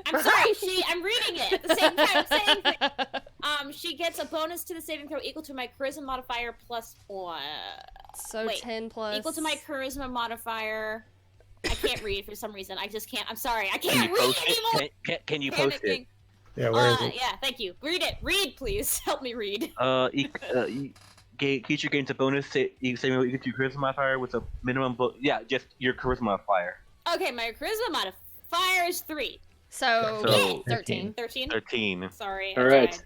I'm sorry. I'm reading it at the same time saying things. She gets a bonus to the saving throw equal to my charisma modifier plus 1. So Wait, 10 plus... Equal to my charisma modifier. I can't read for some reason. I just can't. I'm sorry. I can't Can you read post anymore. it? Can you post it? Panicking. Yeah, where is it? Yeah, thank you. Read it. Read, please. Help me read. Teacher gains a bonus saving equal to your charisma modifier with a minimum. Just your charisma modifier. Okay, my charisma modifier is 3. So, 13. 13? 13. Sorry. All I right. tried.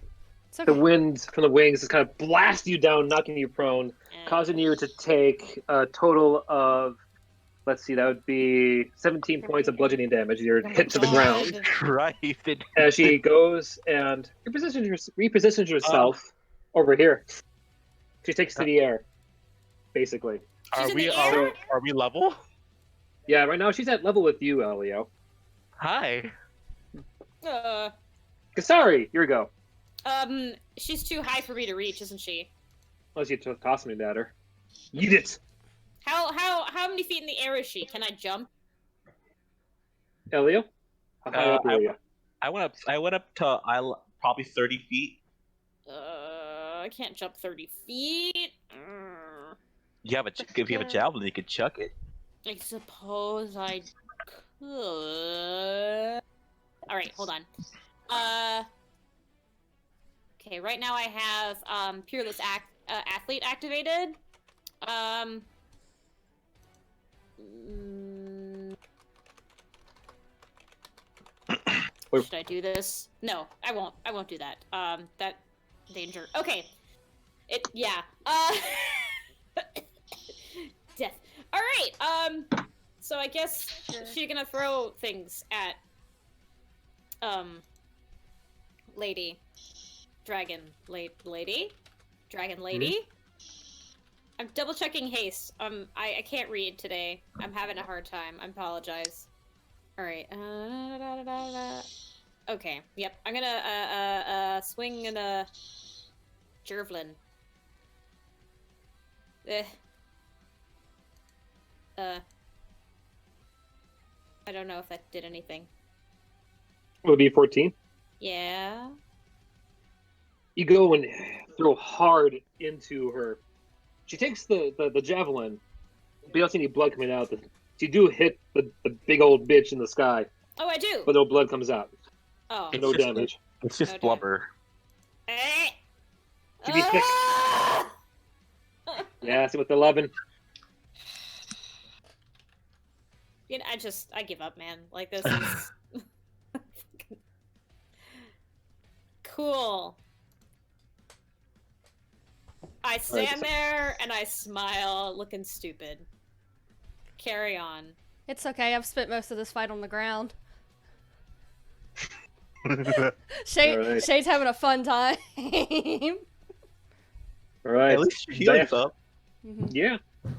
It's okay. The wind from the wings just kind of blasts you down, knocking you prone, causing you to take a total of, let's see, that would be 17 points of bludgeoning damage. You're hit to the ground. Christ. As she goes and repositions herself over here. She takes to the air, basically. She's in the air? Are we level? Yeah, right now she's at level with you, Elio. Hi. Kasari, here we go. She's too high for me to reach, isn't she? Unless you toss me at her. Eat it! How many feet in the air is she? Can I jump? Elio? How high up are you? I went up to probably 30 feet. I can't jump 30 feet. If you have a javelin, you could chuck it. I suppose I could. All right, hold on. Okay, right now I have Peerless Athlete activated. Should I do this? No, I won't. I won't do that. That danger. Okay. Yeah. Death. All right. So I guess she's gonna throw things at lady, dragon lady. I'm double checking haste. I can't read today. I'm having a hard time. I apologize. All right. Okay. Yep. I'm gonna swing and a javelin. I don't know if that did anything. It would be 14. Yeah. You go and throw hard into her. She takes the javelin, but you don't see any blood coming out. You do hit the big old bitch in the sky, Oh, I do. but no blood comes out. Oh. No damage. It's just Okay. blubber. Eh. To be thick. Ah! Yeah, see with 11. I give up, man. Like, this is... Cool. I stand there and I smile, looking stupid. Carry on. It's okay. I've spent most of this fight on the ground. Shade's having a fun time. All right. At least your healing's up. Yeah. Do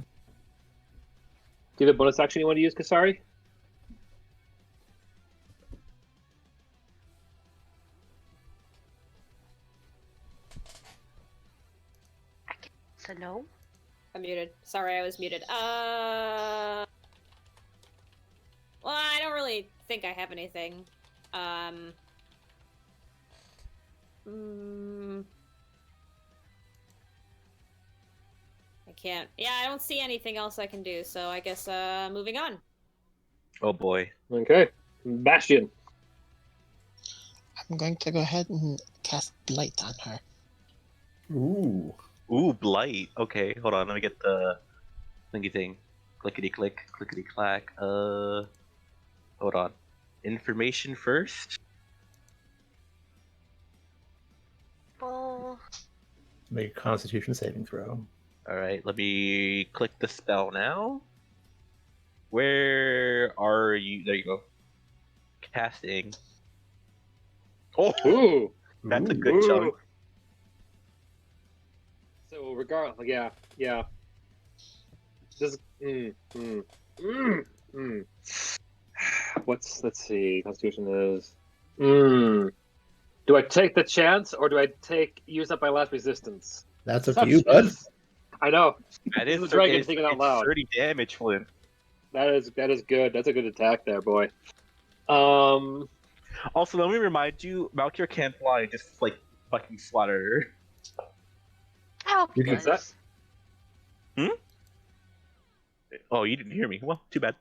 you have a bonus action you want to use, Kasari? So no. I'm muted. Sorry, I was muted. Well, I don't really think I have anything. I can't. Yeah, I don't see anything else I can do, so I guess, moving on. Oh boy. Okay. Bastion. I'm going to go ahead and cast Blight on her. Ooh. Ooh, blight. Okay, hold on. Let me get the thingy thing. Clickety click, clickety clack. Hold on. Information first. Well, Make a Constitution saving throw. All right. Let me click the spell now. Where are you? There you go. Casting. Oh, Ooh. that's a good chunk. So regardless, yeah. This. Let's see. Constitution is. Do I take the chance or do I use up my last resistance? That's up to you, bud. I know. That is the dragon thinking out loud. 30 damage, Flynn. That is good. That's a good attack there, boy. Also, let me remind you, Malkier can't fly, just like fucking slaughter her. oh, What's that? Oh, you didn't hear me. Well, too bad.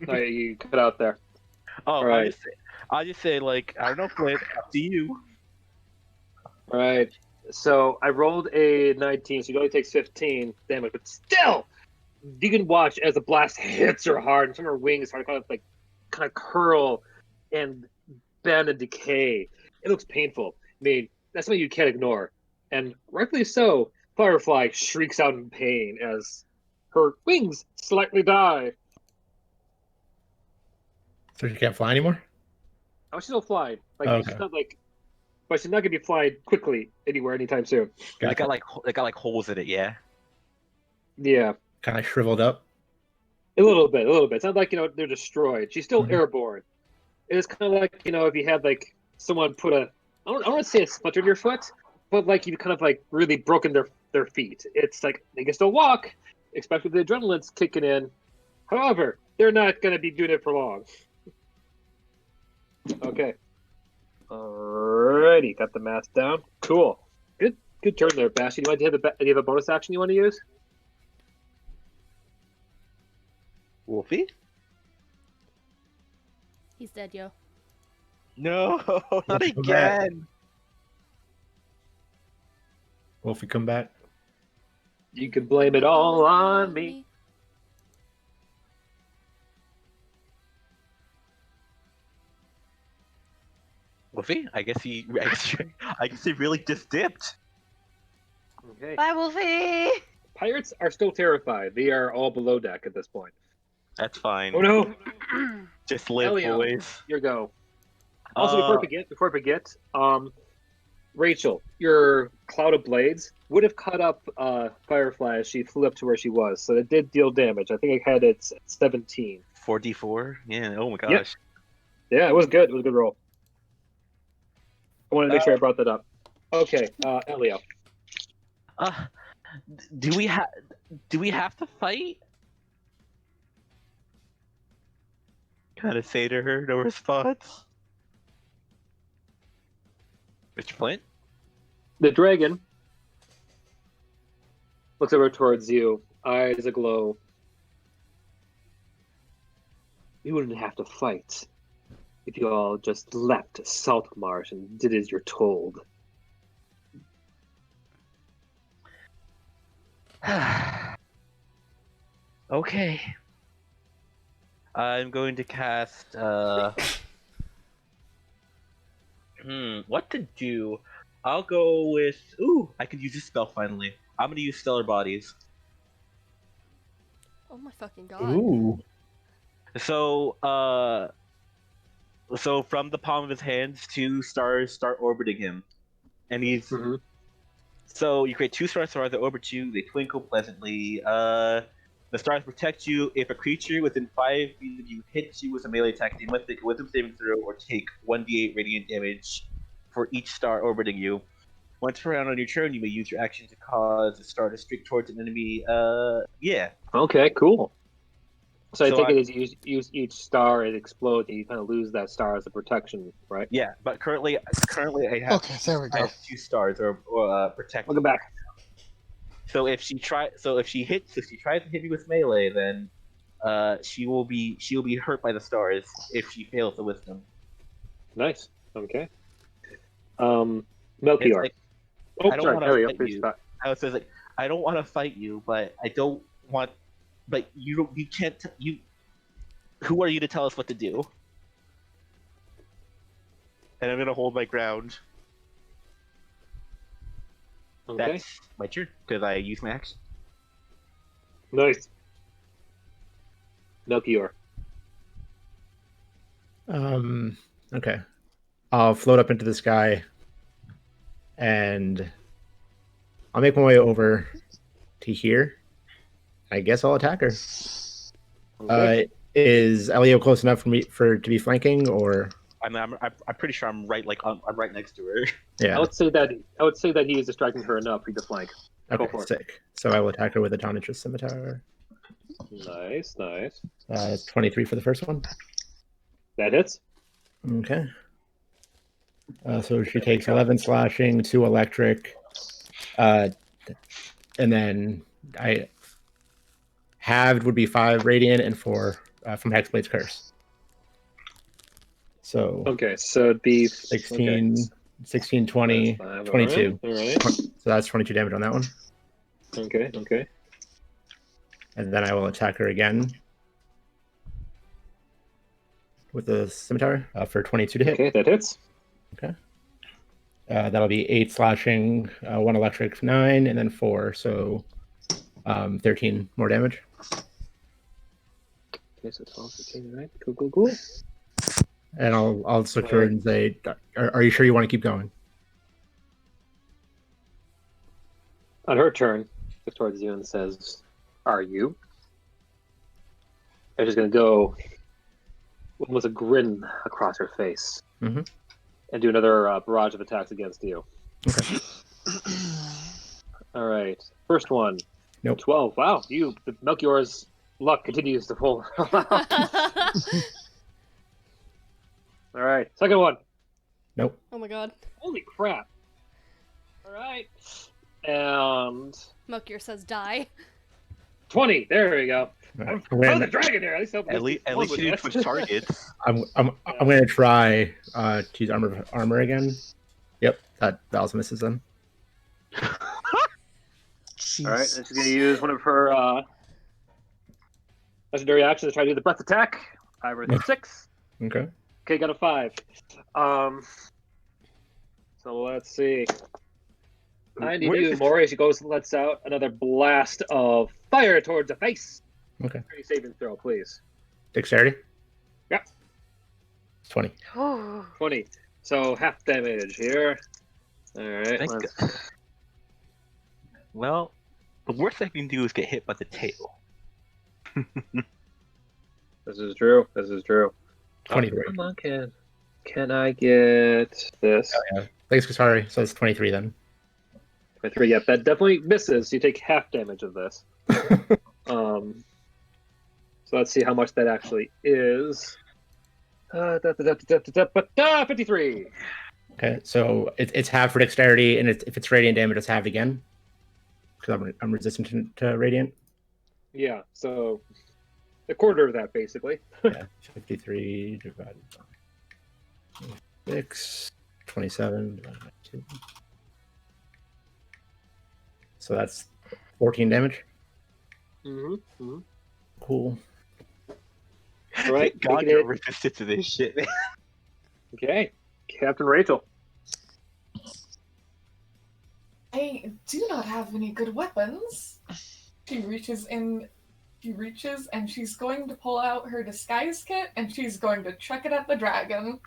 Sorry, you cut out there. Oh, Right. I just say like, I don't know, Flynn, up to you. All right. So I rolled a 19, so it only takes 15 damage, but still, you can watch as the blast hits her hard, and some of her wings start kind of curl and bend and decay. It looks painful. I mean, that's something you can't ignore, and rightfully so. Firefly shrieks out in pain as her wings slightly die. So she can't fly anymore? Oh, she's still flying. Like Okay. she's not but she's not gonna be flying quickly anywhere anytime soon. They got like holes in it, yeah. Yeah. Kind of shriveled up. A little bit. It's not like, they're destroyed. She's still airborne. It's kind of like, if you had like someone put I don't want to say a splinter in your foot, but like you've kind of like really broken their feet. It's like they can still walk, especially with the adrenaline's kicking in. However, they're not going to be doing it for long. Okay. Alrighty, got the math down. Cool. Good turn there, Bastion. Do you have a bonus action you want to use? Wolfie? He's dead, yo. No, not Wolfie, come back. again. Wolfie, come back. You can blame it all on me. Wolfie? I guess he really just dipped. Okay. bye, Wolfie. Pirates are still terrified. They are all below deck at this point. That's fine. Oh no! Just live, Elio, boys. your go. Also, before I forget, Rachel, your cloud of blades would have caught up Firefly as she flew up to where she was, so it did deal damage. I think I had it at 17. 4d4? Yeah, oh my gosh. Yep. Yeah, it was good. It was a good roll. I wanted to make sure I brought that up. Okay, Elio. Do we have to fight? Kind of say to her, no response. Mr. Flint? The dragon looks over towards you, eyes aglow. You wouldn't have to fight if you all just left Saltmarsh and did as you're told. Okay. I'm going to cast. What to do? I'll go with. Ooh, I could use this spell finally. I'm gonna use Stellar Bodies. Oh my fucking god. Ooh. So, so from the palm of his hands, 2 stars start orbiting him, and he's. Mm-hmm. So you create 2 stars that orbit you. They twinkle pleasantly. The stars protect you if a creature within 5 feet of you hits you with a melee attack. They must make a wisdom saving throw or take 1d8 radiant damage for each star orbiting you. Once per round on your turn, you may use your action to cause a star to streak towards an enemy. Yeah. Okay, cool. So I So take it as you use each star, it explodes, and you kind of lose that star as a protection, right? Yeah, but currently I have Okay, there we I go. have 2 stars or protect. Welcome back. So if she tries to hit me with melee, then she will be hurt by the stars if she fails the wisdom. Nice. Okay. It's Melchior. like, Oh, I don't sorry. want There we to go. fight Please you. stop. I was like, I don't want to fight you, but I don't want. But you can't. Who are you to tell us what to do? And I'm gonna hold my ground. Okay. That's my turn because I use my action. Nice. Melchior. Okay. I'll float up into the sky, and I'll make my way over to here. I guess I'll attack her. Okay. Is Elio close enough for to be flanking, or? I'm pretty sure I'm right I'm right next to her. Yeah. I would say that he is distracting her enough for you to flank. Okay, for it. sick. So I will attack her with a Tonitrus Scimitar. Nice, nice. 23 for the first one. That hits. Okay. So she takes 11 slashing, 2 electric, and then I halved would be 5 radiant and 4 from Hexblade's Curse. So Okay, so it'd be 16, okay. 16, 20, That's fine. 22. All right. So that's 22 damage on that one. Okay, okay. And then I will attack her again with the scimitar for 22 to hit. Okay, that hits. Okay. That'll be 8 slashing, 1 electric, 9, and then 4. So 13 more damage. Okay, so 12, 15, right? Cool. And I'll look her and say, are you sure you want to keep going? On her turn, looks towards you and says, "Are you?" And she's gonna go with a grin across her face Mhm. and do another barrage of attacks against you. Okay. All right, first one. Nope. 12. Wow, the Melchior's luck continues to pull. All right, second one. Nope. Oh my god. Holy crap! All right, and Melchior says die. 20. There we go. All I'm right. the dragon there. At least, At least you didn't switch targets. I'm going to try to use armor again. Yep, that also misses them. All right, and she's going to use one of her legendary actions to try to do the breath attack. 5 or 6. Okay. Okay, got a 5. So let's see. I need Where's you, this- Maury. She lets out another blast of fire towards the face. Okay. Saving throw, please. Dexterity? Yep. 20. Ooh. 20. So half damage here. All right. Thank let's- Well, the worst I can do is get hit by the tail. This is true. 23. Come on, can I get this? Oh, yeah. Thanks, Kasari. So it's 23 then. 23. Yep, that definitely misses. You take half damage of this. So let's see how much that actually is. 53. Okay, so it's half for dexterity, and if it's radiant damage, it's halved again. Because I'm resistant to radiant. Yeah, so a quarter of that, basically. Yeah, 53 divided by 6, 27 divided by 2. So that's 14 damage. Mm-hmm. Cool. All right, God, make it you're hit. resistant to this shit, man. Okay, Captain Rachel. I do not have any good weapons. She reaches and she's going to pull out her disguise kit and she's going to chuck it at the dragon.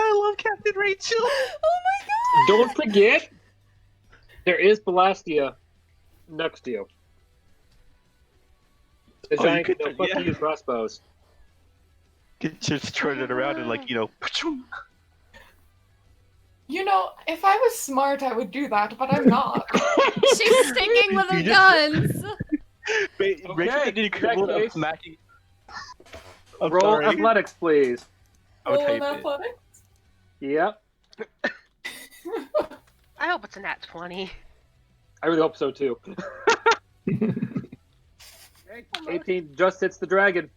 I love Captain Rachel. Oh my god! Don't forget, there is Ballastia next to you. The Oh, you giant, could- fuck yeah. you crossbows. Just turn it around and like, You know, if I was smart, I would do that, but I'm not. She's sticking with her You just- guns. Rachel Okay, did in the equivalent that of case- smacking. I'm Roll sorry. athletics, please. I would Roll in type it. athletics. Yep, I hope it's a nat 20. I really hope so too. Okay, 18 just hits the dragon.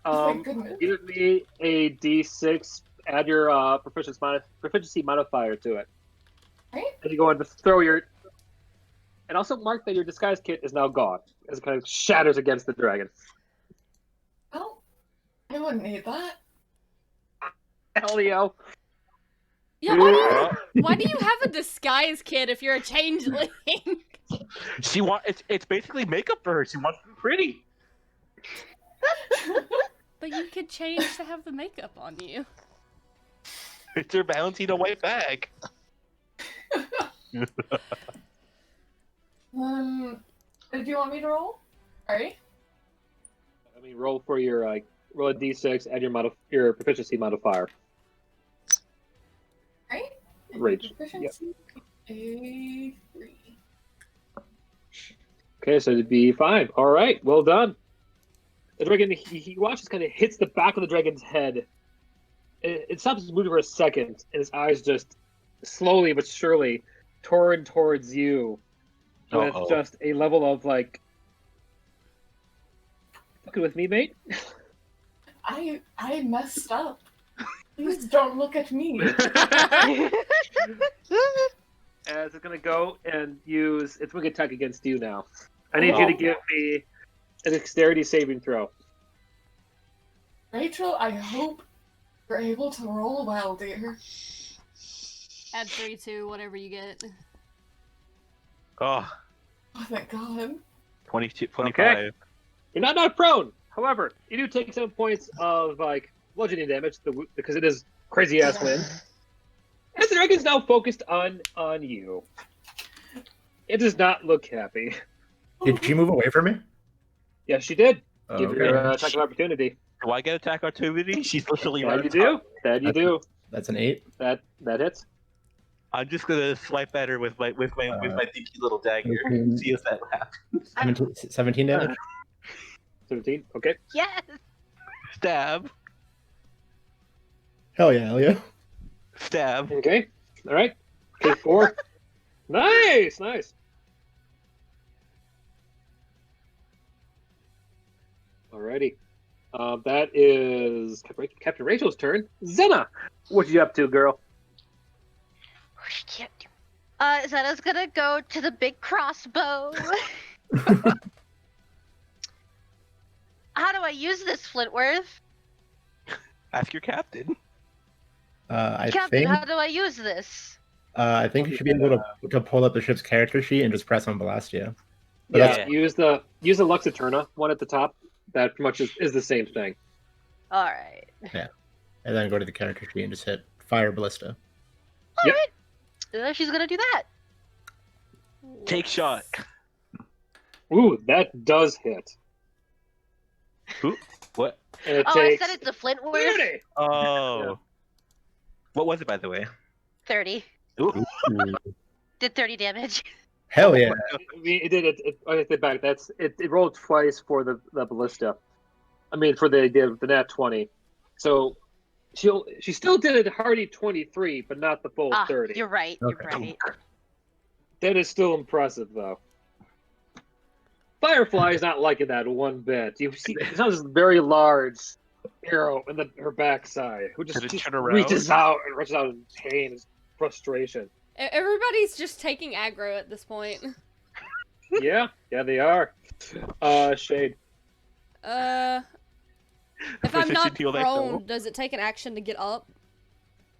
Oh my goodness. Give me a d6. Add your proficiency modifier to it. Right? And you go on to throw your. And also mark that your disguise kit is now gone, as it kind of shatters against the dragon. Oh, I wouldn't need that. Hell yeah. Yeah, why do you have a disguise kit if you're a changeling? She it's basically makeup for her. She wants to be pretty. But you could change to have the makeup on you. It's her Valentina white bag. Did you want me to roll? Alright. I mean, roll for your roll a d6, add your proficiency modifier. Right? Rage. Yep. Proficiency, a 3. Okay, so it'd be 5. All right, well done. The dragon, he watches, kind of hits the back of the dragon's head. It stops moving for a second, and his eyes just slowly but surely turn towards you. With Uh-oh. just a level of like, fucking with me, mate. I messed up. Please don't look at me. As it's gonna go and use its wing attack against you now. I need you to give me a dexterity saving throw. Rachel, I hope you're able to roll well, dear. Add 3 to whatever you get. Oh, Oh, thank God. 22, 25. Okay. You're not prone. However, you do take 7 points of like bludgeoning damage because it is crazy ass wind. And the dragon's now focused on you. It does not look happy. Did she move away from me? Yes, she did. Oh, Give okay. her attack of opportunity. Do I get attack opportunity? She's literally That right you on top. do. That you do. That's an 8. That hits. I'm just gonna swipe at her with my dinky little dagger. Okay. See if that happens. 17 damage? 17. Okay. Yes! Stab. Hell yeah, hell yeah. Stab. Okay. All right. Take 4. Nice. Nice. Alrighty. That is Captain Rachel's turn. Zena, what you up to, girl? Zena's gonna go to the big crossbow. How do I use this, Flintworth? Ask your captain. I Captain, think how do I use this? I think you should be able to pull up the ship's character sheet and just press on Ballastia. But Yeah, that's- use the Lux Aeterna one at the top. That pretty much is the same thing. Alright. and then go to the character sheet and just hit Fire Ballista. Yep. Alright. She's gonna do that. Take shot. Ooh, that does hit. What? And it Oh, takes I said it's a Flintworth. 30. Oh. Yeah. What was it, by the way? 30. Ooh. Did 30 damage. Hell yeah. I mean, it did it. I take back. It rolled twice for the ballista. I mean, for the nat 20. So she still did a hearty 23, but not the full 30. You're right. Okay. You're right. That is still impressive, though. Firefly is not liking that one bit. You see, it sounds this very large arrow in her backside, who just Did it just turn around? reaches out and rushes out in pain and frustration. Everybody's just taking aggro at this point. Yeah, they are. Shade. If I'm Proficiency not heal that prone, go. does it take an action to get up?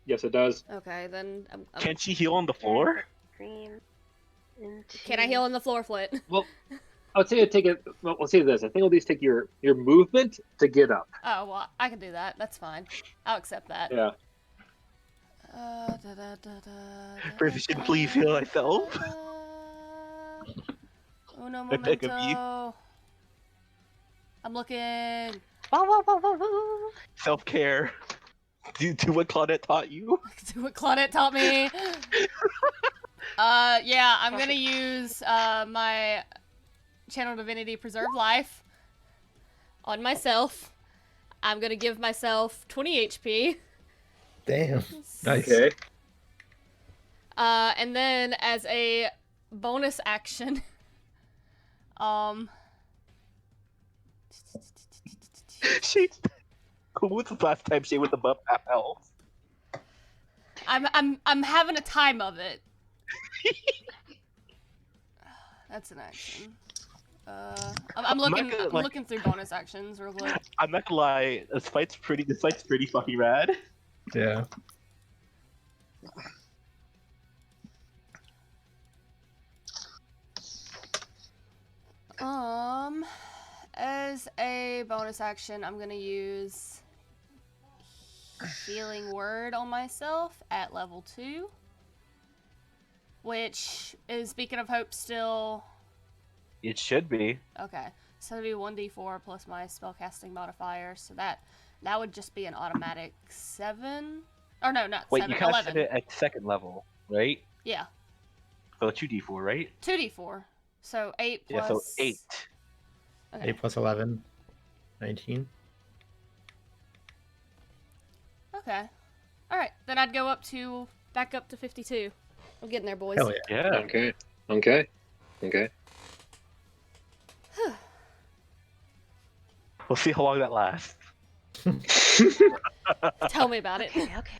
Yes, it does. Okay, then Can she heal on the floor? Scream into... can I heal on the floor, Flit? Well, I would say take it. Well, we'll say this. I think it'll at least take your movement to get up. Oh, well, I can do that. That's fine. I'll accept that. Yeah. Proficiency, please heal myself. Uno I beg of you. momento. I'm looking. Self-care. Do what Claudette taught you. Do what Claudette taught me. Yeah, I'm gonna use my Channel Divinity Preserve Life on myself. I'm gonna give myself 20 HP. Damn. Nice. Okay. And then as a bonus action, She. When was the last time she was above half health? I'm having a time of it. That's an action. I'm looking. gonna, I'm like- looking through bonus actions real quick. I'm not gonna lie. This fight's pretty fucking rad. Yeah. As a bonus action, I'm gonna use Healing Word on myself at level 2, which is Beacon of Hope still. It should be. Okay, so it'd be 1d4 plus my spellcasting modifier, so that would just be an automatic 7. Or no, not Wait, 7, you casted 11. it at second level, right? Yeah, So 2d4, right? 2d4. So 8 plus. Yeah, so 8. Okay. 8 plus 11. 19. Okay. All right, then I'd go back up to 52. I'm getting there, boys. Hell yeah. Yeah. Okay. We'll see how long that lasts. Tell me about it. Okay.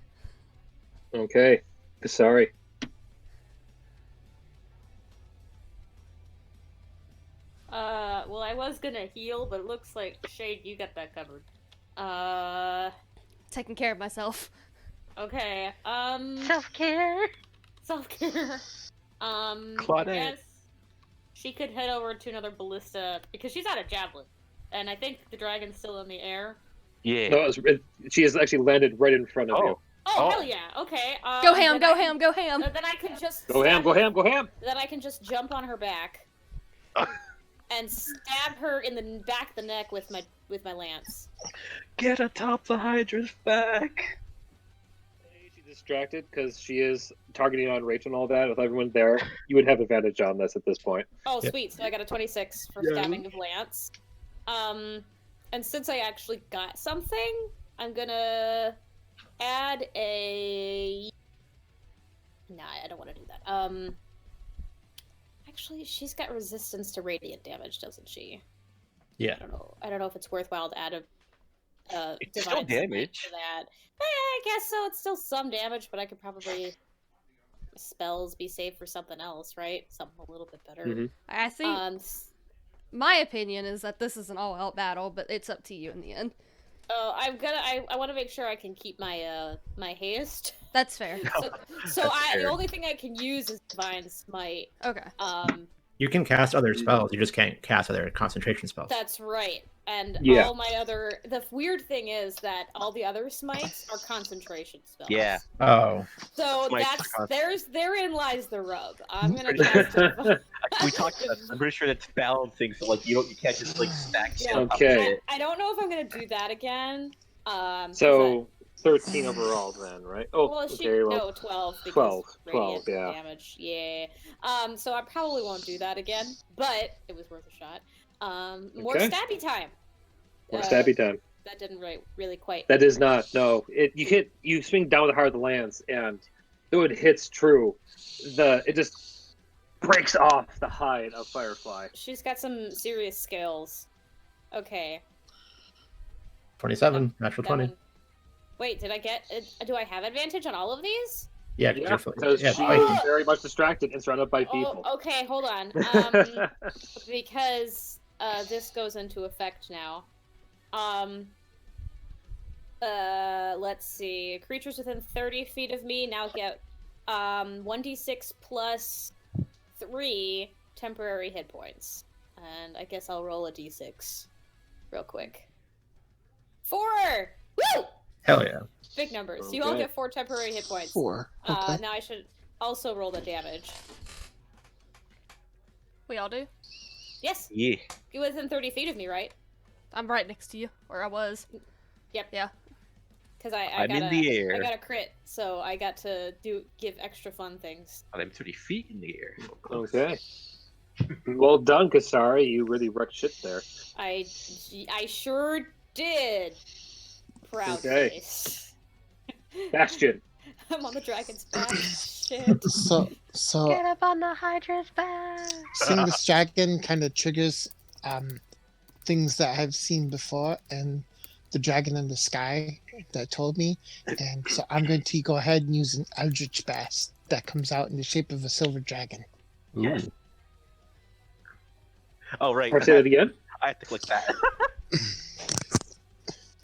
Okay. Sorry. Well, I was gonna heal, but it looks like Shade, you got that covered. Taking care of myself. Okay. Self-care. Self-care. Claudette. I guess she could head over to another ballista because she's out of javelin, and I think the dragon's still in the air. Yeah. No, she has actually landed right in front of you. Oh, Oh. hell yeah! Okay. Go ham, then go I ham, go ham. Then I can just Go ham. Then I can just jump on her back and stab her in the back of the neck with my lance. Get atop the Hydra's back. She's distracted because she is targeting on Rachel and all that. With everyone there, you would have advantage on this at this point. Oh, Yep. sweet! So I got a 26 for Yeah. stabbing of lance. And since I actually got something, I'm gonna add a. Nah, I don't want to do that. Actually, she's got resistance to radiant damage, doesn't she? Yeah. I don't know if it's worthwhile to add a. It's still divine smite damage. for that. I guess so. It's still some damage, but I could probably spells be saved for something else, right? Something a little bit better. Mhm. I think my opinion is that this is an all-out battle, but it's up to you in the end. Oh, I want to make sure I can keep my my haste. That's fair. So That's the fair. only thing I can use is divine smite. Okay. You can cast other spells. You just can't cast other concentration spells. That's right. And Yeah. all my other the weird thing is that all the other smites are concentration spells. Yeah. Oh. So Smites are therein lies the rub. I'm gonna Pretty cast divine- We talked about this. I'm pretty sure that's balancing, so like you can't just like stack shit Yeah. on top of Okay. it. I don't know if I'm gonna do that again. So 13 overall then, right? Oh, Well, she okay. Well, no 12 because 12, radiant yeah. damage. Yeah. So I probably won't do that again, but it was worth a shot. More Okay. stabby time. more stabby time. That didn't really quite. That is not. No, you swing down the heart of the lance, and though it hits true, it just breaks off the hide of Firefly. She's got some serious skills. Okay. 27. Natural that 20. one- Wait, did I get? Do I have advantage on all of these? Yeah, Yeah, because because yeah, she's spiky. very much distracted and surrounded by people. Oh, okay, hold on. Because this goes into effect now. Let's see. Creatures within 30 feet of me now get 1d6 plus 3 temporary hit points. And I guess I'll roll a d6 real quick. 4! Woo! Hell yeah. Big numbers. You all Okay. get 4 temporary hit points. 4. Okay. Now I should also roll the damage. We all do. Yes, Yeah. you're within 30 feet of me, right? I'm right next to you, or I was. Yep. Yeah. Because I I'm got in the air. I got a crit, so I got to give extra fun things. I'm 30 feet in the air. Okay. Well done, Kasari. You really wrecked shit there. I sure did. Proud Okay. face. Bastion. I'm on the dragon's back. Shit. So Get up on the Hydra's back. seeing this dragon kind of triggers things that I've seen before, and the dragon in the sky that told me, and so I'm going to go ahead and use an Eldritch Blast that comes out in the shape of a silver dragon. Ooh. Oh, right. Or say that again. I have to click that.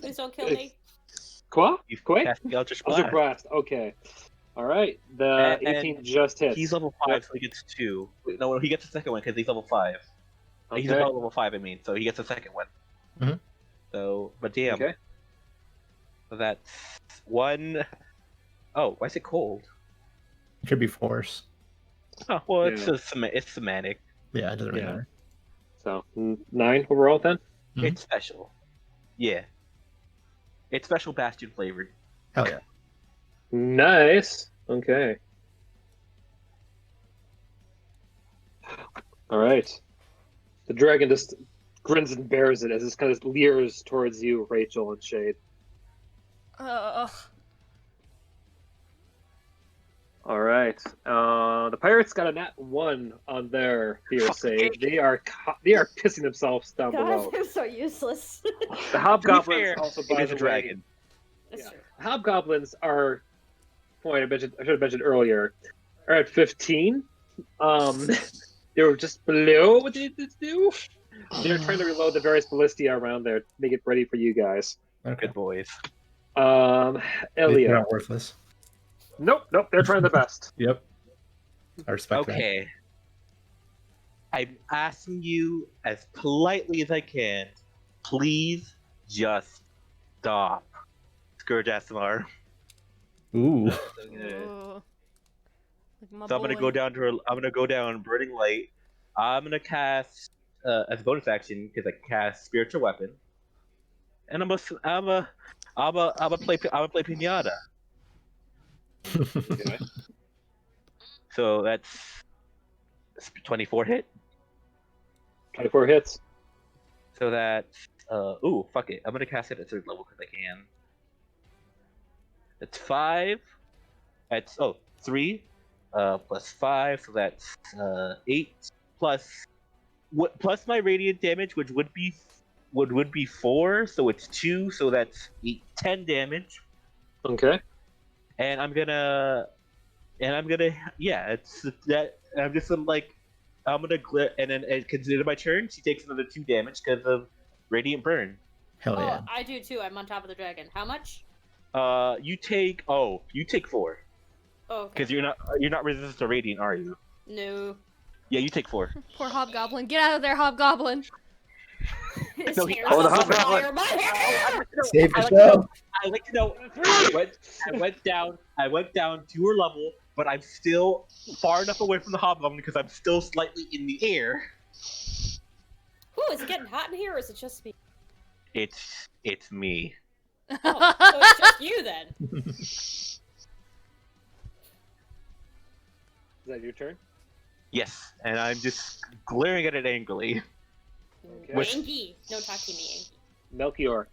Please don't kill me. Qua? You've Quake? cast the Eldritch Eldritch Blast. Blast. Okay. All right. The And 18 just hits. He's level 5, so he gets 2. No, he gets the second one because he's level 5. He's Okay. about level 5, I mean, so he gets the second one. Mhm. So, but damn. Okay. So that's 1. Oh, why is it cold? Could be force. Oh, well, it's Yeah. it's semantic. Yeah, it doesn't really Yeah. matter. So 9 overall then. Mhm. It's special. Yeah. It's special Bastion flavored. Hell yeah. Nice. Okay. All right. The dragon just grins and bears it as it kind of leers towards you, Rachel and Shade. All right. The pirates got a nat 1 on their fear save. They are pissing themselves down below. God, they're so useless. The hobgoblins fair, also It by is the a way, dragon. That's Yeah. true. Hobgoblins are point I should have mentioned earlier are at 15. They were just below what they did do. They're trying to reload the various ballistia around there, make it ready for you guys. Okay. Good boys. They're Elliot. not worthless. Nope, they're trying their best. Yep. I respect that. Okay. I'm asking you as politely as I can, please just stop. Scourge Asimar. Ooh. Ooh. Like my So I'm gonna boy. go down to I'm gonna go down Burning Light. I'm gonna cast as a bonus action because I can cast Spiritual Weapon, and I'm gonna play Pinata. Okay. So that's 24 hit. 24 hits. So that's ooh, fuck it. I'm gonna cast it at 3rd level because I can. That's 5. That's 3 plus 5, so that's 8 plus plus my radiant damage, which would be 4, so it's 2, so that's 10 damage. Okay. And I'm gonna yeah, it's that I'm just like I'm gonna and then consider my turn. She takes another 2 damage because of radiant burn. Hell yeah. Oh, I do too. I'm on top of the dragon. How much? You take 4 Oh, because you're not resistant to radiant, are you? no. Yeah, you take 4. Poor Hobgoblin. Get out of there, Hobgoblin. His No, hair's oh, the on hobgoblin. fire. My hair! Save I like yourself. I like to know. I went down to her level, but I'm still far enough away from the hobgoblin because I'm still slightly in the air. Ooh, is it getting hot in here, or is it just me? It's me. Oh, so it's just you then. Is that your turn? Yes, and I'm just glaring at it angrily. Okay. Angie. No, talk to me, Angie. Melchior.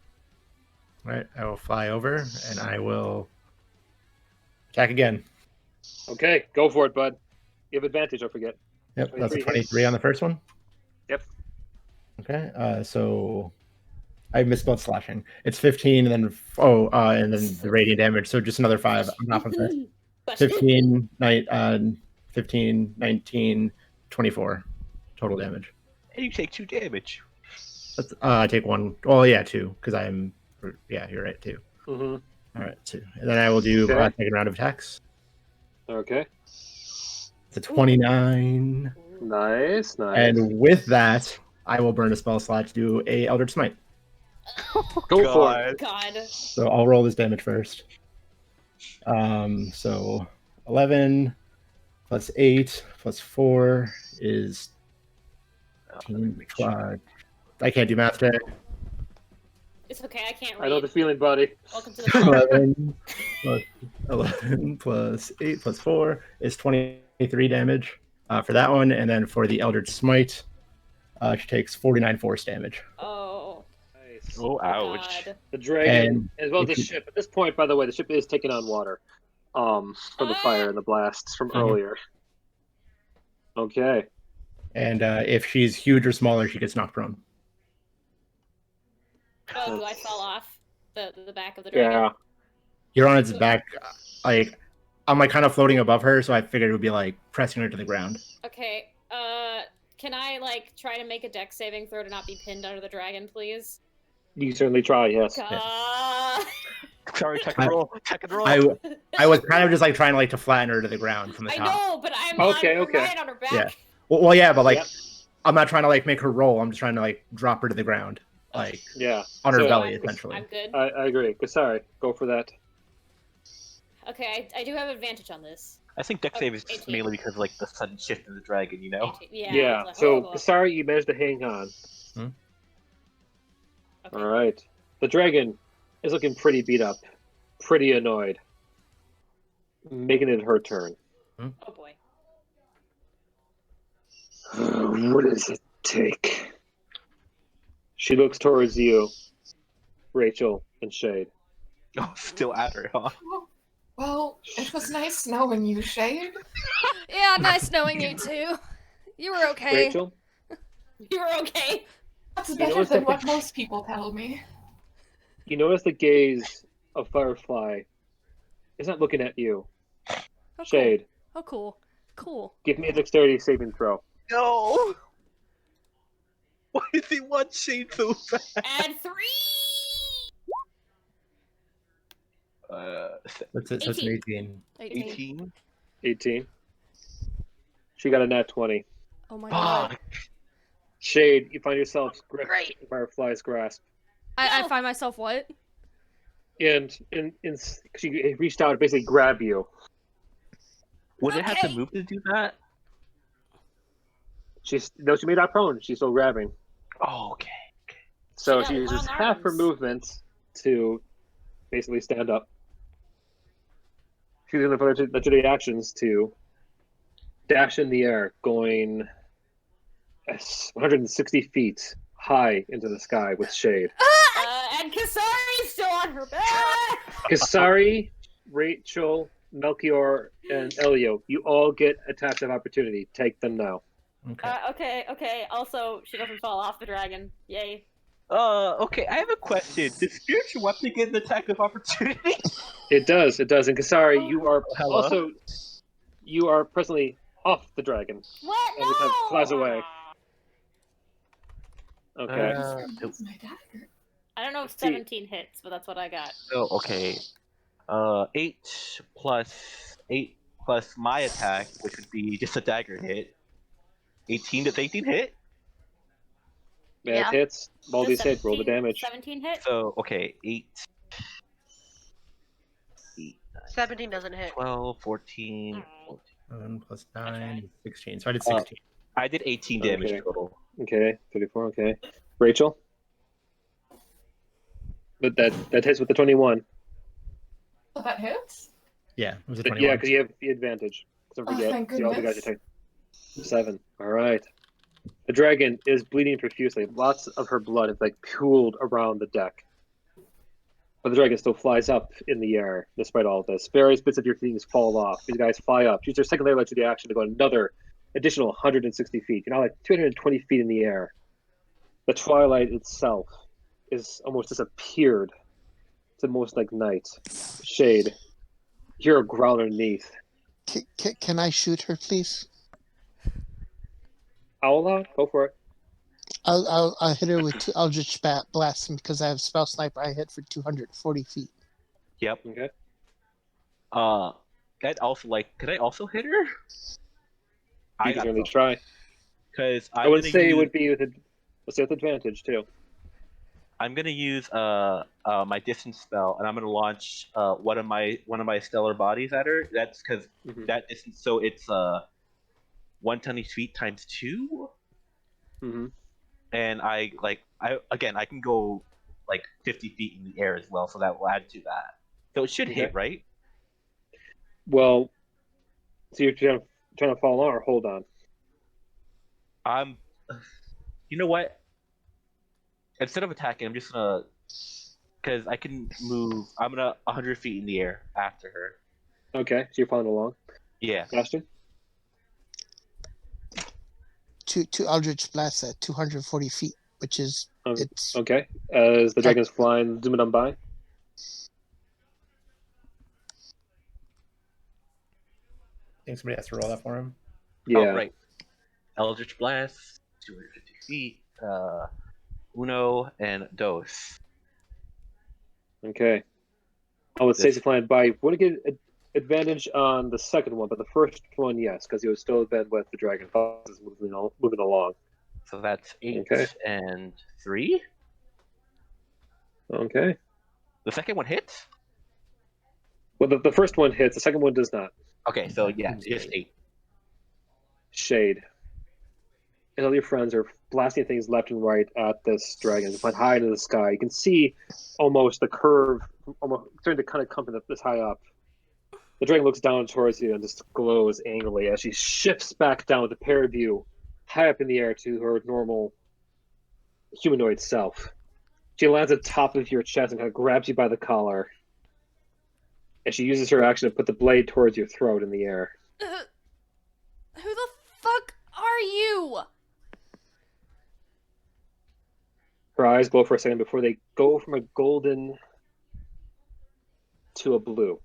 Right, I will fly over and I will attack again. Okay, go for it, bud. You have advantage, don't forget. Yep, that's a 23 23 on the first one. Yep. Okay, so I misspelled slashing. It's 15, and then and then the radiant damage. So just another 5 on top of it. Question. 15, 19, 24 total damage. And you take 2 damage. That's, I take 1. Well, yeah, 2, because I'm. Yeah, you're right, 2. Mm-hmm. All right, 2. And then I will do Okay. second round of attacks. Okay. It's a 29. Nice. And with that, I will burn a spell slot to do a Eldritch Smite. Go for it. God. So I'll roll this damage first. So 11 plus 8 plus 4 is 12. I can't do math today. It's okay, I can't read. I know the feeling, buddy. Welcome to the club. 11 plus 8 plus 4 is 23 damage for that one. And then for the Eldritch Smite, she takes 49 force damage. Oh. Nice. Oh, ouch. God. The dragon, And as well as the if you- ship. At this point, by the way, the ship is taking on water from the fire and the blasts from earlier. Okay. And if she's huge or smaller, she gets knocked prone. Oh, do I fall off the back of the dragon? Yeah. You're on its back. Like, I'm like kind of floating above her, so I figured it would be like pressing her to the ground. Okay. Can I like try to make a dex saving throw to not be pinned under the dragon, please? You certainly try, yes. Sorry, check and roll. Check and roll. I was kind of just like trying to flatten her to the ground from the I top. know, but I'm Okay, on, okay. right on her back. Yeah. Well, yeah, but like Yep. I'm not trying to like make her roll. I'm just trying to like drop her to the ground, like Yeah. on her So, belly, I'm essentially. good. I agree. Sorry. Go for that. Okay, I do have advantage on this. I think deck save is 18. mainly because of like the sudden shift in the dragon, you know? 18. Yeah. Yeah. I was like, So, oh, sorry you managed to hang on. okay. All right. The dragon is looking pretty beat up, pretty annoyed. Making it her turn. Oh boy. What does it take? She looks towards you, Rachel and Shade. Oh, still at her, huh? Well, it was nice knowing you, Shade. Yeah, nice knowing you too. You were okay. Rachel, You're okay. That's know better what's than the- what most people tell me. you notice the gaze of Firefly is not looking at you. Oh, cool. Shade, Oh, cool. Cool. give me a dexterity saving throw. No! Why does he want Shade so bad? Add 3. That's it. So it's an 18. 18. 18? 18. She got a nat 20. Oh my god. Fuck. Shade, you find yourself gripped Great. in Firefly's grasp. I find myself what? And she reached out to basically grab you. Would it have to Okay. move to do that? She made out prone. She's still grabbing. Oh, okay. So She she got uses long half her arms. movement to basically stand up. She's going to put her legendary actions to dash in the air, going 160 feet high into the sky with Shade. And Kasari's still on her back. Kasari, Rachel, Melchior, and Elio, you all get attacks of opportunity. Take them now. Okay. Okay. Also, she doesn't fall off the dragon. Yay. Okay, I have a question. Does spiritual weapon get an attack of opportunity? It does. And Kasari, you are Hello? you are presently off the dragon. What? Every time it flies away. Okay. That's my dagger. I don't know if See. 17 hits, but that's what I got. So, okay. 8 plus my attack, which would be just a dagger hit. 18 to 18 hit? That Yeah. hits. Baldy's Does hit. Roll the 17 damage. 17 hit? So, okay, 8, 17 doesn't hit. 12, 14. 7 plus 9, 16. So I did Uh, 16. I did 18 damage Okay. total. Okay. 34. Okay. Rachel. But that hits with the 21. Oh, that hits? Yeah, it was a But 21. yeah, because you have the advantage. Don't Oh, forget. thank See, all the guys goodness. you take. 7. All right. The dragon is bleeding profusely. Lots of her blood is like pooled around the deck. But the dragon still flies up in the air despite all of this. Various bits of your things fall off. These guys fly up. Use their second layer legendary action to go another additional 160 feet. You're now like 220 feet in the air. The twilight itself is almost disappeared. It's almost like night. Shade. hear a growl underneath. Can I shoot her, please? Owl, go for it. I'll hit her with 2 Eldritch Blasts, and because I have Spell Sniper, I hit for 240 feet. Yep. Okay. I'd also could I also hit her? You can really try. Because I would say it would be with advantage too. I'm gonna use my distance spell, and I'm gonna launch one of my stellar bodies at her. That's because that distance. So it's 120 feet times 2. Mm-hmm. And I can go like 50 feet in the air as well, so that will add to that. So it should hit, right? Well, so you're trying to fall on or hold on? You know what? Instead of attacking, I'm just gonna, because I can move. I'm gonna 100 feet in the air after her. Okay, so you're following along. Yeah. Ashton? 2 Eldritch Blasts at 240 feet, which is it's okay. As the dragon's flying, zooming on by. I think somebody has to roll that for him. Yeah. Oh, right. Eldritch Blast, 250 feet. Uno and dos. Okay. I would say flying by. Would get advantage on the second one, but the first one, yes, because you would still have been with the dragon moving along. So that's 8 and 3. Okay. The second one hits? Well, the first one hits. The second one does not. Okay, so yeah, just 8. Shade. And all your friends are blasting things left and right at this dragon. It's high into the sky. You can see almost the curve, almost starting to kind of come this high up. The dragon looks down towards you and just glows angrily as she shifts back down with a pair of you high up in the air to her normal humanoid self. She lands at the top of your chest and kind of grabs you by the collar. And she uses her action to put the blade towards your throat in the air. Who the fuck are you? Her eyes glow for a second before they go from a golden to a blue.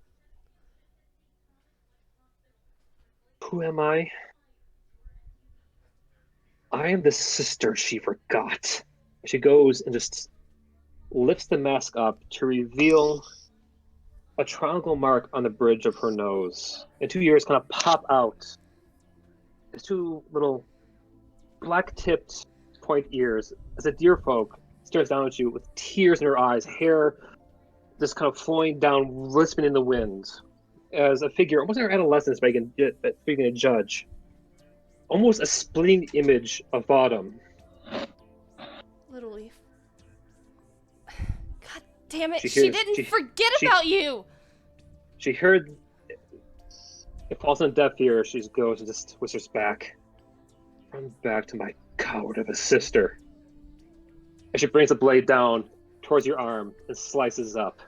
Who am I? I am the sister she forgot. She goes and just lifts the mask up to reveal a triangle mark on the bridge of her nose. And 2 ears kind of pop out. There's 2 little black-tipped point ears as a deer folk stares down at you with tears in her eyes, hair just kind of flowing down, lisping in the wind. As a figure, almost in her adolescence, speaking a judge. Almost a splitting image of Autumn. Little Leaf. God damn it, She she didn't forget about you! She heard it falls on deaf ear. She goes and just whispers back. Run back to my coward of a sister. And she brings the blade down towards your arm and slices up.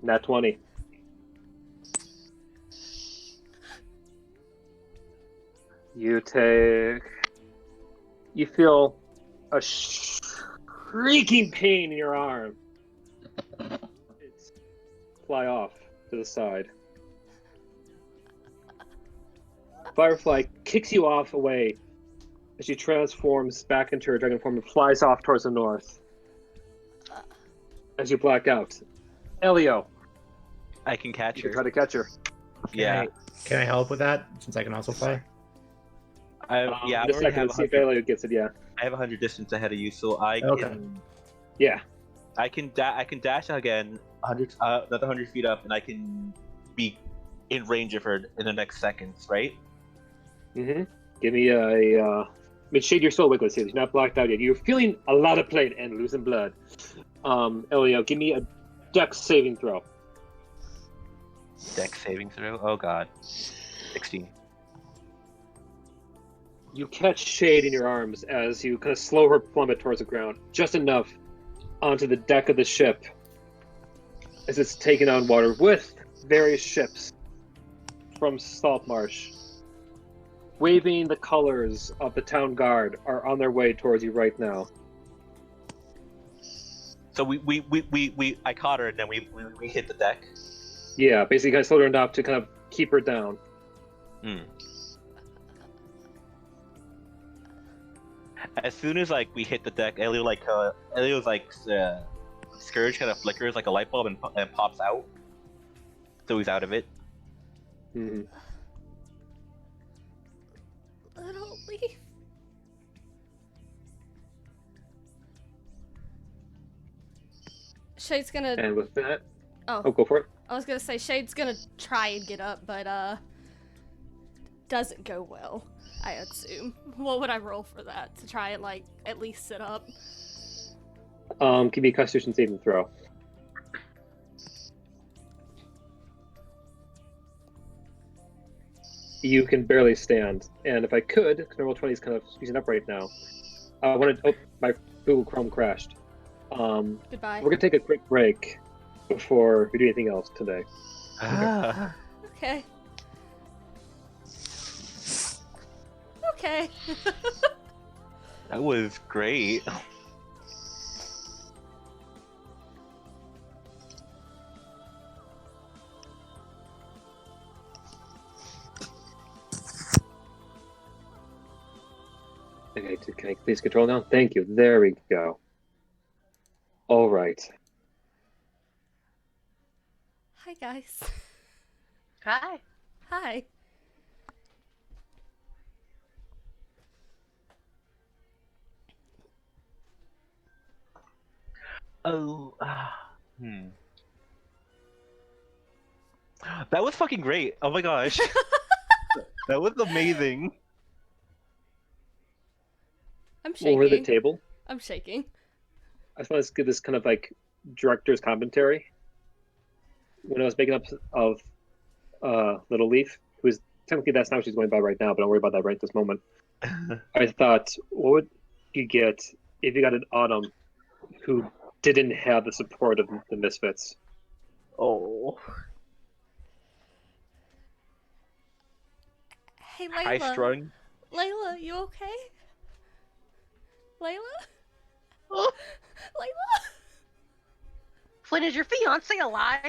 Nat 20. You feel a shrieking pain in your arm. It's fly off to the side. Firefly kicks you off away as she transforms back into her dragon form and flies off towards the north. As you black out. Elio. I can catch You her. can try to catch her. Yeah. Can I help with that, since I can also fly? Yeah, Just a second to see if Elio gets it, yeah. I have 100 distance ahead of you, so I Okay. can. Yeah. I can dash again, 100, another 100 feet up, and I can be in range of her in the next seconds, right? Mm-hmm. Give me a shade your soul liquid. You're not blacked out yet. You're feeling a lot of pain and losing blood. Elio, give me a dex saving throw. Dex saving throw? Oh god. 16. You catch Shade in your arms as you kind of slow her plummet towards the ground, just enough onto the deck of the ship as it's taken on water with various ships from Saltmarsh. Waving the colors of the town guard are on their way towards you right now. So I caught her and then we hit the deck. Yeah, basically, kind of slowed her enough to kind of keep her down. As soon as like we hit the deck, Elio's scourge kind of flickers like a light bulb and pops out. So he's out of it. Mm-hmm. Little leaf. Shade's gonna. And with that, Oh, go for it. I was gonna say Shade's gonna try and get up, but doesn't go well. I assume. What would I roll for that to try and like at least sit up? Give me a Constitution saving throw. You can barely stand, and if I could, because my roll 20 is kind of squeezing up right now. I wanted. Oh, my Google Chrome crashed. Goodbye. We're gonna take a quick break before we do anything else today. Okay. Okay. That was great. Okay, can I please control now? Thank you. There we go. All right. Hi guys. Hi. Hi. Oh, That was fucking great. Oh my gosh. That was amazing. I'm shaking. Over the table, I'm shaking. I just want to give this kind of like director's commentary. When I was making up of Little Leaf, who's technically that's not what she's going by right now, but don't worry about that right this moment. I thought, what would you get if you got an Autumn who didn't have the support of the Misfits? Oh. Hey Layla. High strung. Layla, you okay? Layla? Layla? Flynn, is your fiance alive?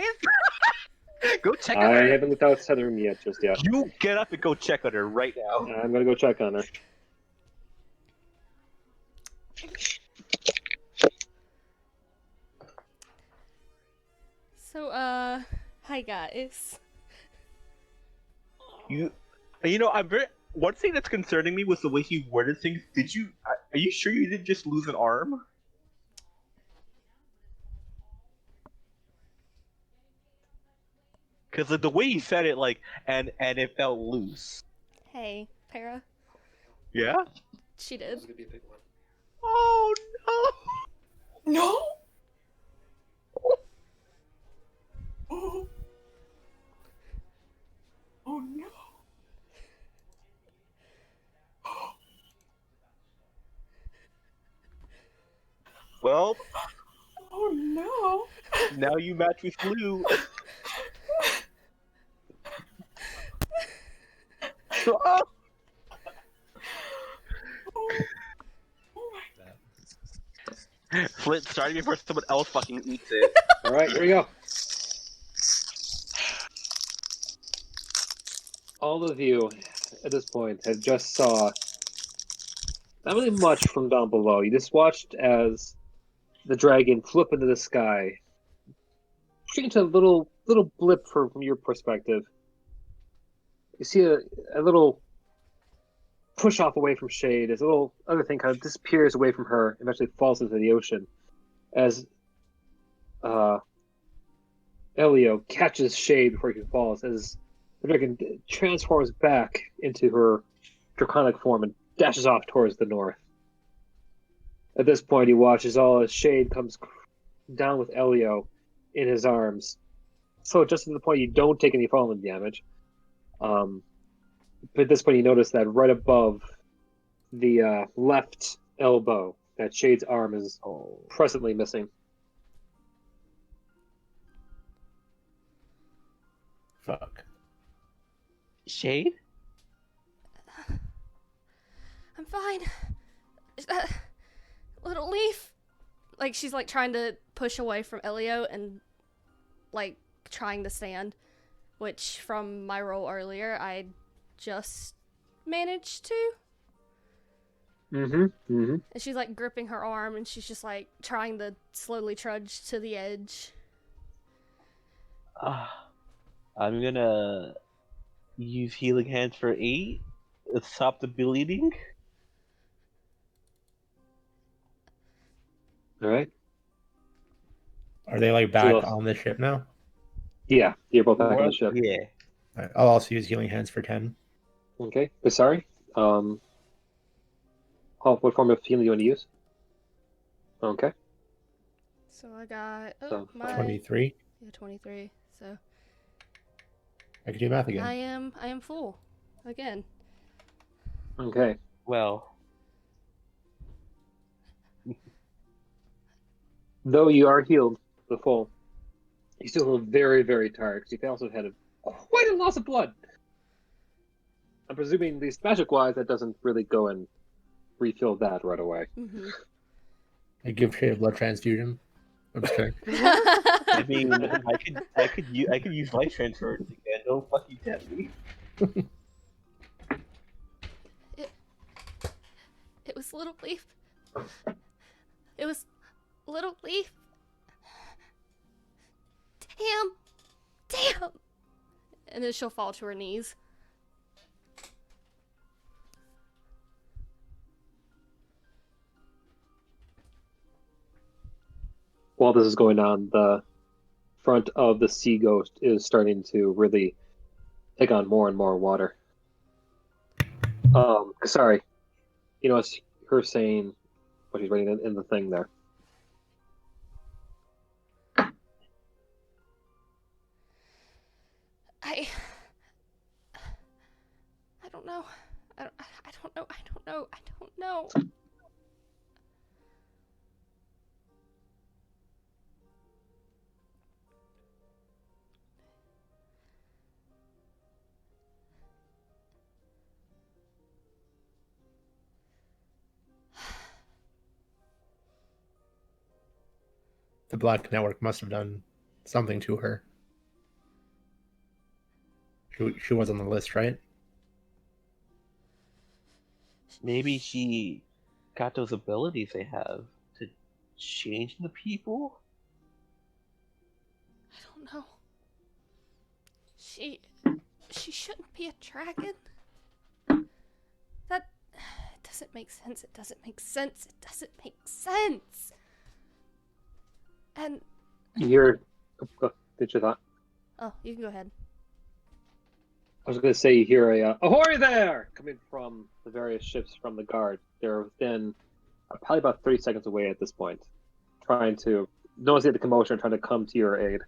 Go check on I her. haven't looked outside the room yet, just yet. You get up and go check on her right now. I'm gonna go check on her. So, hi guys. You know, one thing that's concerning me was the way he worded things. Are you sure you didn't just lose an arm? Because the way he said it, like, and it felt loose. Hey, Para. Yeah? She did. Oh, no! No. Oh. Oh no. Well, Oh no. now you match with Blue. Oh! Flint starting before someone else fucking eats it. All right, here we go. All of you at this point have just saw not really much from down below. You just watched as the dragon flip into the sky. Change a little blip from your perspective. You see a little push off away from Shade as a little other thing kind of disappears away from her, eventually falls into the ocean. As Elio catches Shade before he falls, as the dragon transforms back into her draconic form and dashes off towards the north. At this point, he watches all as Shade comes down with Elio in his arms. So just to the point you don't take any falling damage. But at this point, you notice that right above the left elbow, that Shade's arm is presently missing. Fuck. Shade? I'm fine. Little Leaf. Like she's like trying to push away from Elio and like trying to stand, which from my roll earlier I just managed to. And she's like gripping her arm and she's just like trying to slowly trudge to the edge. I'm gonna use healing hands for 8. Stop the bleeding. All right. Are they like back on the ship now? Yeah, you're both back on the ship. Yeah. All right, I'll also use healing hands for 10. Okay. Sorry. What form of healing do you want to use? Okay. So I got So, 23. Yeah, 23. So I can do math again. I am full again. Okay. Well, Though you are healed to full, you still feel very, very tired because you also had quite a loss of blood. I'm presuming, at least magic-wise, that doesn't really go and refill that right away. Mm-hmm. I give Shay a blood transfusion. I'm just kidding. I mean, I could use life transfer again. Don't fucking tempt me. It was Little Leaf. It was Little Leaf. Damn. And then she'll fall to her knees. While this is going on, the front of the Sea Ghost is starting to really take on more and more water. Sorry. You know, it's her saying what she's writing in the thing there. I don't know. I don't know. The Black Network must have done something to her. She was on the list, right? Maybe she got those abilities they have to change the people? I don't know. She shouldn't be a dragon. That it doesn't make sense. It doesn't make sense. And You hear... Did you thought? oh, you can go ahead. I was going to say you hear a ahoy there coming from the various ships from the guard. They're within probably about 30 seconds away at this point, trying to notice the commotion, trying to come to your aid.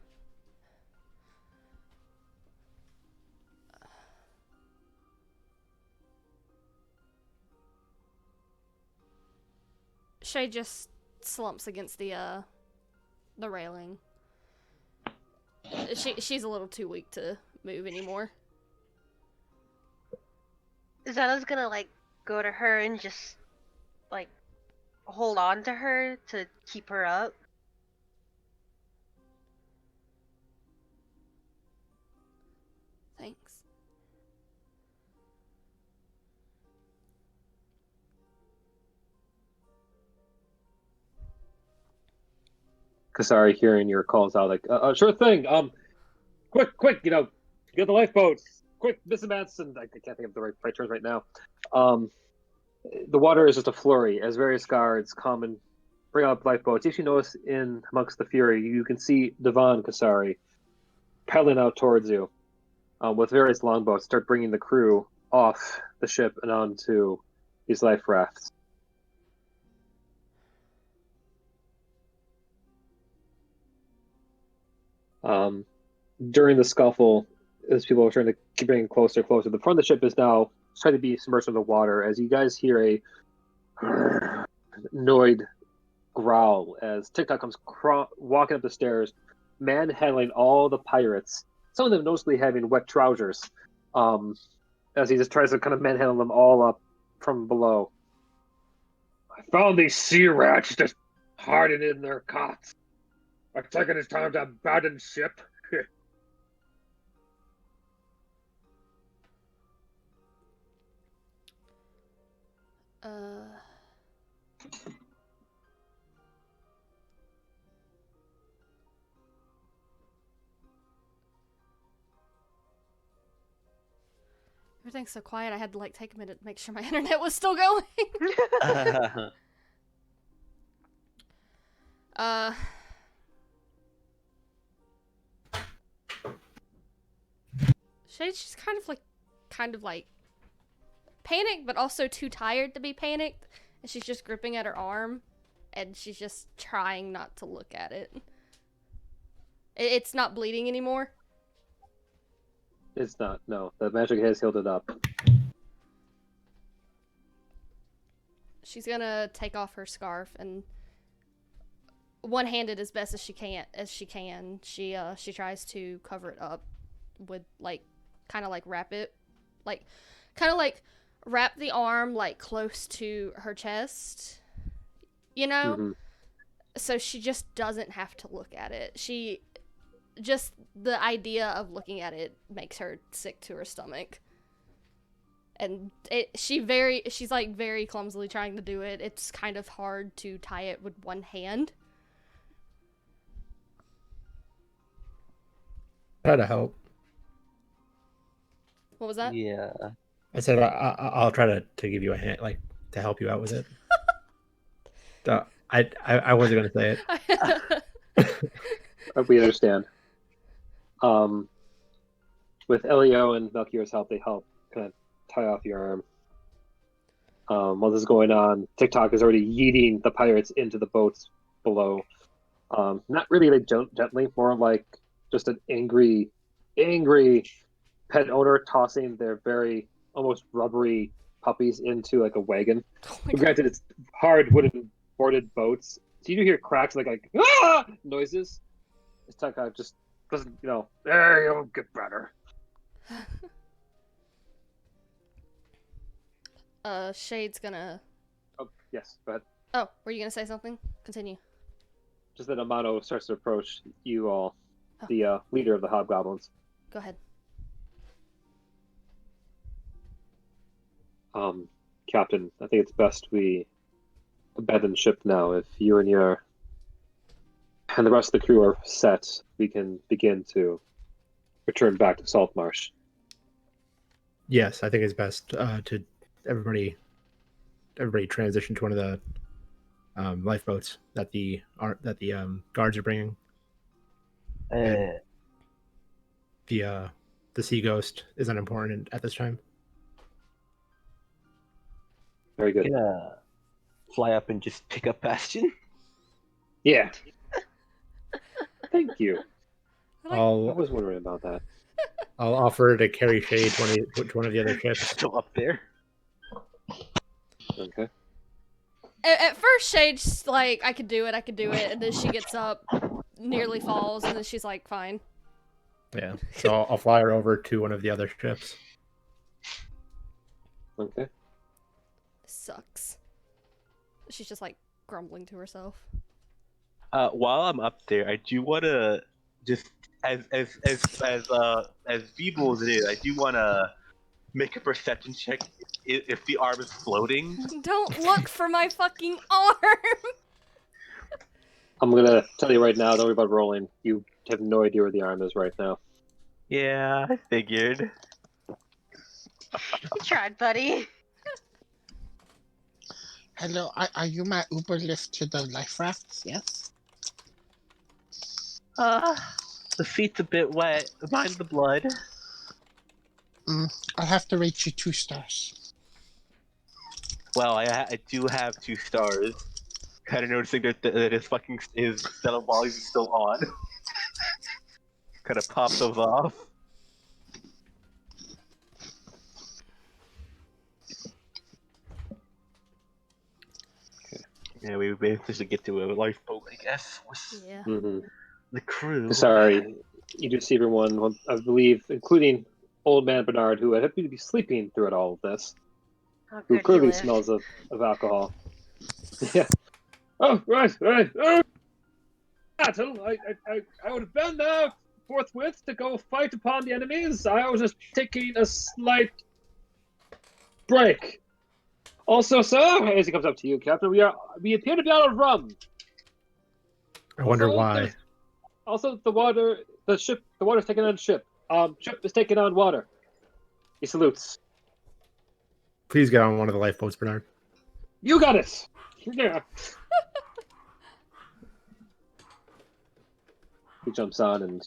Shay just slumps against the railing. She's a little too weak to move anymore. Zella's gonna like go to her and just like hold on to her to keep her up. Thanks. Kasari hearing your calls out like, sure thing. Quick, get the lifeboats. Quick, Missamats, and I can't think of the right terms right now. The water is just a flurry as various guards come and bring up lifeboats. If you notice in amongst the fury, you can see Devon Kasari paddling out towards you with various longboats, start bringing the crew off the ship and onto these life rafts. During the scuffle, as people are trying to keep getting closer, the front of the ship is now trying to be submerged in the water as you guys hear a annoyed growl as TickTock comes walking up the stairs, manhandling all the pirates, some of them noticeably having wet trousers, as he just tries to kind of manhandle them all up from below. I found these sea rats just hardened in their cots. I take it it's time to abandon ship. Uh. Everything's so quiet, I had to like take a minute to make sure my internet was still going. uh. Shade's just kind of like panicked, but also too tired to be panicked. And she's just gripping at her arm, and she's just trying not to look at it. It's not bleeding anymore. It's not. No, the magic has healed it up. She's gonna take off her scarf and one-handed as best as she can. She tries to cover it up with kind of wrap it, kind of wrap the arm close to her chest, you know. Mm-hmm. So she just doesn't have to look at it. Just the idea of looking at it makes her sick to her stomach. And she's very clumsily trying to do it. It's kind of hard to tie it with one hand. Try to help. What was that? Yeah. I said I'll try to give you a hand, to help you out with it. I wasn't gonna say it. We understand. With Elio and Melchior's help, they help kind of tie off your arm. While this is going on, TickTock is already yeeting the pirates into the boats below. Not really gently, more like just an angry pet owner tossing their very almost rubbery puppies into a wagon. Oh my Granted, it's hard wooden boarded boats, so you do hear cracks like ah! noises. This TickTock just doesn't, there you'll get better. Shade's gonna... Oh, yes, go ahead. Oh, were you gonna say something? Continue. Just that Amano starts to approach you all, Oh. the leader of the hobgoblins. Go ahead. Captain, I think it's best we abandon ship now. If you and the rest of the crew are set, we can begin to return back to Saltmarsh. Yes, I think it's best to everybody transition to one of the lifeboats that the guards are bringing. The sea ghost isn't important at this time. Very good. Gonna fly up and just pick up Bastion. Yeah. Thank you. I I'll was wondering about that. offer to carry Shade to one of the other ships. Still up there. Okay. At first, Shade's like, I could do it, and then she gets up, nearly falls, and then she's like, fine. Yeah, so I'll fly her over to one of the other ships. Okay. Sucks. She's just grumbling to herself. While I'm up there, I do want to just as feeble as it is, I do want to make a perception check if the arm is floating. Don't look for my fucking arm! I'm gonna tell you right now, don't worry about rolling. You have no idea where the arm is right now. Yeah, I figured. You tried, buddy. Hello, are you my Uber lift to the life rafts? Yes? The feet's a bit wet. Mind the blood. I'll have to rate you 2 stars. Well, I do have 2 stars. Kind of noticing that his set of volleys is still on. Kind of pop those off. Yeah, we basically get to a lifeboat, I guess, with Yeah. Mm-hmm. the crew. Sorry, you do see everyone, I believe, including Old Man Bernard, who happened to be sleeping throughout all of this, Oh, who good, clearly he lived. smells of alcohol. Yeah. Oh, right. Oh. battle. I would have been there forthwith to go fight upon the enemies. I was just taking a slight break. Also, sir, as he comes up to you, Captain, we appear to be out of rum. I wonder Also, why. Also, the water's taking on ship. Ship is taking on water. He salutes. Please get on one of the lifeboats, Bernard. You got it. Yeah. He jumps on, and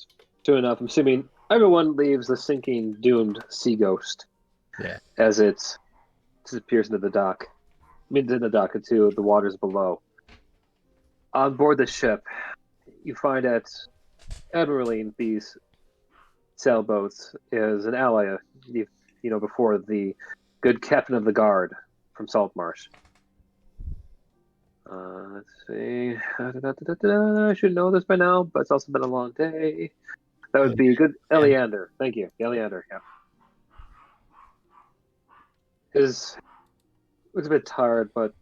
sure enough, I'm assuming everyone leaves the sinking, doomed sea ghost. Yeah. As it disappears into the dock. I mean, in the dock into the waters below. On board the ship, you find that admiraling these sailboats is an ally, before the good captain of the guard from Saltmarsh. Let's see. I should know this by now, but it's also been a long day. That would be good. Eleander. Thank you. Eleander, yeah. Looks a bit tired, but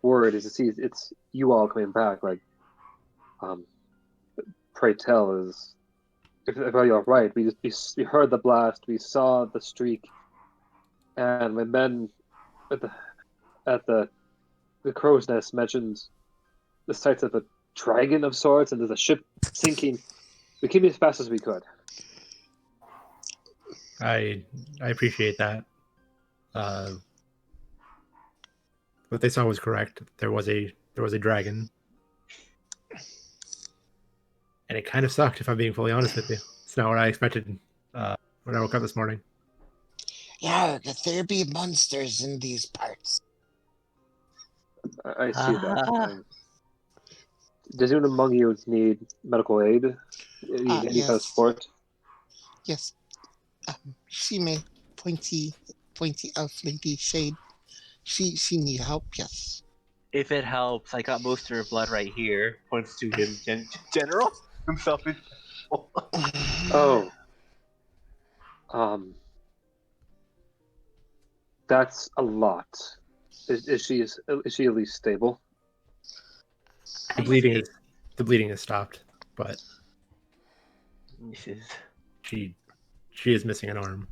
worried as to see it's you all coming back. Like, pray tell, if you're right. We heard the blast, we saw the streak, and my men at the crow's nest mentioned the sights of a dragon of sorts, and there's a ship sinking. We came as fast as we could. I appreciate that. What they saw was correct. There was a dragon, and it kind of sucked. If I'm being fully honest with you, it's not what I expected when I woke up this morning. Yeah, that there be monsters in these parts. I see that. Does anyone among you need medical aid? Any kind of support? Yes. She may pointy elf lady Shade. She need help, yes. If it helps, I got most of her blood right here. Points to him, General himself. Oh. That's a lot. Is she at least stable? The bleeding has stopped, but she is missing an arm.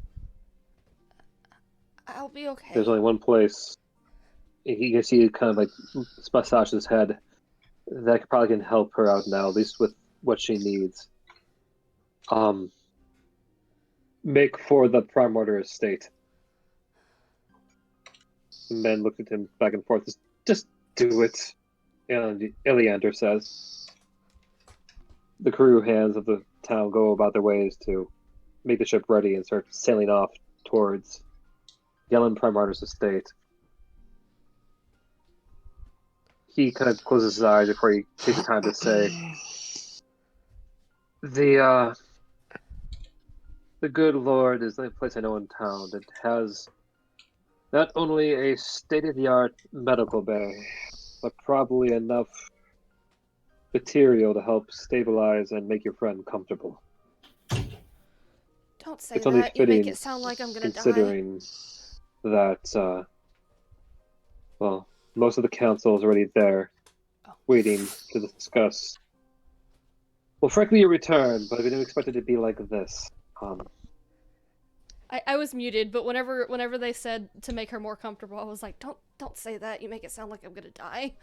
I'll be okay. There's only one place. You can see it kind of like massage his head. That probably can help her out now, at least with what she needs. Make for the Prime Order estate. Men looked at him back and forth. Just do it. And Eleander says. The crew hands of the town go about their ways to make the ship ready and start sailing off towards Yellen Prime Order's estate. He kind of closes his eyes before he takes the time to say, The good Lord is the only place I know in town that has not only a state-of-the-art medical bay, but probably enough material to help stabilize and make your friend comfortable. Don't say It's only that. You make fitting, it sound like I'm gonna die. considering that, most of the council is already there, waiting to discuss. Well, frankly, your return, but we didn't expect it to be like this. I was muted, but whenever they said to make her more comfortable, I was like, don't say that. You make it sound like I'm gonna die.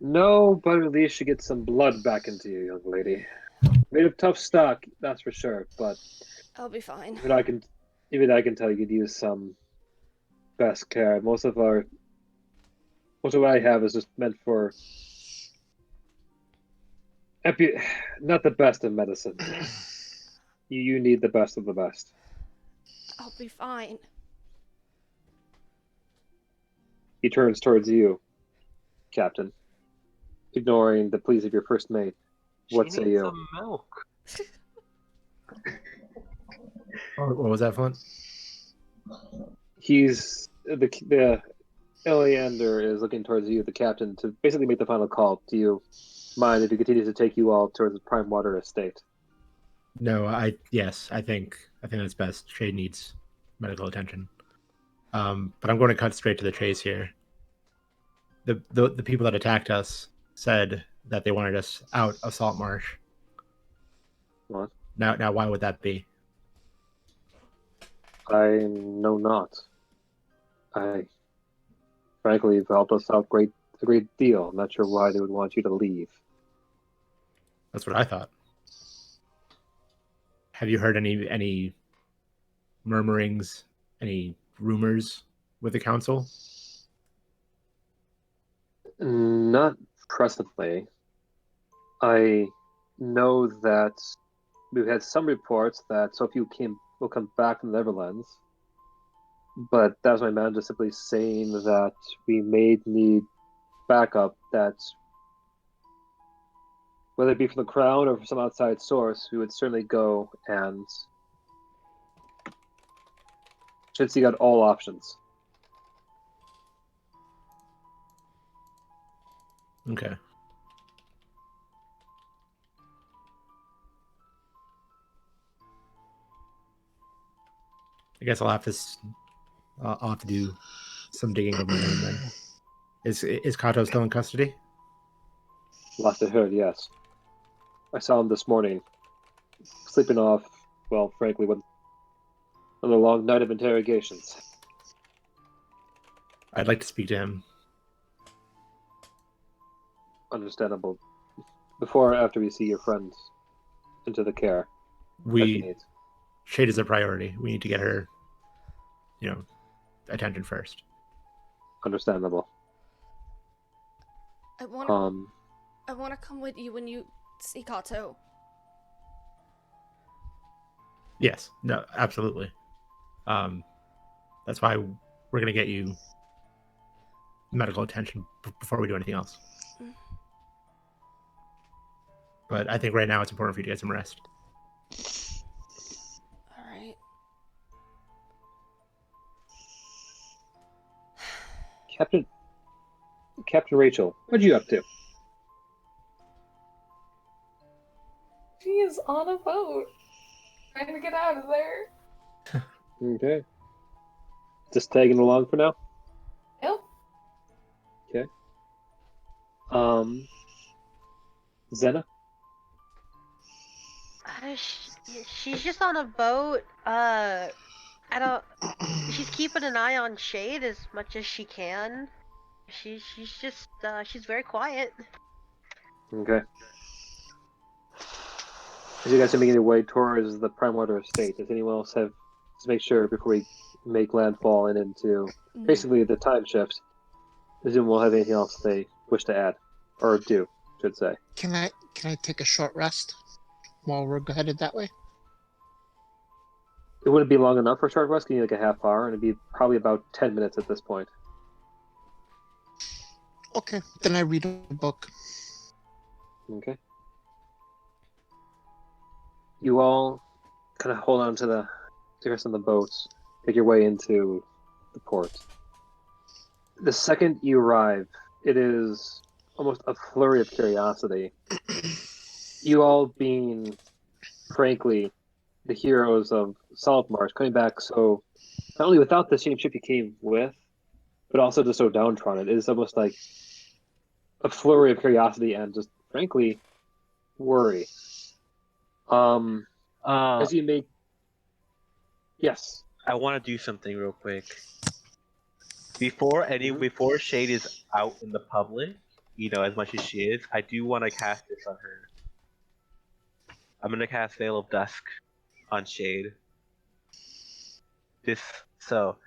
No, but at least you get some blood back into you, young lady. Made of tough stock, that's for sure. But I'll be fine. even I can tell you could use some best care. Most of what I have is just meant for not the best of medicine. You need the best of the best. I'll be fine. He turns towards you, Captain, ignoring the pleas of your first mate. What say you? Some milk. What was that, Flint? He's the Eleander is looking towards you, the captain, to basically make the final call. Do you mind if he continues to take you all towards the Prime Water estate? No, I think that's best. Shade needs medical attention. But I'm going to cut straight to the chase here. The people that attacked us said that they wanted us out of Saltmarsh. What? Now, why would that be? I know not. I frankly you've helped us out a great deal. I'm not sure why they would want you to leave. That's what I thought. Have you heard any murmurings, any rumors with the council? Not presently. I know that we've had some reports that so few will come back from the Netherlands, but that was my manager simply saying that we may need backup, that whether it be from the Crown or from some outside source, we would certainly go and should seek out all options. Okay. I guess I'll have to do some digging of my own then. Is Kato still in custody? Last I heard, yes. I saw him this morning, sleeping off, well, frankly, with another long night of interrogations. I'd like to speak to him. Understandable. Before or after we see your friend into the care that she needs. Shade is a priority. We need to get her, attention first. Understandable. I want to come with you when you see Kato. Yes. No, absolutely. That's why we're going to get you medical attention before we do anything else. But I think right now it's important for you to get some rest. All right. Captain Rachel, what are you up to? She is on a boat. Trying to get out of there. Okay. Just tagging along for now? Yep. Okay. Zena? She's just on a boat. I don't. She's keeping an eye on Shade as much as she can. She's just she's very quiet. Okay. As you guys are making your way towards the Prime Water Estate, does anyone else have to make sure before we make landfall and into basically the time shift? Does anyone have anything else they wish to add or do? Should say. Can I take a short rest while we're headed that way? It wouldn't be long enough for a short rest. You need like a half hour, and it'd be probably about 10 minutes at this point. Okay, then I read a book. Okay. You all kind of hold on to the rest of the boats, make your way into the port. The second you arrive, it is almost a flurry of curiosity. You all being, frankly, the heroes of Saltmarsh, coming back so, not only without the same ship you came with, but also just so downtrodden. It is almost like a flurry of curiosity and just, frankly, worry. As you make... Yes. I want to do something real quick. Before Shade is out in the public, as much as she is, I do want to cast this on her. I'm gonna cast Veil of Dusk on Shade. So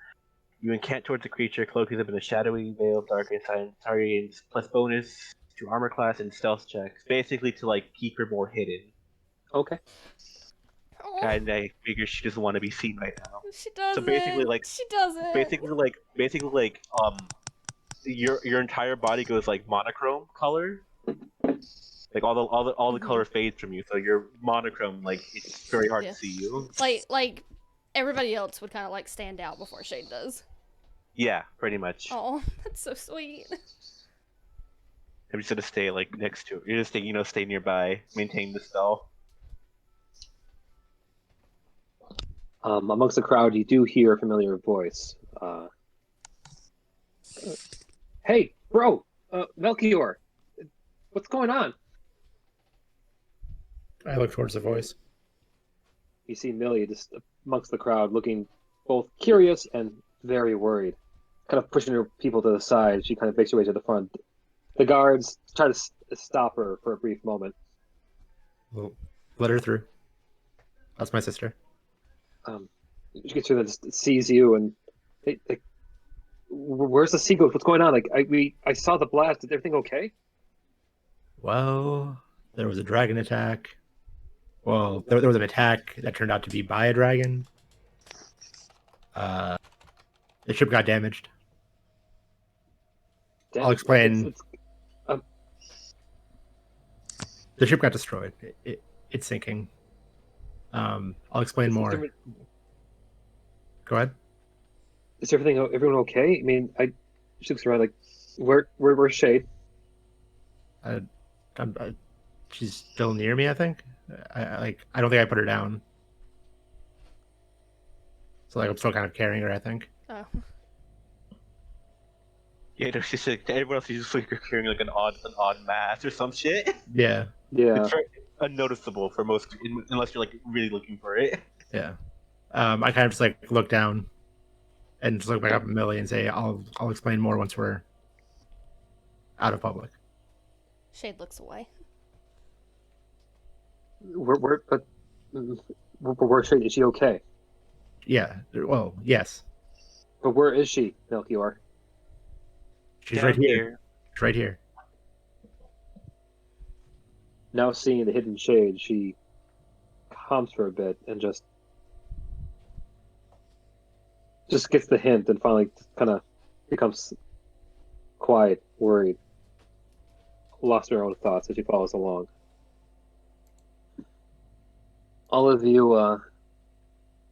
you incant towards the creature, cloaking them in a shadowy veil of darkness, and targets plus bonus to armor class and stealth checks, basically to keep her more hidden. Okay. And I figure she doesn't want to be seen right now. She doesn't. So basically, she doesn't. Basically, your entire body goes monochrome color. All the color fades from you, so you're monochrome. It's very hard to see you. Like everybody else would kind of stand out before Shade does. Yeah, pretty much. Oh, that's so sweet. I'm just gonna stay next to it. You're just stay nearby, maintain the spell. Amongst the crowd, you do hear a familiar voice. Hey, bro, Melchior, What's going on? I look towards the voice. You see Millie just amongst the crowd, looking both curious and very worried. Kind of pushing her people to the side. She kind of makes her way to the front. The guards try to stop her for a brief moment. Well, let her through. That's my sister. She gets through and sees you, and like, where's the sequel? What's going on? Like, I saw the blast. Is everything okay? Well, there was a dragon attack. Well, there was an attack that turned out to be by a dragon. The ship got damaged. I'll explain. The ship got destroyed. It's sinking. I'll explain more. Go ahead. Is everyone okay? I mean, she looks around like, where's Shade? She's still near me, I think. I don't think I put her down. So I'm still kind of carrying her, I think. Oh. Yeah, no, she's like everyone else is just like carrying like an odd mass or some shit. Yeah. Yeah. It's very unnoticeable for most, unless you're like really looking for it. Yeah. I kind of just like look down and just look back up at Millie and say, I'll explain more once we're out of public. Shade looks away. Where's Shade? Is she okay? Yeah. Well, yes. But where is she, Melchior? She's Down right here. She's right here. Now seeing the hidden shade, she calms for a bit and just gets the hint and finally kind of becomes quiet, worried, lost her own thoughts as she follows along. All of you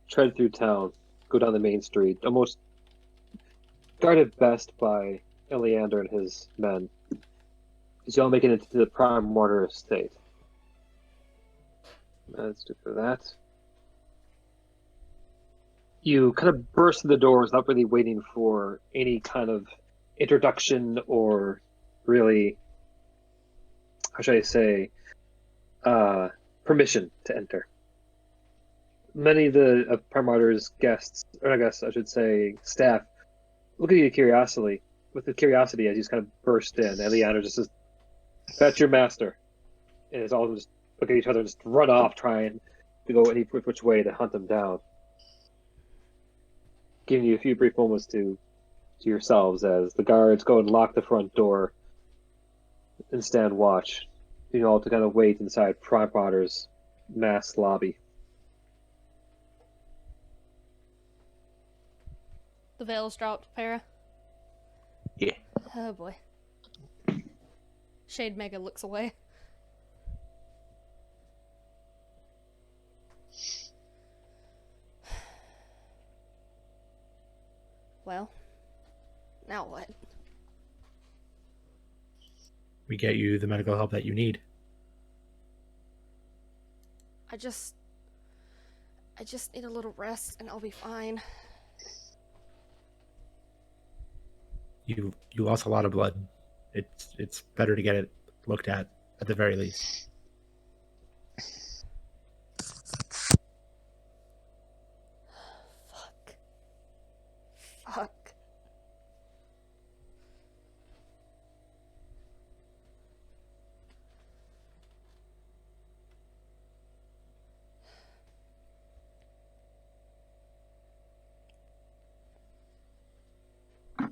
tread through town, go down the main street, almost guarded best by Eleander and his men, as y'all make it into the prime mortar estate. Let's do for that. You kind of burst through the doors, not really waiting for any kind of introduction or really, how should I say, permission to enter. Many of the Prime Mortar's guests, or I guess I should say staff, look at you with the curiosity as you just kind of burst in. And Leander just says, "That's your master." And it's all just look at each other and just run off trying to go any which way to hunt them down. Giving you a few brief moments to yourselves as the guards go and lock the front door and stand watch. You know, all to kind of wait inside Prime Potter's mass lobby. The veil's dropped, Para. Yeah. Oh boy. Shade Mega looks away. Well, now what? We get you the medical help that you need. I just need a little rest and I'll be fine. You lost a lot of blood. It's better to get it looked at the very least. Fuck.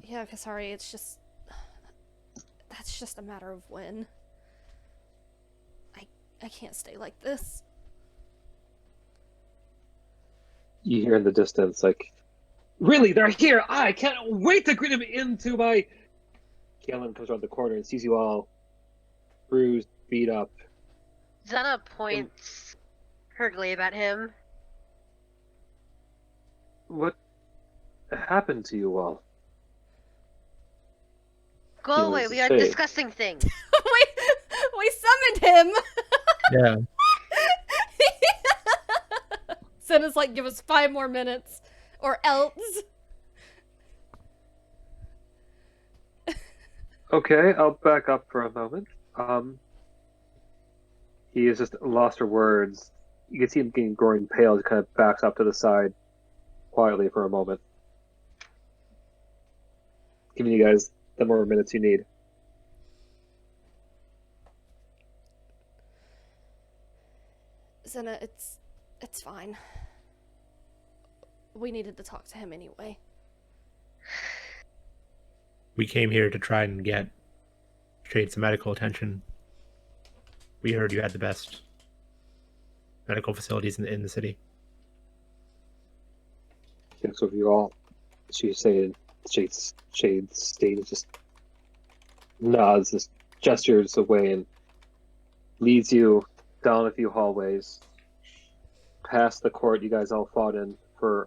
Yeah, sorry, it's just... That's just a matter of when. I can't stay like this. You hear in the distance, like, "Really, they're here! I can't wait to greet them into my..." Galen comes around the corner and sees you all bruised, beat up. Zena points her glaive at him. What happened to you all? Go He away, was we are safe. discussing things. we summoned him! Yeah. Senna's like, give us 5 more minutes, or else. Okay, I'll back up for a moment. He is just lost for words. You can see him getting growing pale. He kind of backs up to the side quietly for a moment. Giving you guys the more minutes you need. Senna, it's fine. We needed to talk to him anyway. We came here to try and get Shade some medical attention. We heard you had the best medical facilities in the city. Looks over you all. Shade stated just nods, just gestures away, and leads you down a few hallways, past the court you guys all fought in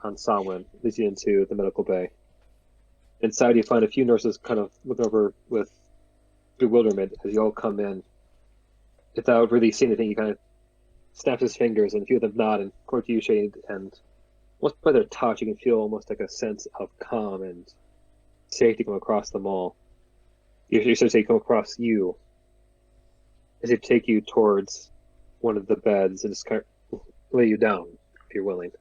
on Samhain, leads you into the medical bay. Inside, you find a few nurses kind of looking over with bewilderment as you all come in. Without really seeing anything, he kind of snaps his fingers, and a few of them nod and point to you, Shade, and almost by their touch, you can feel almost like a sense of calm and safety come across them all. You start to come across you as they take you towards one of the beds and just kind of lay you down, if you're willing.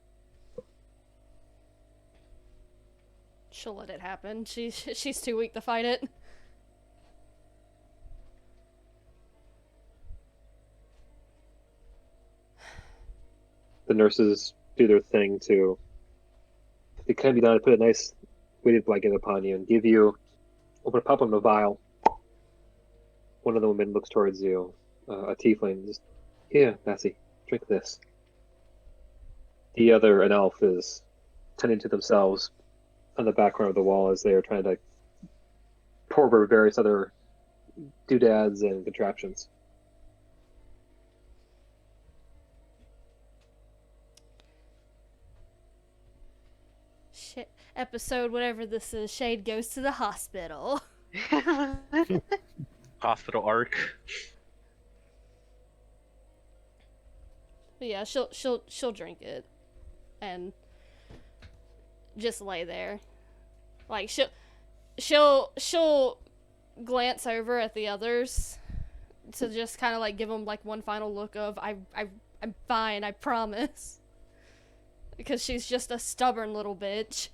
She'll let it happen. She's too weak to fight it. The nurses do their thing to, they kind of be down to put a nice weighted blanket upon you and give you, pop on the vial. One of the women looks towards you, a tiefling, just, here, Lassie, drink this. The other, an elf, is tending to themselves on the background of the wall as they are trying to pour over various other doodads and contraptions. Shit. Episode, whatever this is, Shade goes to the hospital. Hospital arc. But yeah, she'll drink it and just lay there. Like she'll glance over at the others to just kind of like give them like one final look of I'm fine, I promise. Because she's just a stubborn little bitch.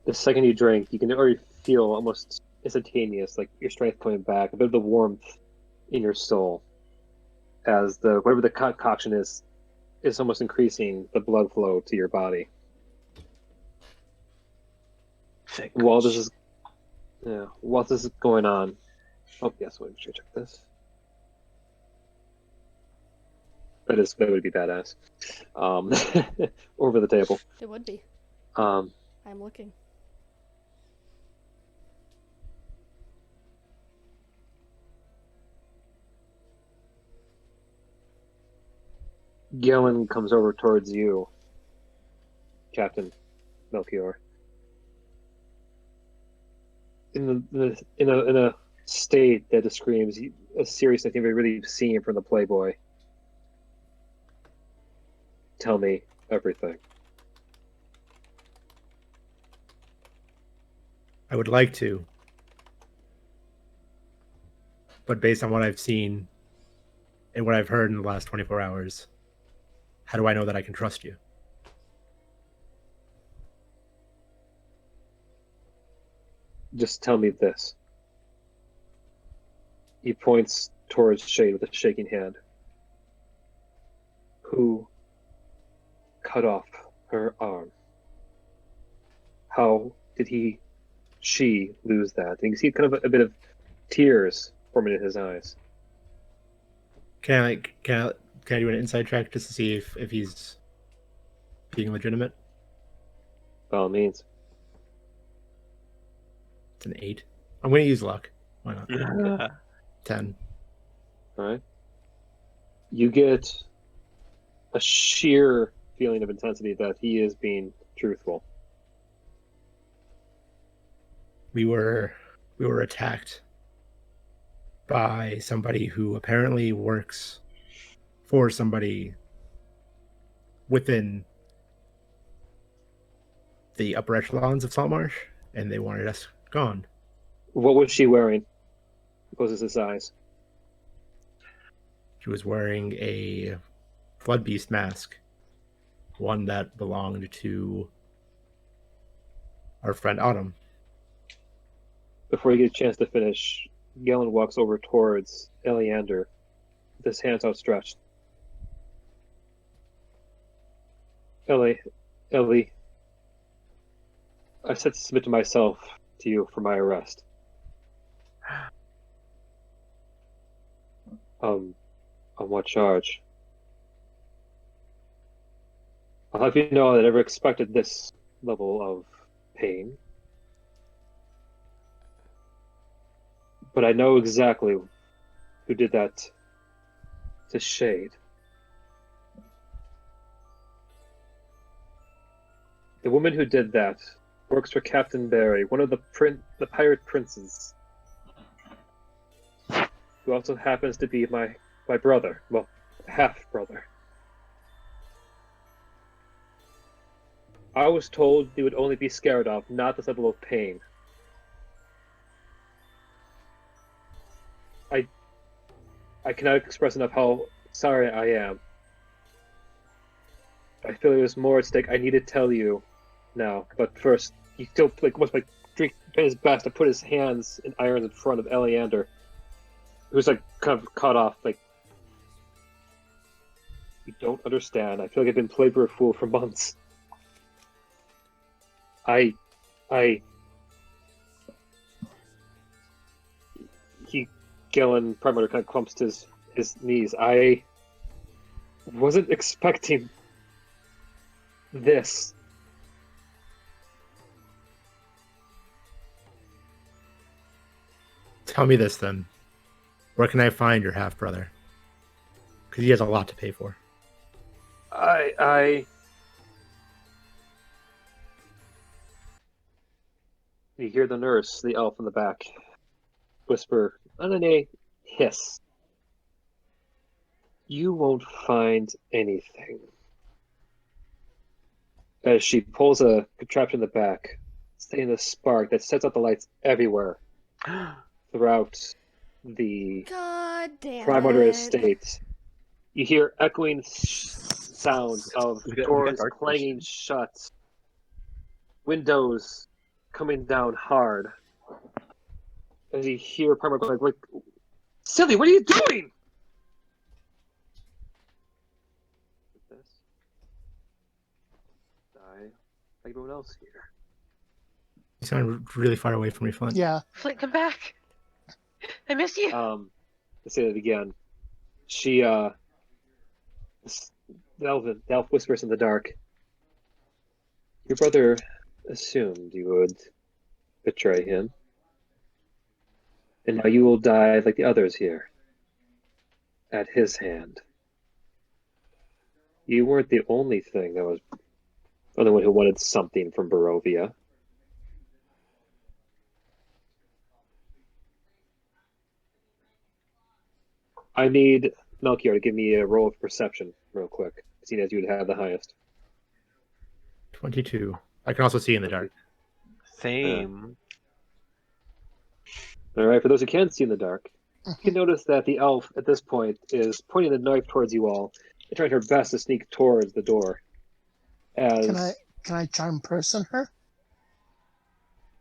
The second you drink, you can already feel almost instantaneous, like your strength coming back, a bit of the warmth in your soul, as whatever the concoction is almost increasing the blood flow to your body. While this is going on, oh yes, wait, should I check this? That would be badass. Over the table. It would be. Um, I'm looking. Galen comes over towards you, Captain Melchior. In a state that screams a seriousness you've really seen from the Playboy. Tell me everything. I would like to, but based on what I've seen and what I've heard in the last 24 hours, how do I know that I can trust you? Just tell me this. He points towards Shade with a shaking hand. Who cut off her arm? How did she lose that? And you can see kind of a bit of tears forming in his eyes. Can I do an inside check just to see if he's being legitimate? By all means. It's an 8. I'm going to use luck. Why not? 10. All right. You get a sheer feeling of intensity that he is being truthful. We were attacked by somebody who apparently works for somebody within the upper echelons of Saltmarsh, and they wanted us gone. What was she wearing? He closes his eyes. She was wearing a Flood Beast mask, one that belonged to our friend Autumn. Before you get a chance to finish, Galen walks over towards Eleander with his hands outstretched. Ellie, I said to submit to myself to you for my arrest. On what charge? I'll have you know that I never expected this level of pain. But I know exactly who did that to Shade. The woman who did that works for Captain Barry, one of the pirate princes, who also happens to be my brother, well, half-brother. I was told you would only be scared of, not this level of pain. I cannot express enough how sorry I am. I feel there was more at stake. I need to tell you now, but first, he still wants my drink his best to put his hands in irons in front of Eleander, who's kind of caught off. You don't understand. I feel like I've been played for a fool for months. Galen Primator kind of clumps his knees. I wasn't expecting this. Tell me this then. Where can I find your half brother? Because he has a lot to pay for. You hear the nurse, the elf in the back, whisper, and then a hiss. You won't find anything. As she pulls a contraption in the back, setting a spark that sets out the lights everywhere throughout the Primator estate. You hear echoing sounds of doors clanging shut, windows coming down hard. As you hear Primator going like, Silly, what are you doing? This. Die like everyone else here. You sound really far away from me, Flint. Yeah. Flint, come back. I miss you. To say that again. She, the elf whispers in the dark. Your brother assumed you would betray him. And now you will die like the others here. At his hand. You weren't the only one who wanted something from Barovia. I need Melchior to give me a roll of perception real quick, seeing as you would have the highest. 22. I can also see in the dark. Same. Alright, for those who can see in the dark, you can notice that the elf at this point is pointing the knife towards you all and trying her best to sneak towards the door. Can I charm person her?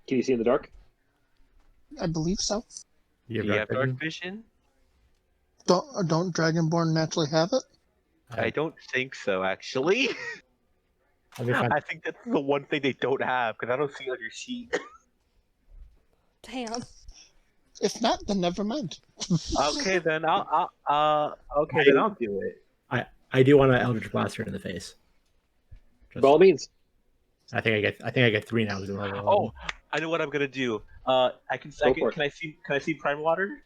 Can you see in the dark? I believe so. You Do you have dark vision? Don't Dragonborn naturally have it? I don't think so, actually. I think that's the one thing they don't have, because I don't see it on your sheet. Damn. If not, then never mind. Okay, then I'll do it. I do want to Eldritch Blast her in the face. By all means. I think I get 3 now. Oh, I know what I'm gonna do. Can I see Prime Water?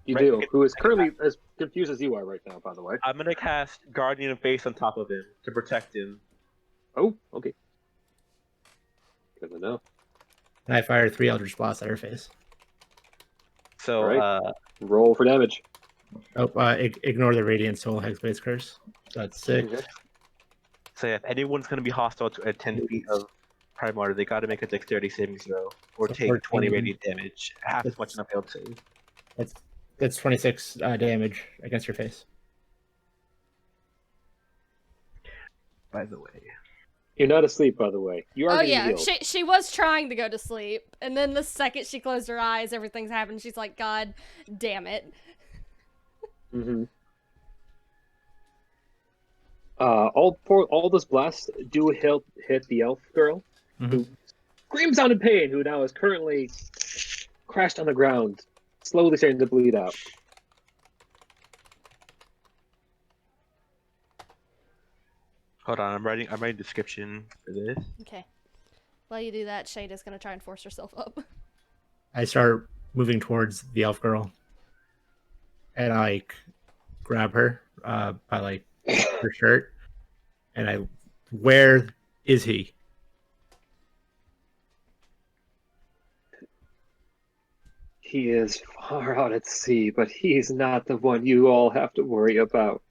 You do. Who is currently as confused as you are right now, by the way. I'm gonna cast Guardian of Face on top of him to protect him. Oh, okay. Good to know. And I fired 3 Eldritch Blasts at her face. So, right. Roll for damage. Oh, ignore the Radiant Soul Hexblade's Curse. That's 6. Okay. So if anyone's gonna be hostile at 10 feet of Prime Water, they gotta make a Dexterity saving throw or take 20 radiant damage. Half as much on a failed save. It's 26 damage against your face. By the way. You're not asleep, by the way. You are Oh getting yeah, healed. she was trying to go to sleep, and then the second she closed her eyes, everything's happened. She's like, God damn it. Mm-hmm. All this blast do hit the elf girl, who screams out in pain, who now is currently crashed on the ground, slowly starting to bleed out. Hold on, I'm writing description for this. Okay. While you do that, Shade is gonna try and force herself up. I start moving towards the elf girl, and I like grab her by like her shirt, and where is he? He is far out at sea, but he's not the one you all have to worry about.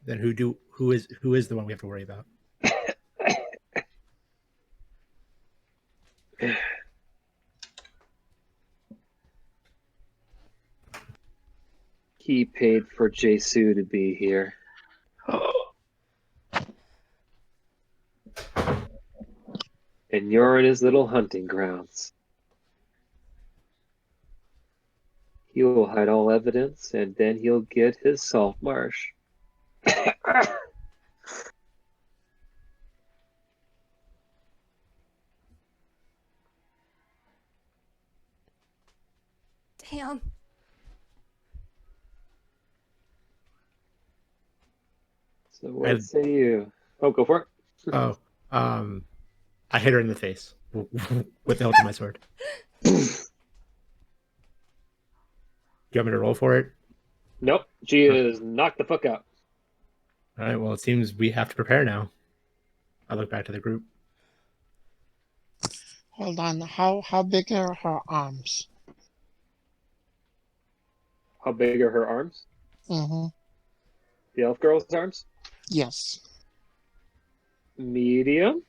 Then who is the one we have to worry about? He paid for Jesu to be here. And you're in his little hunting grounds. He will hide all evidence, and then he'll get his Saltmarsh. Damn. So what say you? Oh, go for it. Oh, I hit her in the face with the hilt of my sword. Do you want me to roll for it? Nope. She is knocked the fuck out. All right. Well, it seems we have to prepare now. I look back to the group. Hold on. How big are her arms? How big are her arms? Mm-hmm. The elf girl's arms? Yes. Medium?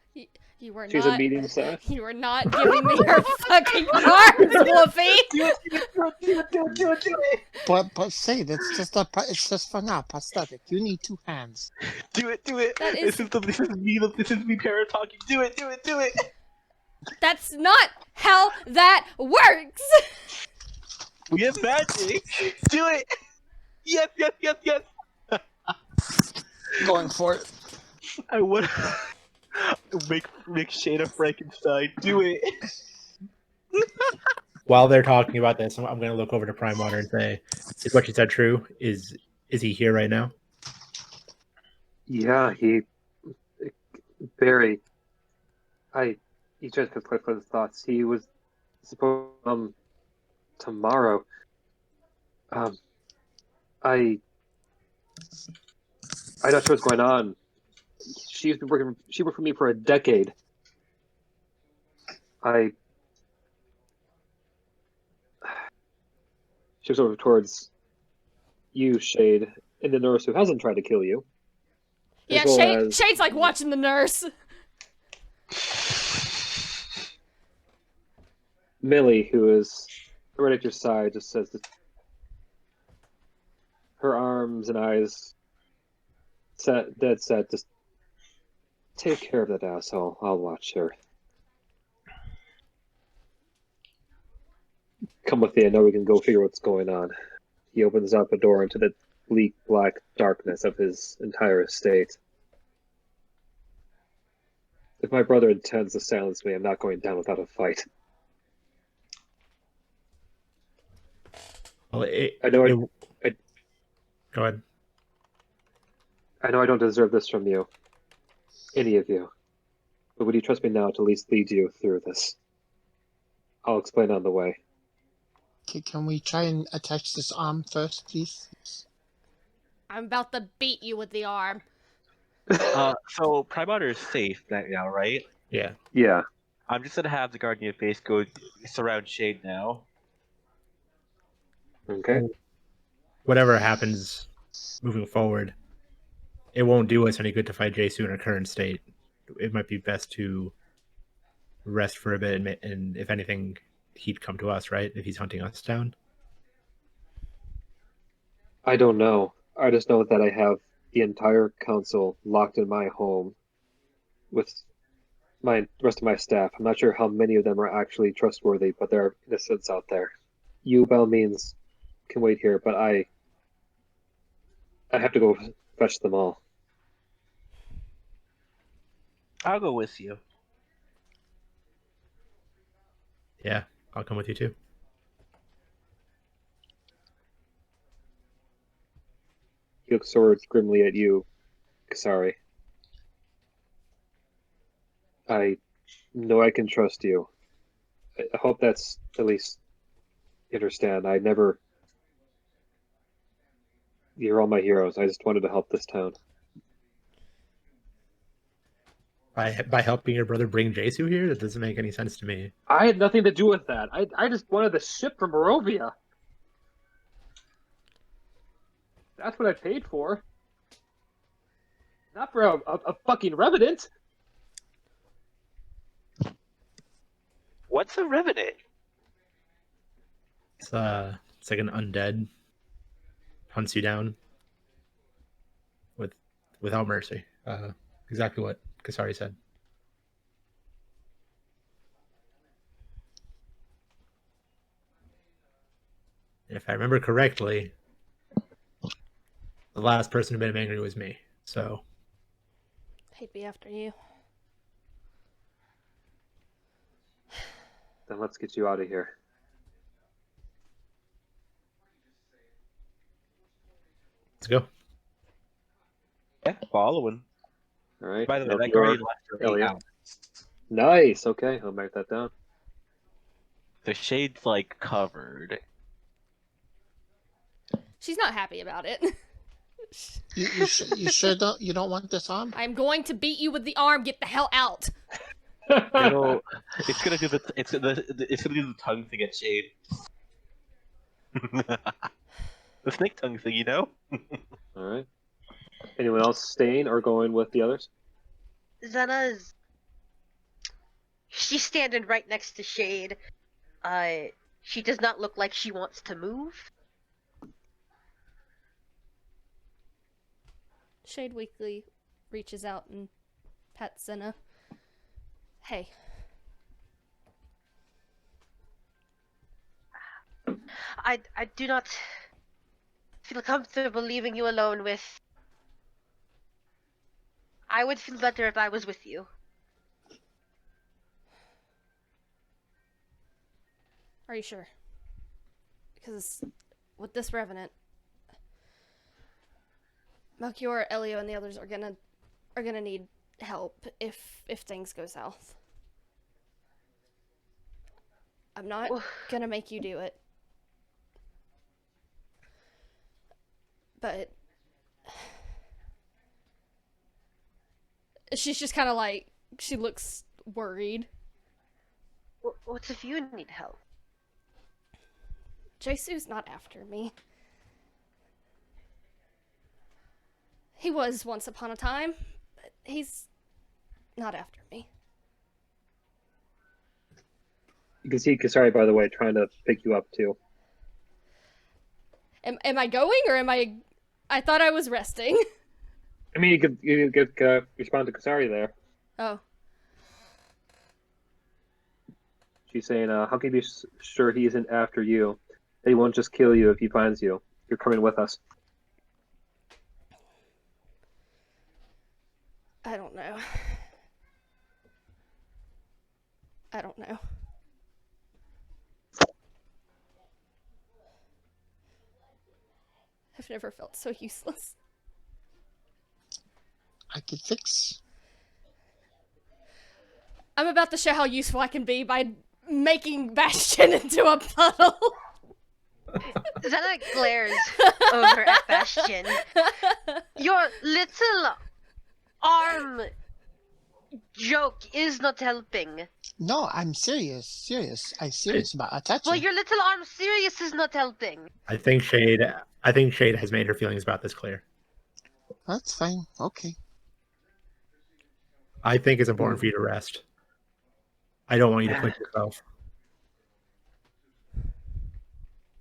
You were She's not. a medium size. You were not giving me her fucking arms, Wolfie. Do it. But say it's just for now, prosthetic. You need 2 hands. Do it. That is- This is me para talking. Do it. That's not how that works. We have magic. Do it. Yes. Going for it. I would make Shade a Frankenstein. Do it. While they're talking about this, I'm going to look over to Prime Water and say, "Is what she said true? Is he here right now?" Yeah, Barry. He just put his thoughts. He was supposed tomorrow. I'm not sure what's going on. She worked for me for a decade. She was over towards you, Shade, and the nurse who hasn't tried to kill you. Yeah, As well as Shade's like watching the nurse. Millie, who is right at your side, just says that her arms and eyes dead set. Just take care of that asshole. I'll watch her. Come with me. I know we can go figure what's going on. He opens up a door into the bleak black darkness of his entire estate. If my brother intends to silence me, I'm not going down without a fight. Well, I know. Go ahead. I know I don't deserve this from you, any of you. But would you trust me now to at least lead you through this? I'll explain on the way. Okay, can we try and attach this arm first, please? I'm about to beat you with the arm. So Prime Water is safe now, right? Yeah. Yeah. I'm just gonna have the Guardian of Base go surround Shade now. Okay. Whatever happens moving forward, it won't do us any good to fight Jesu in our current state. It might be best to rest for a bit, and if anything he'd come to us, right? If he's hunting us down. I don't know. I just know that I have the entire council locked in my home with my rest of my staff. I'm not sure how many of them are actually trustworthy, but there are innocents out there. You, by all means, can wait here, but I have to go fetch them all. I'll go with you. Yeah, I'll come with you too. He looks swords grimly at you, Kasari. I know I can trust you. I hope that's at least you understand. You're all my heroes. I just wanted to help this town. By helping your brother bring Jesu here? That doesn't make any sense to me. I had nothing to do with that. I just wanted the ship from Barovia. That's what I paid for. Not for a fucking revenant. What's a revenant? It's like an undead hunts you down without mercy. Exactly what Kasari said. And if I remember correctly, the last person who made him angry was me. So He'd be after you. Then let's get you out of here. let's go. Yeah, following. All right. By the way, that Melchior, guardian lasted 8 Elliot. hours. Nice. Okay, I'll mark that down. The shade's like covered. She's not happy about it. You sure don't want this arm? I'm going to beat you with the arm. Get the hell out. It's gonna do the tongue thing at Shade. The snake tongue thing, you know? All right. Anyone else staying or going with the others? Zena's. She's standing right next to Shade. She does not look like she wants to move. Shade weakly reaches out and pets Zena. Hey. I do not feel comfortable leaving you alone with. I would feel better if I was with you. Are you sure? Because with this revenant, Melchior, Elio, and the others are gonna need help if things go south. I'm not gonna make you do it. But she's just kind of like, she looks worried. What if you need help? Jesu's not after me. He was once upon a time, but he's not after me. You can see Kasari, by the way, trying to pick you up too. Am I going or am I? I thought I was resting. I mean, you could respond to Kasari there. Oh. She's saying, how can you be sure he isn't after you? That he won't just kill you if he finds you. You're coming with us. I don't know. I don't know. I've never felt so useless. I could fix. I'm about to show how useful I can be by making Bastion into a puddle. Zena glares over at Bastion. Your little arm joke is not helping. No, I'm serious. I'm serious about attaching. Well, your little arm serious is not helping. I think Shade has made her feelings about this clear. That's fine. Okay. I think it's important for you to rest. I don't want you to push yourself.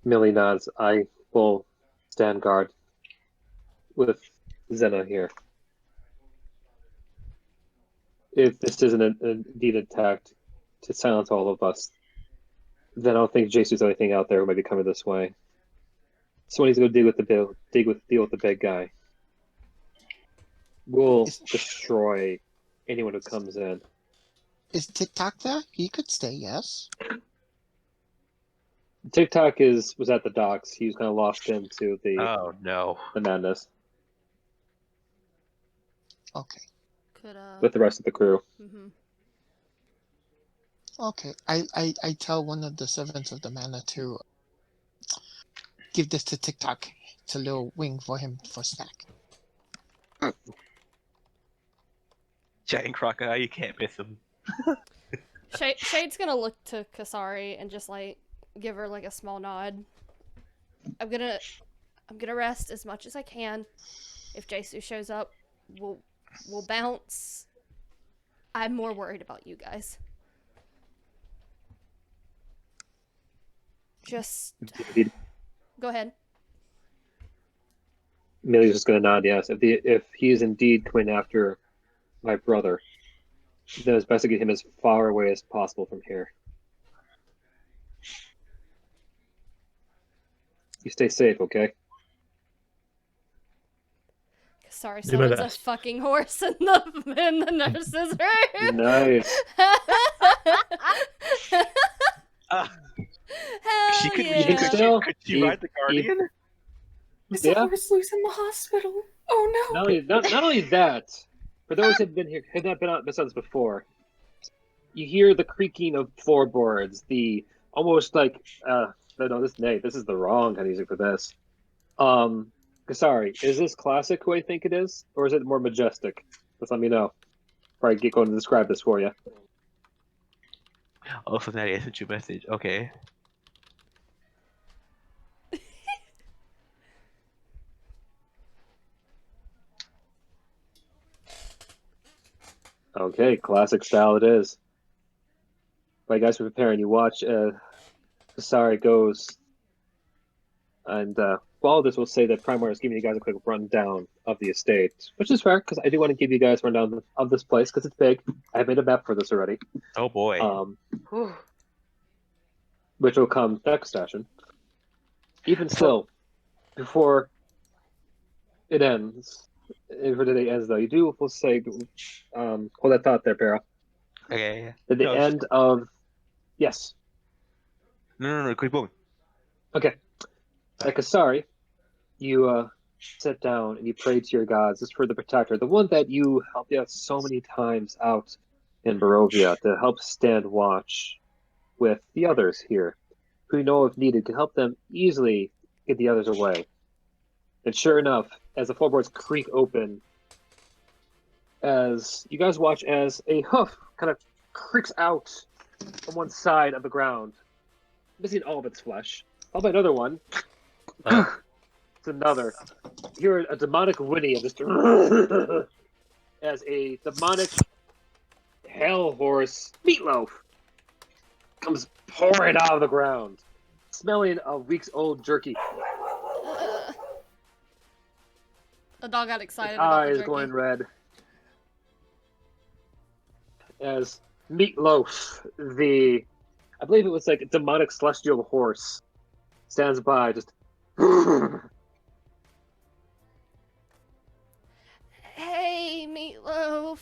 Millie nods. I will stand guard with Zena here. If this isn't indeed attack to silence all of us, then I don't think Jesus anything out there who might be coming this way. Someone needs to go deal with the big guy. We'll destroy anyone who comes in. Is TickTock there? He could stay, yes. TickTock was at the docks. He was kind of lost into the Oh no. the madness Okay. Could with the rest of the crew. Mm-hmm. Okay. I tell one of the servants of the manor to give this to TickTock. It's a little wing for him for snack. Giant crocodile, you can't miss him. Shade's gonna look to Kasari and just like give her like a small nod. I'm gonna rest as much as I can. If Jesus shows up, we'll bounce. I'm more worried about you guys. Just go ahead. Millie's just going to nod yes. If he is indeed coming after my brother, then it's best to get him as far away as possible from here. You stay safe, okay? Sorry, Do my someone's a best. fucking horse in the nurse's room. Nice. Hell She could, yeah. can still- could she ride the Guardian? Is Yeah. the horse loose in the hospital? Oh no! Not only that, for those who have not been on this before, you hear the creaking of floorboards, the almost like this is the wrong kind of music for this. Kasari, is this classic who I think it is, or is it more majestic? Just let me know. Before I get going to describe this for you. Oh, so that isn't your message. Okay. Okay, classic style it is. Right, guys, we're preparing. You watch Kasari goes, and while this will say that Primar is giving you guys a quick rundown of the estate, which is fair because I do want to give you guys a rundown of this place because it's big. I've made a map for this already. Oh boy. Whew. Which will come next session. Even still, before it ends, for today ends though, you do will say, hold that thought there, Para. Okay. At the No, end of, yes, No, keep going. okay. Like Asari, you sit down and you pray to your gods, just for the protector, the one that you helped out so many times out in Barovia to help stand watch with the others here, who you know if needed can help them easily get the others away. And sure enough, as the floorboards creak open, as you guys watch as a hoof kind of creaks out on one side of the ground, missing all of its flesh, followed by another one. It's another. You hear a demonic whinny of just as a demonic hell horse meatloaf comes pouring out of the ground, smelling a week's old jerky. The dog got excited His about the eyes jerky. going red. As Meatloaf, I believe it was like a demonic celestial horse, stands by just. Hey, Meatloaf.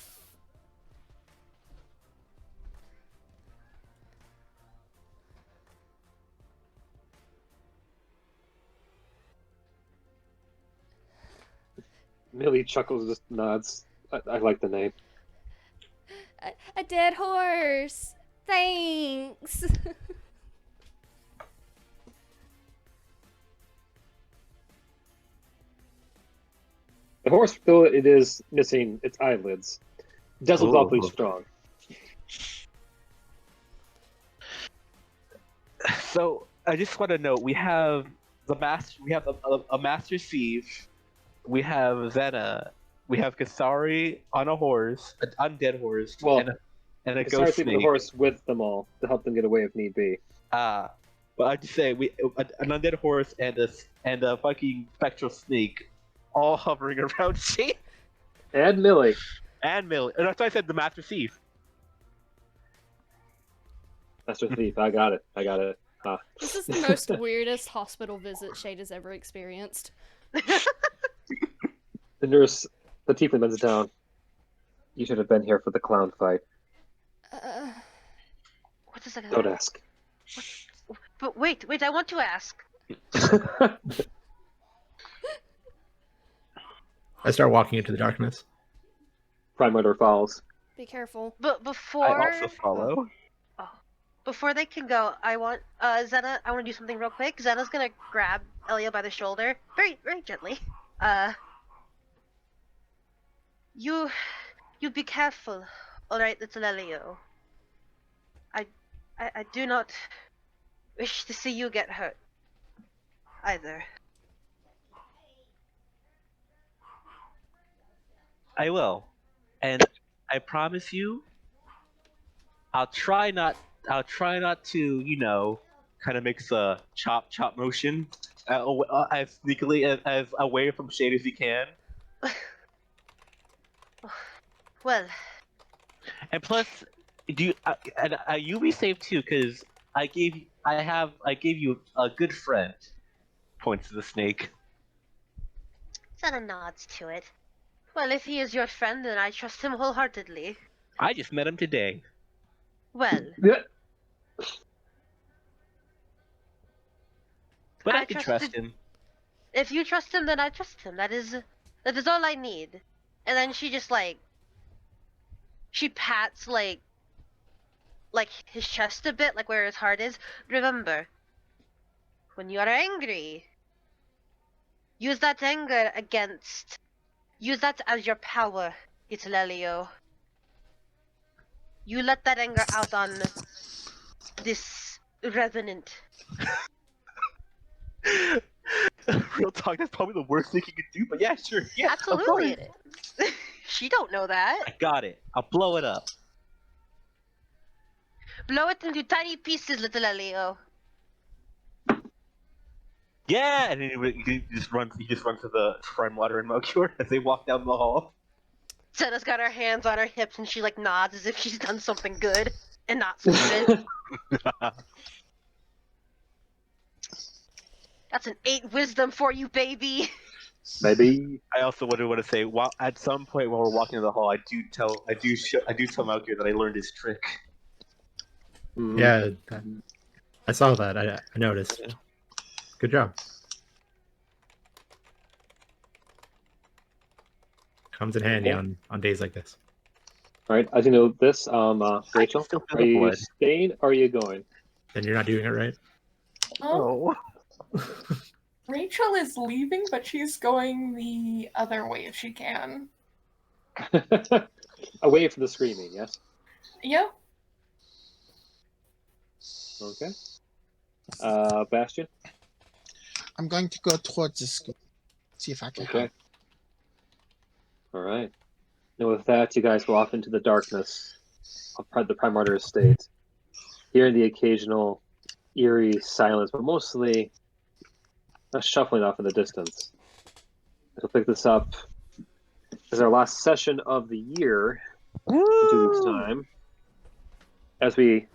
Millie chuckles, just nods. I like the name. A dead horse. Thanks. The horse, though it is missing its eyelids, does look Ooh. awfully strong. So I just want to note we have the master. We have a master thief. We have Zena. We have Kasari on a horse, an undead horse, Well, and a Sorry, ghost taking the snake. horse with them all to help them get away if need be. Ah, But I just say an undead horse and a fucking spectral snake, all hovering around Shane And Millie. and Millie. And that's why I said the Master Thief. Master Thief. I got it. This is the most weirdest hospital visit Shade has ever experienced. The nurse, the tiefling bends down. You should have been here for the clown fight. What is that? Don't ask. But wait, I want to ask. I start walking into the darkness. Prime Order follows. Be careful. But before I also follow. before they can go, I want Zena. I want to do something real quick. Zena's gonna grab Elia by the shoulder, very gently. You be careful, all right, little Elio. I do not wish to see you get hurt, either. I will, and I promise you, I'll try not to, kind of makes a chop motion as sneakily as away from Shade as you can. Well, And plus, you'll be safe too, because I gave you a good friend. Points to the snake. Zena nods to it. Well, if he is your friend, then I trust him wholeheartedly. I just met him today. Well, Yeah. But I I can trusted- trust him. if you trust him, then I trust him. That is all I need. And then she just she pats like his chest a bit, like where his heart is. Remember, when you are angry, use that anger use that as your power, Italelio. You let that anger out on this revenant. Real talk, that's probably the worst thing you could do, but yeah, sure. Yeah, Absolutely it is. She don't know that. I got it. I'll blow it up. Blow it into tiny pieces, little Elio. Yeah, and then he just runs to the Prime Water and Melchior as they walk down the hall. Senna's got her hands on her hips and she nods as if she's done something good and not stupid. That's an 8 wisdom for you, baby. Maybe. I also want to say, at some point while we're walking to the hall, I do tell Melchior that I learned his trick. Yeah, I saw that. I noticed. Good job. Comes in handy on days like this. All right, as you know this, Rachel, still feel are the you blood. staying or are you going? Then you're not doing it right. Oh, Rachel is leaving, but she's going the other way if she can. Away from the screaming, yes? Yep. Okay. Bastion? I'm going to go towards the school. See if I can Okay. help. All right. And with that, you guys go off into the darkness of the Prime Martyr estate, hearing the occasional eerie silence, but mostly a shuffling off in the distance. We'll pick this up as our last session of the year in 2 weeks' time, as we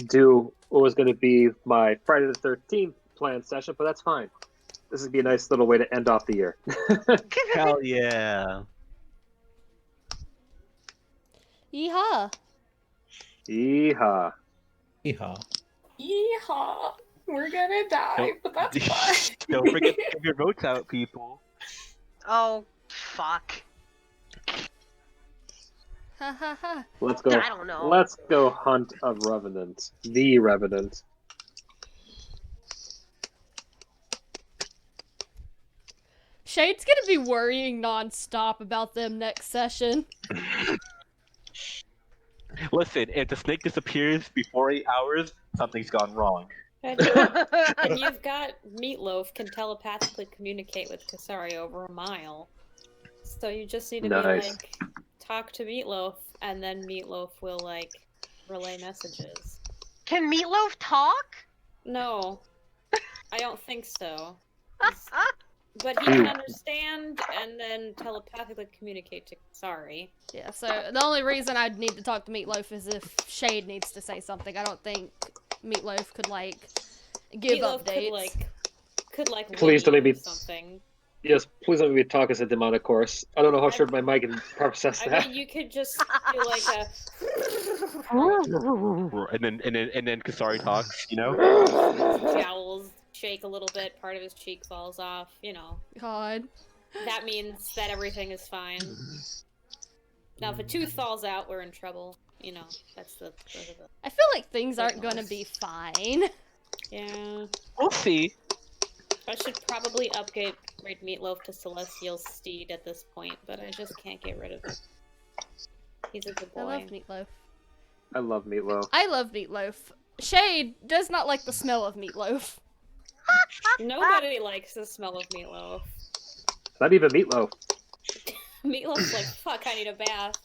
do what was going to be my Friday the 13th planned session, but that's fine. This would be a nice little way to end off the year. Hell yeah. Yeehaw! Yeehaw. Yeehaw. Yeehaw. We're gonna die, Nope. but that's fine. Don't forget to give your votes out, people. Oh, fuck. Ha ha ha. Let's go. I don't know. Let's go hunt a revenant. The revenant. Shade's gonna be worrying non-stop about them next session. Listen, if the snake disappears before 8 hours, something's gone wrong. And you've got Meatloaf can telepathically communicate with Kasari over a mile. So you just need to Nice. be talk to Meatloaf, and then Meatloaf will relay messages. Can Meatloaf talk? No, I don't think so. But he can understand and then telepathically communicate to. Sorry. Yeah, so the only reason I'd need to talk to Meatloaf is if Shade needs to say something. I don't think Meatloaf could, like, give Meatloaf updates. could like Please don't whinny make me- or something. Yes, please let me talk as a demonic horse. I don't know how sure my mic can process I that. mean, you could just do like a. and then Kasari talks, you know? Jowls shake a little bit, part of his cheek falls off, you know. God. That means that everything is fine. Now, if a tooth falls out, we're in trouble. You know, that's the I feel like things aren't gonna be fine. yeah. We'll see. I should probably upgrade Meatloaf to Celestial Steed at this point, but I just can't get rid of it. He's a good boy. I love Meatloaf. I love meatloaf. I love Meatloaf. Shade does not like the smell of Meatloaf. Nobody likes the smell of Meatloaf. Not even meatloaf. Meatloaf's like, fuck, I need a bath.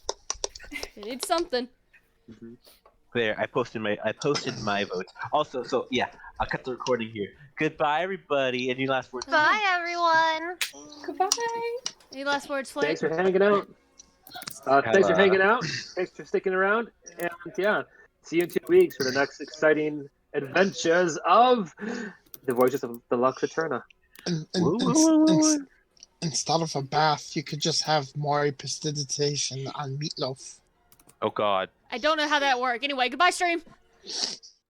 You need something. There, I posted my vote. Also, so yeah, I'll cut the recording here. Goodbye, everybody. Any last words? Bye, everyone. Goodbye. Any last words, Flake? Thanks for hanging out. Thanks for hanging out. Thanks for sticking around. And yeah, see you in 2 weeks for the next exciting adventures of the Voyages of the Lux Aeterna. Instead of a bath, you could just have more prestidigitation on Meatloaf. Oh God. I don't know how that worked. Anyway, goodbye, stream.